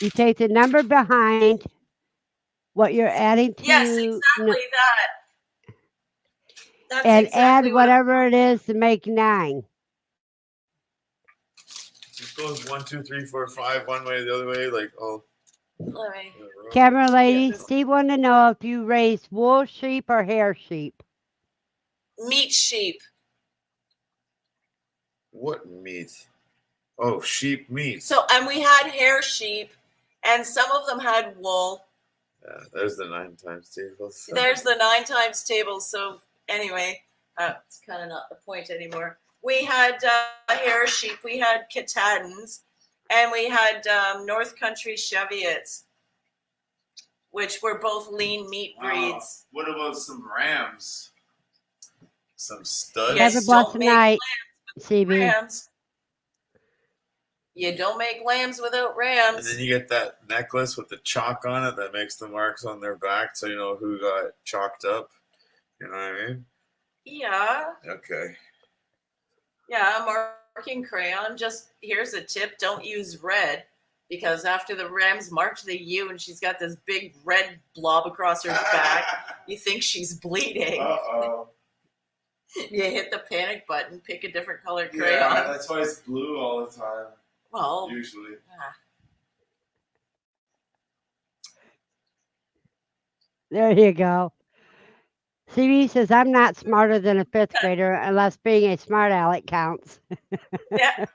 S1: You take the number behind what you're adding to,
S3: Yes, exactly that. That's
S1: and
S3: exactly
S1: add
S3: what
S1: whatever it is to make 9.
S4: It goes 1, 2, 3, 4, 5, one way, the other way, like
S3: let me.
S1: Camera lady,
S3: this-
S1: Steve wanted to know if you raised wool sheep or hair sheep.
S3: Meat sheep.
S4: What meat? Oh, sheep meat.
S3: So, and we had hair sheep, and some of them had wool.
S4: Yeah, there's the 9 times table.
S3: There's the 9 times table. So anyway, it's kind of not the point anymore. We had hair sheep, we had Katahdins, and we had North Country Cheviots, which were both lean meat breeds.
S4: What about some rams? Some studs?
S3: Yes.
S1: Have a
S3: don't
S1: blessed
S3: make
S1: night, CB.
S3: Rams. You don't make lambs without
S4: And
S3: rams.
S4: then you get that necklace with the chalk on it that makes the marks on their back so you know who got chalked up. You know what I mean?
S3: Yeah.
S4: Okay.
S3: Yeah, marking crayon. Just here's a tip: don't use red, because after the Rams march the U and she's got this big red blob across her back, you think she's bleeding.
S4: Uh-oh.
S3: You hit the panic button, pick a different color
S4: Yeah,
S3: crayon.
S4: that's why it's blue all the time,
S3: Well,
S4: usually.
S1: There you go. CB says, I'm not smarter than a 5th grader unless being a smart aleck counts.
S3: yeah.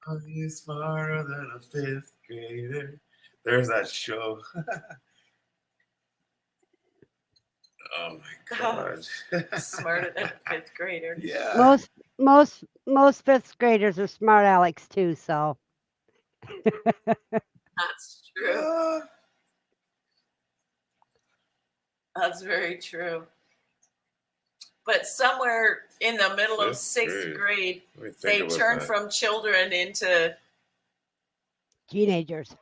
S4: Are you smarter than a 5th grader? There's that show. Oh my god.
S3: Smarter than a 5th grader.
S4: Yeah.
S1: Most 5th graders are smart alecks too, so.
S3: That's true. That's very true. But somewhere in the middle of 6th grade, they turn from children into
S1: Teenagers.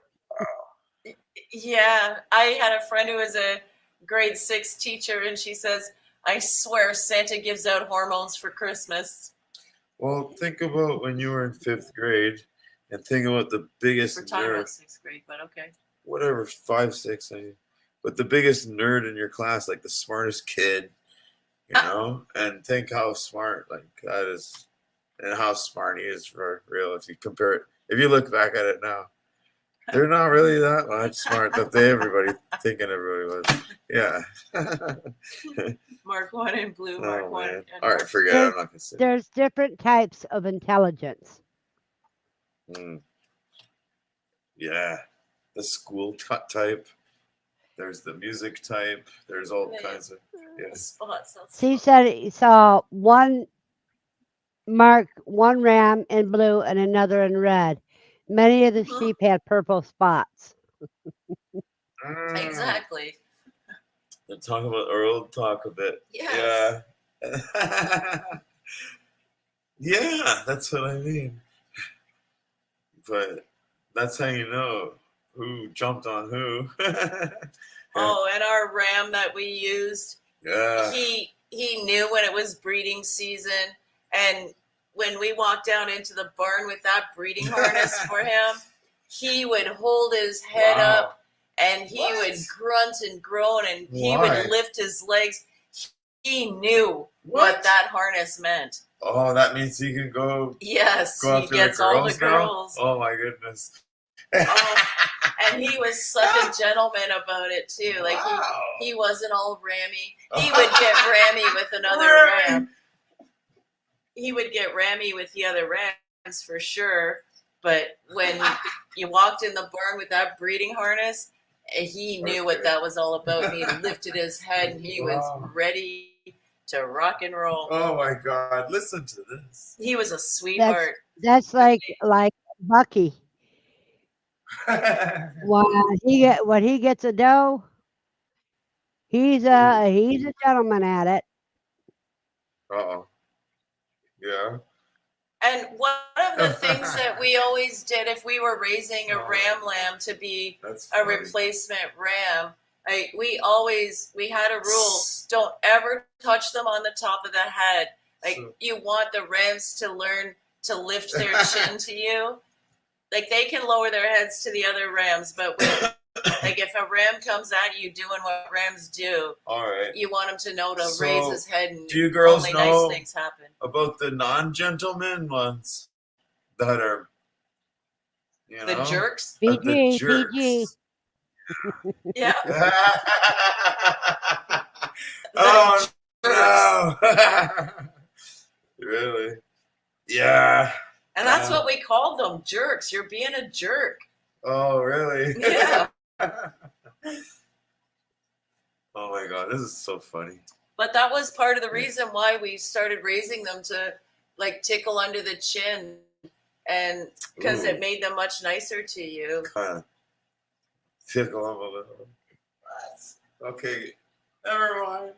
S3: Yeah, I had a friend who was a grade 6 teacher, and she says, I swear Santa gives out hormones for Christmas.
S4: Well, think about when you were in 5th grade and think about the biggest
S3: We're talking
S4: nerd.
S3: about 6th grade, but okay.
S4: Whatever, 5, 6, I mean. But the biggest nerd in your class, like the smartest kid, you know? And think how smart, like, that is, and how smart he is for real if you compare it. If you look back at it now, they're not really that much smart that everybody thinking everybody was. Yeah.
S3: Mark 1 in blue, Mark 1 in
S4: All right, forget it. I'm not going to say it.
S1: There's different types of intelligence.
S4: Yeah. The school type. There's the music type. There's all
S3: Yeah.
S4: kinds of. Yeah.
S3: Spots. That's
S1: He
S3: fun.
S1: said he saw one ram in blue and another in red. Many of the
S3: Mhm.
S1: sheep had purple spots.
S4: Mm.
S3: Exactly.
S4: The talk about Earl talk a bit.
S3: Yes.
S4: Yeah. Yeah, that's what I mean. But that's how you know who jumped on who.
S3: Oh, and our ram that we used,
S4: Yeah.
S3: he knew when it was breeding season, and when we walked down into the barn with that breeding harness for him, he would hold his head up and he
S4: What?
S3: would grunt and groan and he
S4: Why?
S3: would lift his legs. He knew
S4: What?
S3: what that harness meant.
S4: Oh, that means he can go
S3: Yes,
S4: go
S3: he
S4: after
S3: gets
S4: the
S3: all
S4: girls
S3: the
S4: now?
S3: girls.
S4: Oh my goodness.
S3: Oh, and he was such a gentleman about it too. Like
S4: Wow.
S3: he wasn't all rammy. He would get rammy with another
S4: Right.
S3: ram. He would get rammy with the other rams for sure. But when you walked in the barn with that breeding harness, he knew what that was all about. And he lifted his head and he was
S4: Wow.
S3: ready to rock and roll.
S4: Oh my God! Listen to this.
S3: He was a sweetheart.
S1: That's like Bucky. When he gets a doe, he's a gentleman at it.
S4: Uh-oh. Yeah.
S3: And one of the things that we always did if we were raising a ram lamb to be
S4: That's
S3: a
S4: funny.
S3: replacement ram, we had a rule: don't ever touch them on the top of the head. Like
S4: So-
S3: you want the rams to learn to lift their chin to you. Like they can lower their heads to the other rams, but like if a ram comes at you doing what rams do,
S4: All right.
S3: you want him to know to
S4: So,
S3: raise his head and
S4: do you girls
S3: only
S4: know
S3: nice things happen.
S4: about the non-gentlemen ones that are, you
S3: The
S4: know,
S3: jerks?
S4: the
S1: PG,
S4: jerks.
S1: PG.
S3: Yeah.
S4: Oh
S3: jerks.
S4: no! Really? Yeah.
S3: And that's what we called them, jerks. You're being a jerk.
S4: Oh really?
S3: Yeah.
S4: Oh my God, this is so funny.
S3: But that was part of the reason why we started raising them to like tickle under the chin, and because it made them much nicer to you.
S4: Kind of tickle them a little. Okay, never mind.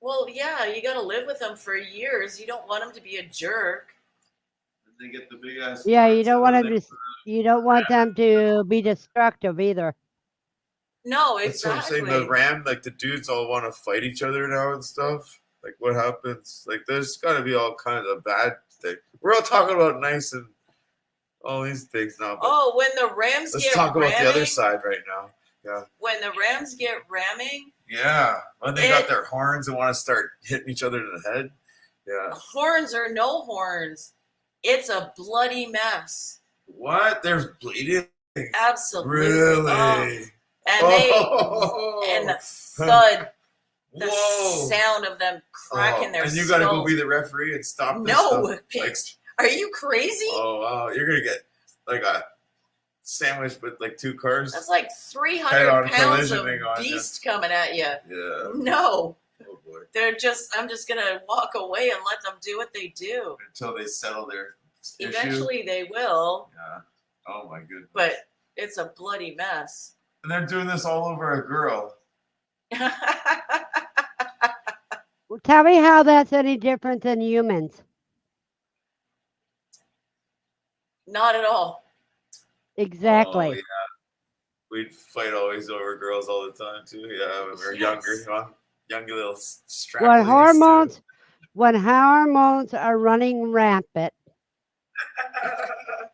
S3: Well, yeah, you got to live with them for years. You don't want them to be a jerk.
S4: They get the big ass.
S1: Yeah, you don't want
S4: them
S1: them to. You don't want them to be destructive either.
S3: No,
S4: That's what I'm
S3: exactly.
S4: saying. The ram, like the dudes all want to fight each other now and stuff. Like what happens? Like there's got to be all kinds of bad things. We're all talking about nice and all these things now. But
S3: Oh, when the rams
S4: let's
S3: get
S4: talk about
S3: ramming,
S4: the other side right now. Yeah.
S3: when the rams get ramming,
S4: Yeah. When they got their horns and want to start hitting each other in the head. Yeah.
S3: horns or no horns, it's a bloody mess.
S4: What? There's bleeding?
S3: Absolutely.
S4: Really?
S3: Oh, and the thud, the
S4: Whoa.
S3: sound of them cracking their
S4: And you
S3: skulls.
S4: got to go be the referee and stop this
S3: No,
S4: stuff? Like,
S3: are you crazy?
S4: oh wow, you're gonna get like a sandwich with like two cars.
S3: That's like
S4: Head-on
S3: 300 pounds of
S4: collisioning on you.
S3: beast coming at you.
S4: Yeah.
S3: No,
S4: Oh boy.
S3: I'm just gonna walk away and let them do what they do.
S4: Until they settle their issue.
S3: Eventually they will,
S4: Yeah. Oh my goodness.
S3: but it's a bloody mess.
S4: And they're doing this all over a girl.
S1: Well, tell me how that's any different than humans.
S3: Not at all.
S1: Exactly.
S4: Oh, yeah. We'd fight always over girls all the time too. Yeah, when we were
S3: Yes.
S4: younger, young little straplings.
S1: When hormones are running rampant,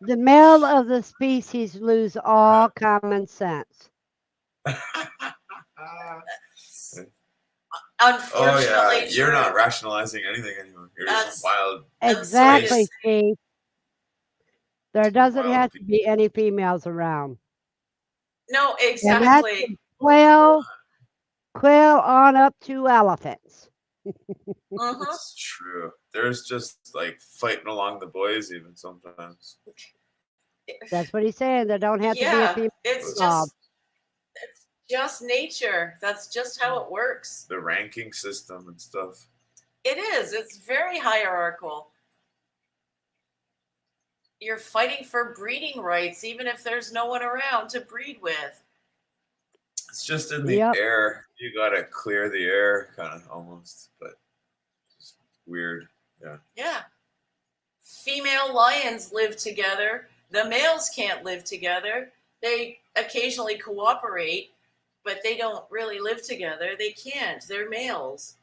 S1: the male of the species lose all common sense.
S3: Unfortunately,
S4: Oh yeah, you're
S3: true.
S4: not rationalizing anything anymore. You're just wild.
S1: Exactly,
S3: Absolutely.
S1: Steve. There doesn't
S4: Wild
S1: have to be any females around.
S3: No,
S1: And that's
S3: exactly.
S1: from quail on up to elephants.
S3: Mhm.
S4: It's true. There's just like fighting along the boys even sometimes.
S1: That's what he's saying. There don't have to be a
S3: Yeah,
S1: female
S3: it's
S1: involved.
S3: just just nature. That's just how it works.
S4: The ranking system and stuff.
S3: It is. It's very hierarchical. You're fighting for breeding rights, even if there's no one around to breed with.
S4: It's just in the
S1: Yep.
S4: air. You gotta clear the air, kind of almost, but it's weird. Yeah.
S3: Yeah. Female lions live together. The males can't live together. They occasionally cooperate, but they don't really live together. They can't. They're males.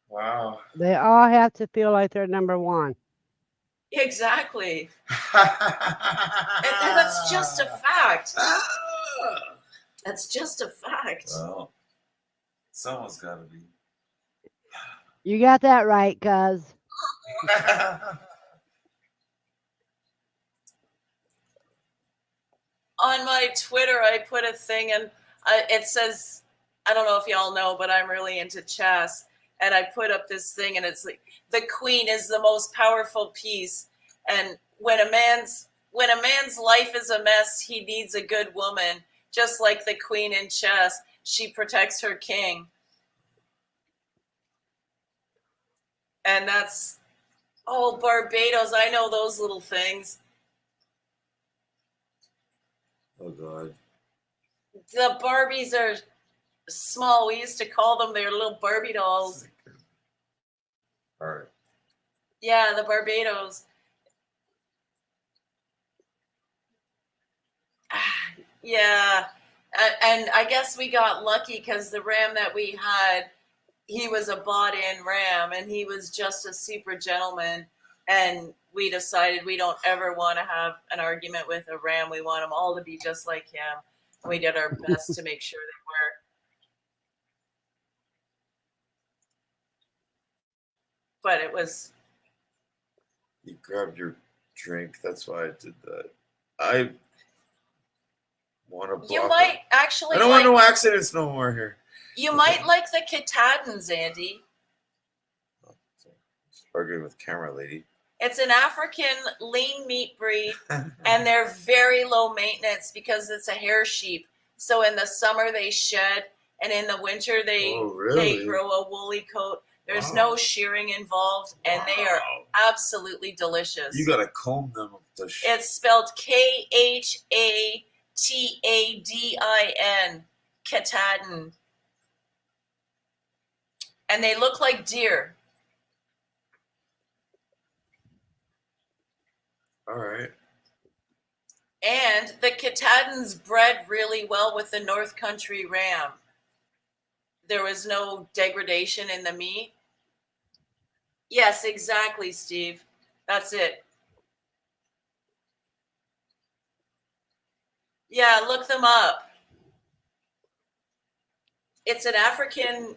S4: Wow.
S1: They all have to feel like they're number one.
S3: Exactly. And that's just a fact. That's just a fact.
S4: Well, someone's got to be.
S1: You got that right, cuz.
S3: On my Twitter, I put a thing and it says, I don't know if y'all know, but I'm really into chess. And I put up this thing and it's like, the queen is the most powerful piece. And when a man's life is a mess, he needs a good woman. Just like the queen in chess, she protects her king. And that's, oh, Barbados, I know those little things.
S4: Oh God.
S3: The Barbies are small. We used to call them their little Barbie dolls.
S4: All right.
S3: Yeah, the Barbados. Yeah. And I guess we got lucky because the ram that we had, he was a bought-in ram, and he was just a super gentleman. And we decided we don't ever want to have an argument with a ram. We want them all to be just like him. We did our best to make sure they were. But it was.
S4: You grabbed your drink. That's why I did that. I want to block
S3: You might
S4: it.
S3: actually.
S4: I don't want no accidents no more here.
S3: You might like the Katahdins, Andy.
S4: Oh, arguing with camera lady.
S3: It's an African lean meat breed, and they're very low maintenance because it's a hair sheep. So in the summer they shed, and in the winter they grow a woolly coat. There's no shearing involved, and they are absolutely delicious.
S4: You gotta comb them.
S3: It's spelled Khatadin, Katahdin, and they look like deer.
S4: All right.
S3: And the Katahdins bred really well with the North Country ram. There was no degradation in the meat. Yes, exactly, Steve. That's it. Yeah, look them up. It's an African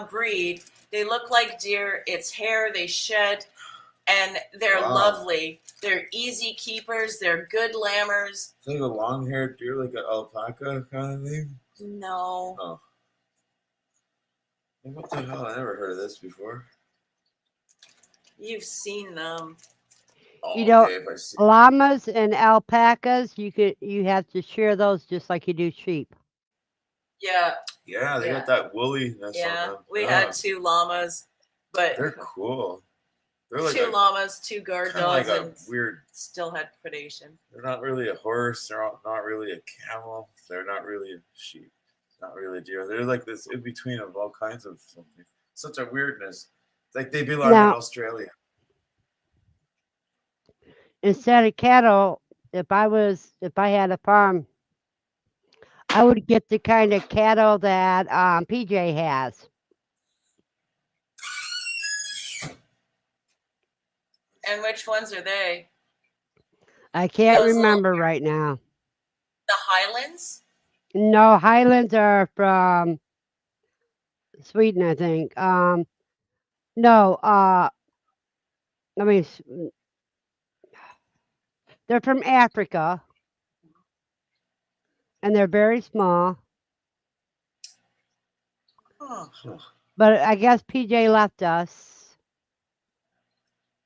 S3: breed. They look like deer. It's hair they shed, and they're lovely. They're easy keepers. They're good lammers.
S4: It's like a long-haired deer, like an alpaca kind of thing?
S3: No.
S4: Oh. What the hell? I never heard of this before.
S3: You've seen them.
S4: Oh,
S1: You know,
S4: okay, if I see.
S1: llamas and alpacas, you have to shear those just like you do sheep.
S3: Yeah.
S4: Yeah, they got that woolliness on
S3: Yeah,
S4: them.
S3: we had 2 llamas, but
S4: They're cool. They're like
S3: 2 llamas, 2 guard
S4: kind of like
S3: dogs,
S4: a
S3: and
S4: weird.
S3: still had predation.
S4: They're not really a horse. They're not really a camel. They're not really a sheep. Not really a deer. They're like this in between of all kinds of something. Such a weirdness. It's like they belong
S1: Now-
S4: in Australia.
S1: Instead of cattle, if I had a farm, I would get the kind of cattle that PJ has.
S3: And which ones are they?
S1: I can't
S3: Those little-
S1: remember right now.
S3: The Highlands?
S1: No, Highlands are from Sweden, I think. No, I mean, they're from Africa, and they're very small.
S3: Huh.
S1: But I guess PJ left us,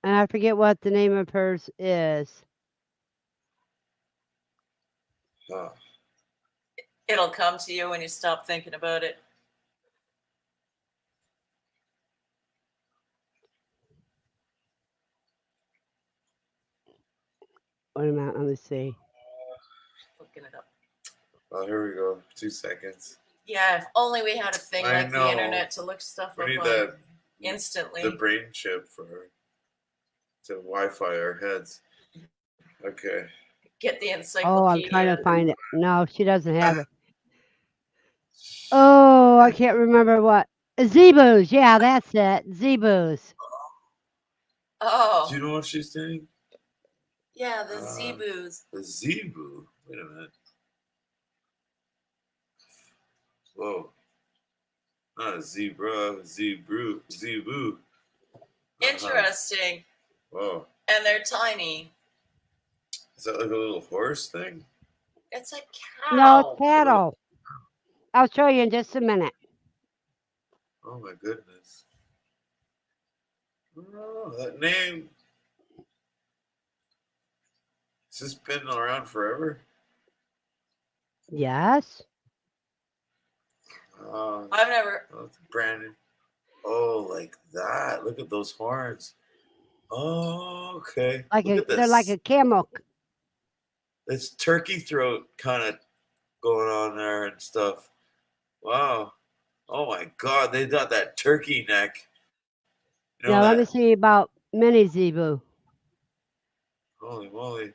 S1: and I forget what the name of hers is.
S4: Huh.
S3: It'll come to you when you stop thinking about it.
S1: Wait a minute, let me see.
S3: Looking it up.
S4: Oh, here we go. 2 seconds.
S3: Yeah, if only we had a thing
S4: I
S3: like
S4: know.
S3: the internet to look stuff
S4: We
S3: up
S4: need
S3: on
S4: that
S3: instantly.
S4: the brain chip to Wi-Fi our heads. Okay.
S3: Get the
S1: Oh, I'm
S3: encyclopedia.
S1: trying to find it. No, she doesn't have it. Oh, I can't remember what. Zebus. Yeah, that's it. Zebus.
S3: Oh,
S4: Do you know what she's saying?
S3: yeah, the Zebus.
S4: The zebu. Wait a minute. Whoa. Not a zebra, zebu.
S3: Interesting.
S4: Whoa.
S3: And they're tiny.
S4: Is that like a little horse thing?
S3: It's a
S1: No,
S3: cow.
S1: it's cattle. I'll show you in just a minute.
S4: Oh my goodness. Oh, that name. Has this been around forever?
S1: Yes.
S3: I've never.
S4: Oh, it's Brandon. Oh, like that. Look at those horns. Oh, okay.
S1: Like
S4: Look at this.
S1: they're like a camel.
S4: It's turkey throat kind of going on there and stuff. Wow. Oh my God, they got that turkey neck. You know
S1: Now let
S4: that?
S1: me see about mini zebu.
S4: Holy moly.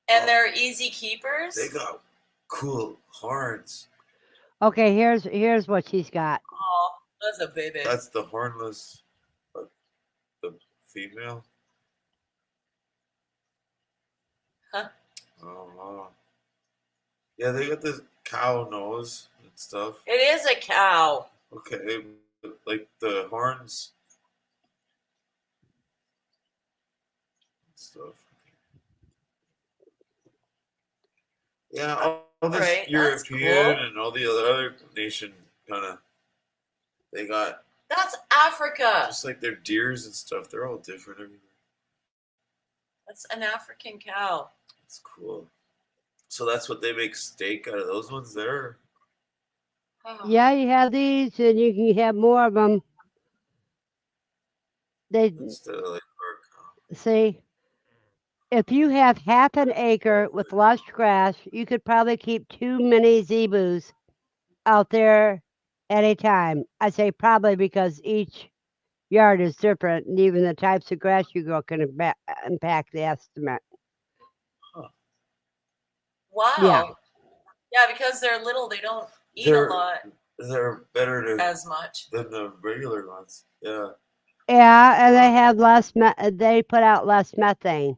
S3: And they're easy keepers.
S4: They got cool horns.
S1: Okay, here's what she's got.
S3: Oh, that's a baby.
S4: That's the hornless, the female.
S3: Huh?
S4: Oh wow. Yeah, they got this cow nose and stuff.
S3: It is a cow.
S4: Okay, like the horns and stuff. Yeah, all this
S3: Right, that's
S4: European
S3: cool.
S4: and all the other nation kind of, they got
S3: That's Africa.
S4: just like their deers and stuff. They're all different everywhere.
S3: That's an African cow.
S4: It's cool. So that's what they make steak out of, those ones there.
S3: Oh.
S1: Yeah, you have these, and you can have more of them. They
S4: Instead of like pork.
S1: see. If you have half an acre with lush grass, you could probably keep 2 mini zebus out there at a time. I say probably because each yard is different, and even the types of grass you grow can impact the estimate.
S3: Wow.
S1: Yeah.
S3: Yeah, because they're little, they don't eat
S4: They're-
S3: a lot
S4: They're better
S3: as much.
S4: than the regular ones. Yeah.
S1: Yeah, and they have less. They put out less methane.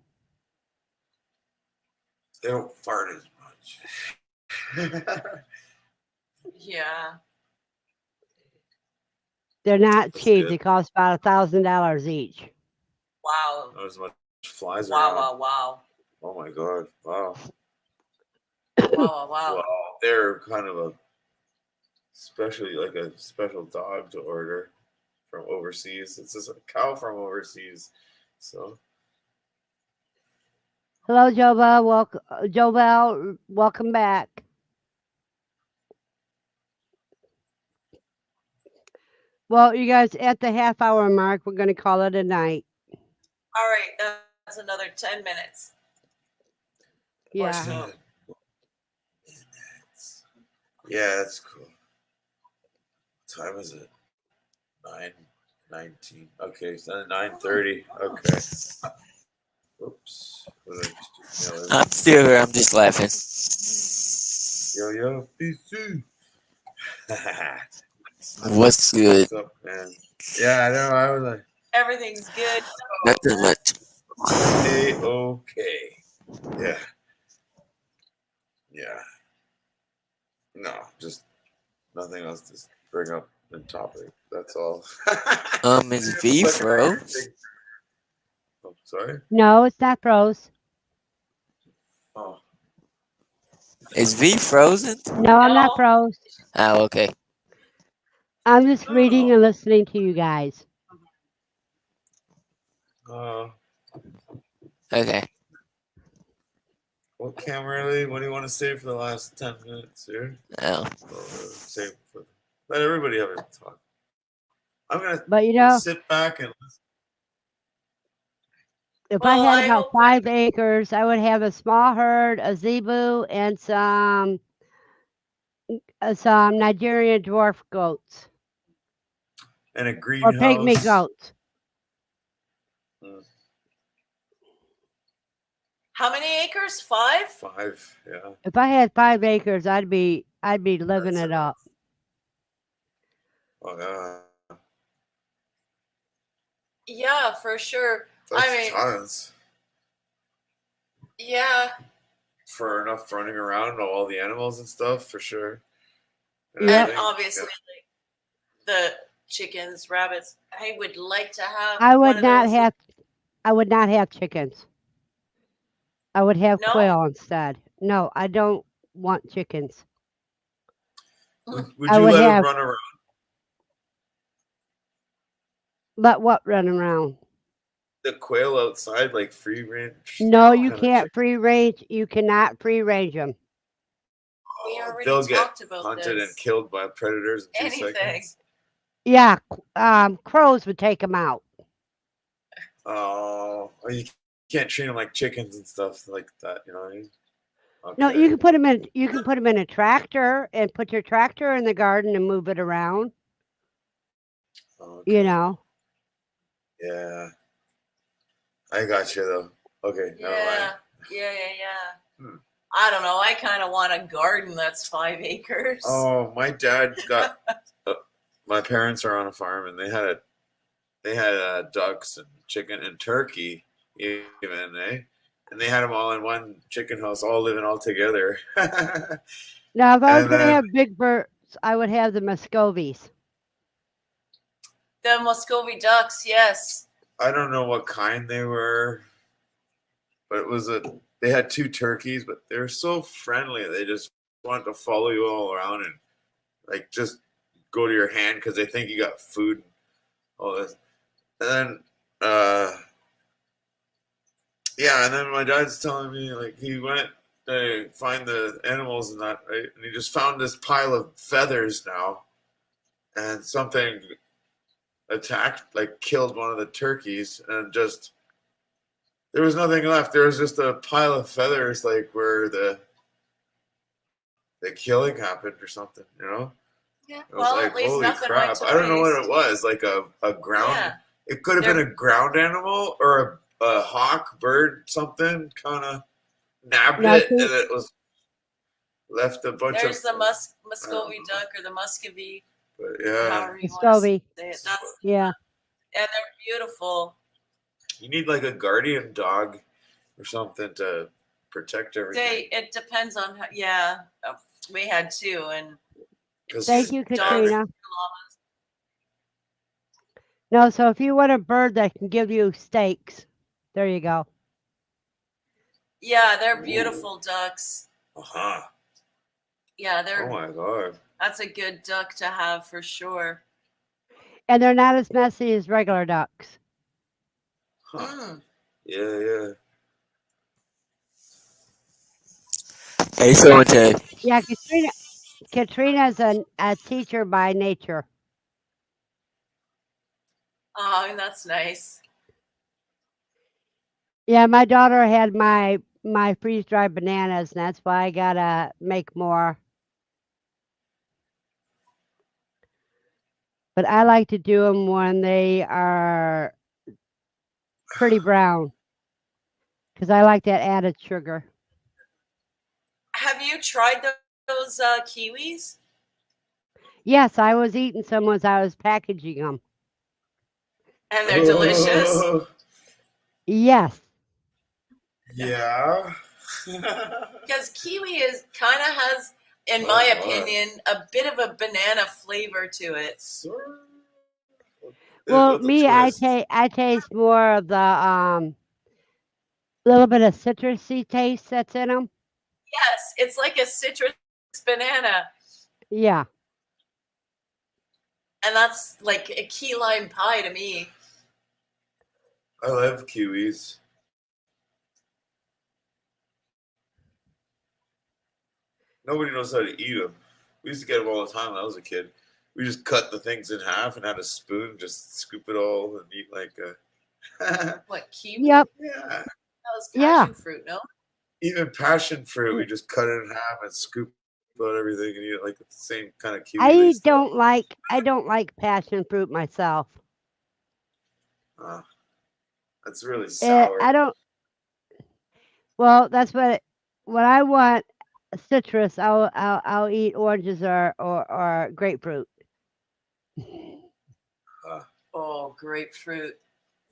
S4: They don't fart as much.
S3: Yeah.
S1: They're not
S4: That's
S1: cheap.
S4: good.
S1: They cost about $1,000 each.
S3: Wow.
S4: Not as much flies
S3: Wow,
S4: around.
S3: wow,
S4: Oh my God. Wow.
S3: wow. Wow, wow.
S4: Wow. They're kind of especially like a special dog to order from overseas. It's just a cow from overseas. So
S1: Hello, Jobel. Welcome, Jobel. Welcome back. Well, you guys, at the half-hour mark, we're going to call it a night.
S3: All right, that's another 10 minutes.
S1: Yeah.
S3: so.
S4: yeah, that's cool. What time is it? 9:19. Okay, so 9:30. Okay. Oops. What did I just do?
S5: I'm still here. I'm just laughing.
S4: Yo, PC.
S5: What's good?
S4: What's up, man? Yeah, I know. I was like,
S3: Everything's good.
S5: Nothing much.
S4: okay. Yeah. Yeah. No, just nothing else to bring up in topic. That's all.
S5: Is V froze?
S4: Oh, sorry.
S1: No, it's not froze.
S4: Oh,
S5: Is V frozen?
S1: No, I'm not
S3: No.
S1: froze.
S5: Oh, okay.
S1: I'm just reading and listening to you guys.
S5: Okay.
S4: What Camerly? What do you want to say for the last 10 minutes here?
S5: Oh.
S4: Let everybody have a talk. I'm gonna
S1: But
S4: sit back and listen.
S1: if I
S3: Well,
S1: had
S3: I
S1: about
S3: hope
S1: 5 acres, I would have a small herd, a zebu, and some Nigerian dwarf goats
S4: And a
S1: or pygmy
S4: greenhouse.
S1: goats.
S3: how many acres? 5?
S4: 5, yeah.
S1: If I had 5 acres, I'd be living
S4: That's
S1: it
S4: enough.
S1: up.
S4: Oh, yeah.
S3: Yeah, for sure.
S4: That's
S3: I mean,
S4: tons.
S3: yeah.
S4: For enough running around, all the animals and stuff, for sure. And
S1: Yep.
S3: And
S4: everything.
S3: obviously, like the chickens, rabbits. I would like to have
S1: I
S3: one
S1: would
S3: of
S1: not
S3: those.
S1: have I would not have chickens. I would have
S3: No?
S1: quail instead. No, I don't want chickens.
S4: Would
S1: I
S4: you
S1: would
S4: let them
S1: have
S4: run around
S1: let what run around?
S4: the quail outside, like free range?
S1: No,
S3: No.
S1: you
S4: Kind of
S1: can't
S4: chick-
S1: free range. You cannot free range them.
S3: We already
S4: They'll get
S3: talked about
S4: hunted
S3: this.
S4: and killed by predators in 2
S3: Anything.
S4: seconds.
S1: Yeah, crows would take them out.
S4: Oh, you can't treat them like chickens and stuff like that. You know what I mean?
S1: No,
S4: Okay.
S1: you can put them in. You can put them in a tractor and put your tractor in the garden and move it around.
S4: Okay.
S1: You know.
S4: Yeah. I got you though. Okay. Never mind.
S3: Yeah.
S4: Hmm.
S3: I don't know. I kind of want a garden that's 5 acres.
S4: Oh, my dad got. My parents are on a farm, and they had ducks and chicken and turkey, even and they had them all in one chicken house, all living all together.
S1: Now, if I was
S4: And
S1: going to
S4: then
S1: have big birds, I would have the Muscovies.
S3: The Muscovy ducks, yes.
S4: I don't know what kind they were, but they had 2 turkeys, but they were so friendly. They just wanted to follow you all around and like just go to your hand because they think you got food and all this. And then yeah, and then my dad's telling me like he went to find the animals and that, right? And he just found this pile of feathers now, and something attacked, like killed one of the turkeys, and just there was nothing left. There was just a pile of feathers, like where the killing happened or something, you know?
S3: Yeah.
S4: It was
S3: Well,
S4: like,
S3: at least
S4: holy
S3: nothing went
S4: crap!
S3: to
S4: I don't know what
S3: waste.
S4: it was, like a ground.
S3: Yeah.
S4: It could have been a ground animal or a hawk, bird, something kind of nabbed
S1: Now,
S4: it,
S1: see,
S4: and it was left a bunch
S3: There's
S4: of.
S3: the Muscovy duck or the Muscovy,
S4: But
S3: or
S4: yeah,
S3: however you want to
S1: Muscovy.
S3: say it. That's,
S1: Yeah.
S3: and they're beautiful.
S4: you need like a guardian dog or something to protect everything.
S3: It depends on how, yeah. We had 2, and
S1: Thank you,
S3: dogs,
S1: Katrina.
S3: llamas.
S1: No, so if you want a bird that can give you steaks, there you go.
S3: Yeah, they're beautiful ducks.
S4: Uh-huh.
S3: Yeah,
S4: Oh my god.
S3: that's a good duck to have for sure.
S1: And they're not as messy as regular ducks.
S4: Huh.
S3: Mm.
S4: Yeah.
S5: Hey, so and Tay.
S1: Yeah, Katrina's a teacher by nature.
S3: Oh, that's nice.
S1: Yeah, my daughter had my freeze dried bananas, and that's why I gotta make more. But I like to do them when they are pretty brown, because I like that added sugar.
S3: Have you tried those kiwis?
S1: Yes, I was eating some as I was packaging them.
S3: And they're delicious.
S4: Oh,
S1: Yes.
S4: yeah.
S3: Because kiwi is kind of has, in my opinion, a bit of a banana flavor to it.
S1: Well,
S4: With a
S1: me,
S4: twist.
S1: I taste more of the little bit of citrusy taste that's in them.
S3: Yes, it's like a citrus banana,
S1: Yeah.
S3: and that's like a key lime pie to me.
S4: I love kiwis. Nobody knows how to eat them. We used to get them all the time when I was a kid. We just cut the things in half and had a spoon, just scoop it all and eat like a.
S3: What, kiwi?
S1: Yep.
S4: Yeah.
S3: That was
S1: Yeah.
S3: passion fruit, no?
S4: Even passion fruit, we just cut it in half and scoop out everything and eat it like the same kind of kiwi.
S1: I don't like passion fruit myself.
S4: That's really sour.
S1: I don't. Well, that's what when I want citrus, I'll eat oranges or grapefruit.
S3: Oh, grapefruit.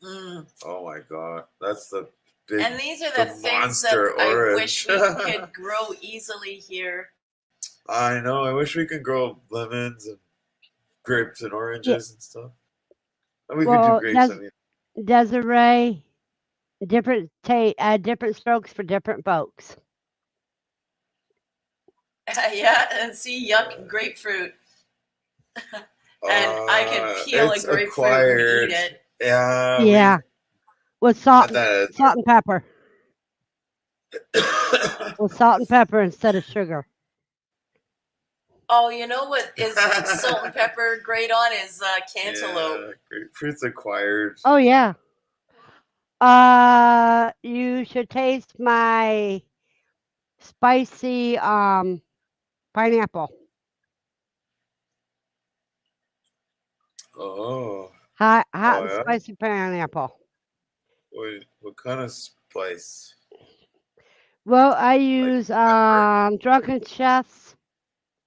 S3: Mm.
S4: Oh my god, that's the big.
S3: And these are the things that
S4: monster
S3: I
S4: orange.
S3: wish we could grow easily here.
S4: I know. I wish we could grow lemons and grapes and oranges and stuff. And we could
S1: Well,
S4: do grapes. I mean,
S1: Desiree, different strokes for different folks.
S3: Yeah, and see, yuck, grapefruit. And I can peel a
S4: it's
S3: grapefruit
S4: acquired.
S3: and eat it.
S4: Yeah.
S1: Yeah, with salt
S4: That-
S1: and pepper. With salt and pepper instead of sugar.
S3: Oh, you know what is salt and pepper great on is cantaloupe.
S4: Yeah, grapefruit's acquired.
S1: Oh yeah. You should taste my spicy pineapple.
S4: Oh.
S1: Hot
S4: Oh,
S1: and
S4: yeah?
S1: spicy pineapple.
S4: What kind of spice?
S1: Well, I use Drunken Chef's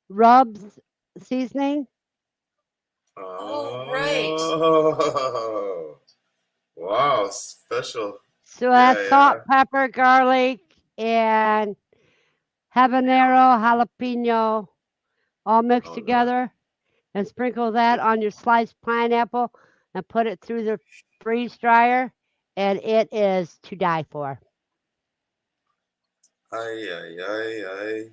S1: Rubs seasoning.
S3: Oh, right.
S4: Oh, wow, special.
S1: So that's
S4: Yeah,
S1: salt, pepper, garlic, and habanero, jalapeno, all mixed
S4: Oh,
S1: together, and sprinkle that on your sliced pineapple and put it through the freeze dryer, and it is to die for.
S4: Ay.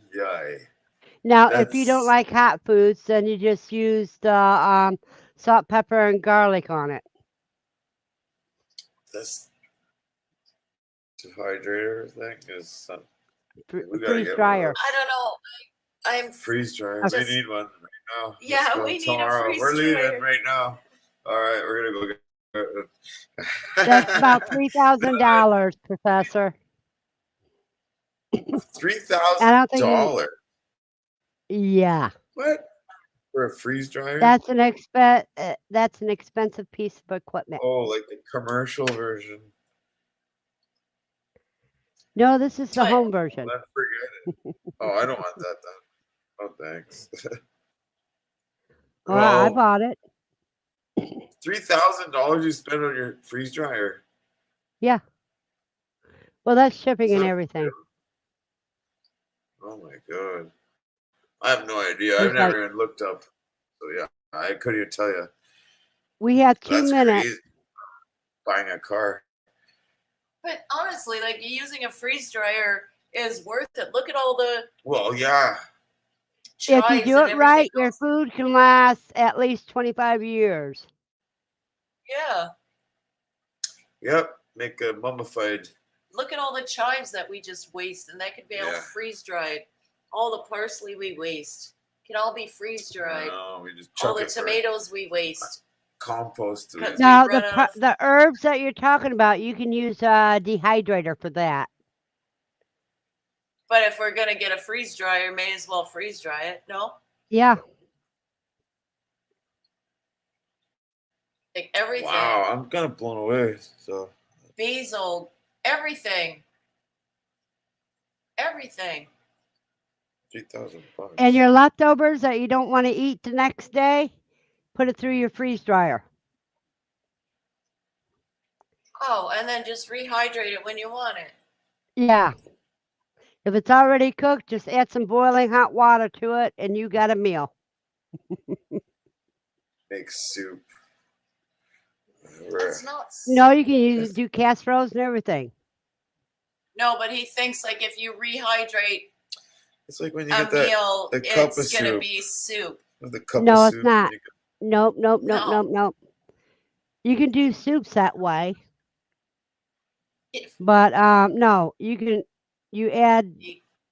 S1: Now, if you don't
S4: That's-
S1: like hot foods, then you just use the salt, pepper, and garlic on it.
S4: This dehydrator thing is some we gotta
S1: Freeze
S4: get one
S1: dryer.
S4: of
S3: I don't know. I'm
S4: those. Freeze dryer.
S3: Just-
S4: We need one right now.
S3: Yeah,
S4: Let's go
S3: we need a
S4: tomorrow.
S3: freeze
S4: We're leaving
S3: dryer.
S4: right now. All right, we're gonna go get.
S1: That's about $3,000, Professor.
S4: $3,000.
S1: Yeah,
S4: What for a freeze dryer?
S1: that's an expensive piece of equipment.
S4: Oh, like the commercial version.
S1: No, this is the
S3: But-
S1: home version.
S4: Then forget it. Oh, I don't want that then. Oh, thanks.
S1: Well, I
S4: Well,
S1: bought it.
S4: $3,000 you spend on your freeze dryer.
S1: Yeah. Well, that's shipping
S4: Is
S1: and
S4: that
S1: everything.
S4: Oh my god. I have no idea.
S1: It's
S4: I've never even looked up. So yeah, I couldn't even tell you.
S1: We have 2
S4: That's
S1: minutes.
S4: crazy. Buying a car.
S3: But honestly, like using a freeze dryer is worth it. Look at all the
S4: Well, yeah.
S1: If you
S3: chives
S1: do
S3: and
S1: it right,
S3: everything
S1: your
S3: else.
S1: food can last at least 25 years.
S3: Yeah.
S4: Yep. Make a mummified.
S3: Look at all the chives that we just waste, and that could be all
S4: Yeah.
S3: freeze dried. All the parsley we waste can all be freeze dried.
S4: No, we just
S3: All
S4: chuck
S3: the
S4: it for
S3: tomatoes we waste.
S4: compost. to
S3: Because-
S4: it.
S1: Now,
S3: run out of-
S1: the herbs that you're talking about, you can use a dehydrator for that.
S3: But if we're gonna get a freeze dryer, may as well freeze dry it. No,
S1: Yeah.
S3: like everything,
S4: Wow, I'm kind of blown away. So
S3: basil, everything.
S4: 3,000 bucks.
S1: And your leftovers that you don't want to eat the next day, put it through your freeze dryer.
S3: Oh, and then just rehydrate it when you want it.
S1: Yeah. If it's already cooked, just add some boiling hot water to it and you got a meal.
S4: Make soup.
S3: It's not.
S1: No, you can do casseroles and everything.
S3: No, but he thinks like if you rehydrate
S4: It's like when you
S3: a
S4: get that
S3: meal,
S4: the cup of
S3: it's gonna
S4: soup.
S3: be soup.
S4: with the cup
S1: No,
S4: of
S1: it's
S4: soup.
S1: not.
S4: you can-
S1: Nope.
S3: No.
S1: You can do soups that way.
S3: If
S1: But no, you add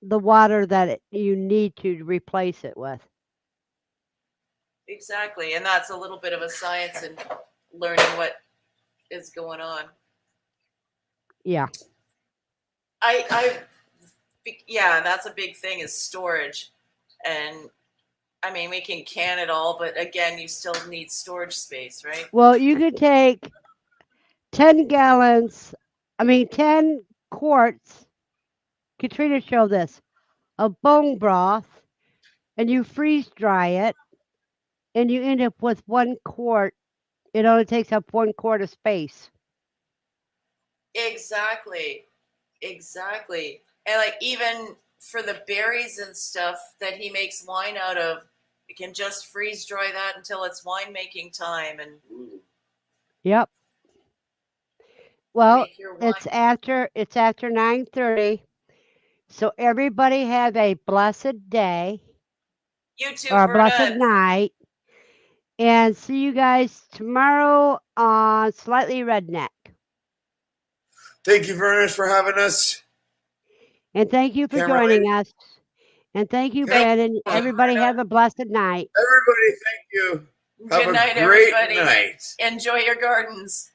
S1: the water that you need to replace it with.
S3: Exactly. And that's a little bit of a science in learning what is going on.
S1: Yeah.
S3: Yeah, that's a big thing is storage. And I mean, we can can it all, but again, you still need storage space, right?
S1: Well, you could take 10 gallons, 10 quarts. Katrina showed this of bone broth, and you freeze dry it, and you end up with 1 quart. It only takes up 1 quart of space.
S3: Exactly. Exactly. And like even for the berries and stuff that he makes wine out of, you can just freeze dry that until it's winemaking time and
S1: Yep. Well,
S3: make your wine.
S1: it's after 9:30. So everybody have a blessed day
S3: You too,
S1: or a blessed
S3: Verna.
S1: night. And see you guys tomorrow on Slightly Redneck.
S4: Thank you, Vernish, for having us.
S1: And thank you for
S4: Camera
S1: joining
S4: lady.
S1: us. And thank you,
S4: Thank
S1: Brandon.
S3: you,
S1: Everybody
S3: Verna.
S1: have a blessed night.
S4: Everybody, thank you. Have
S3: Good
S4: a
S3: night,
S4: great
S3: everybody.
S4: night.
S3: Enjoy your gardens.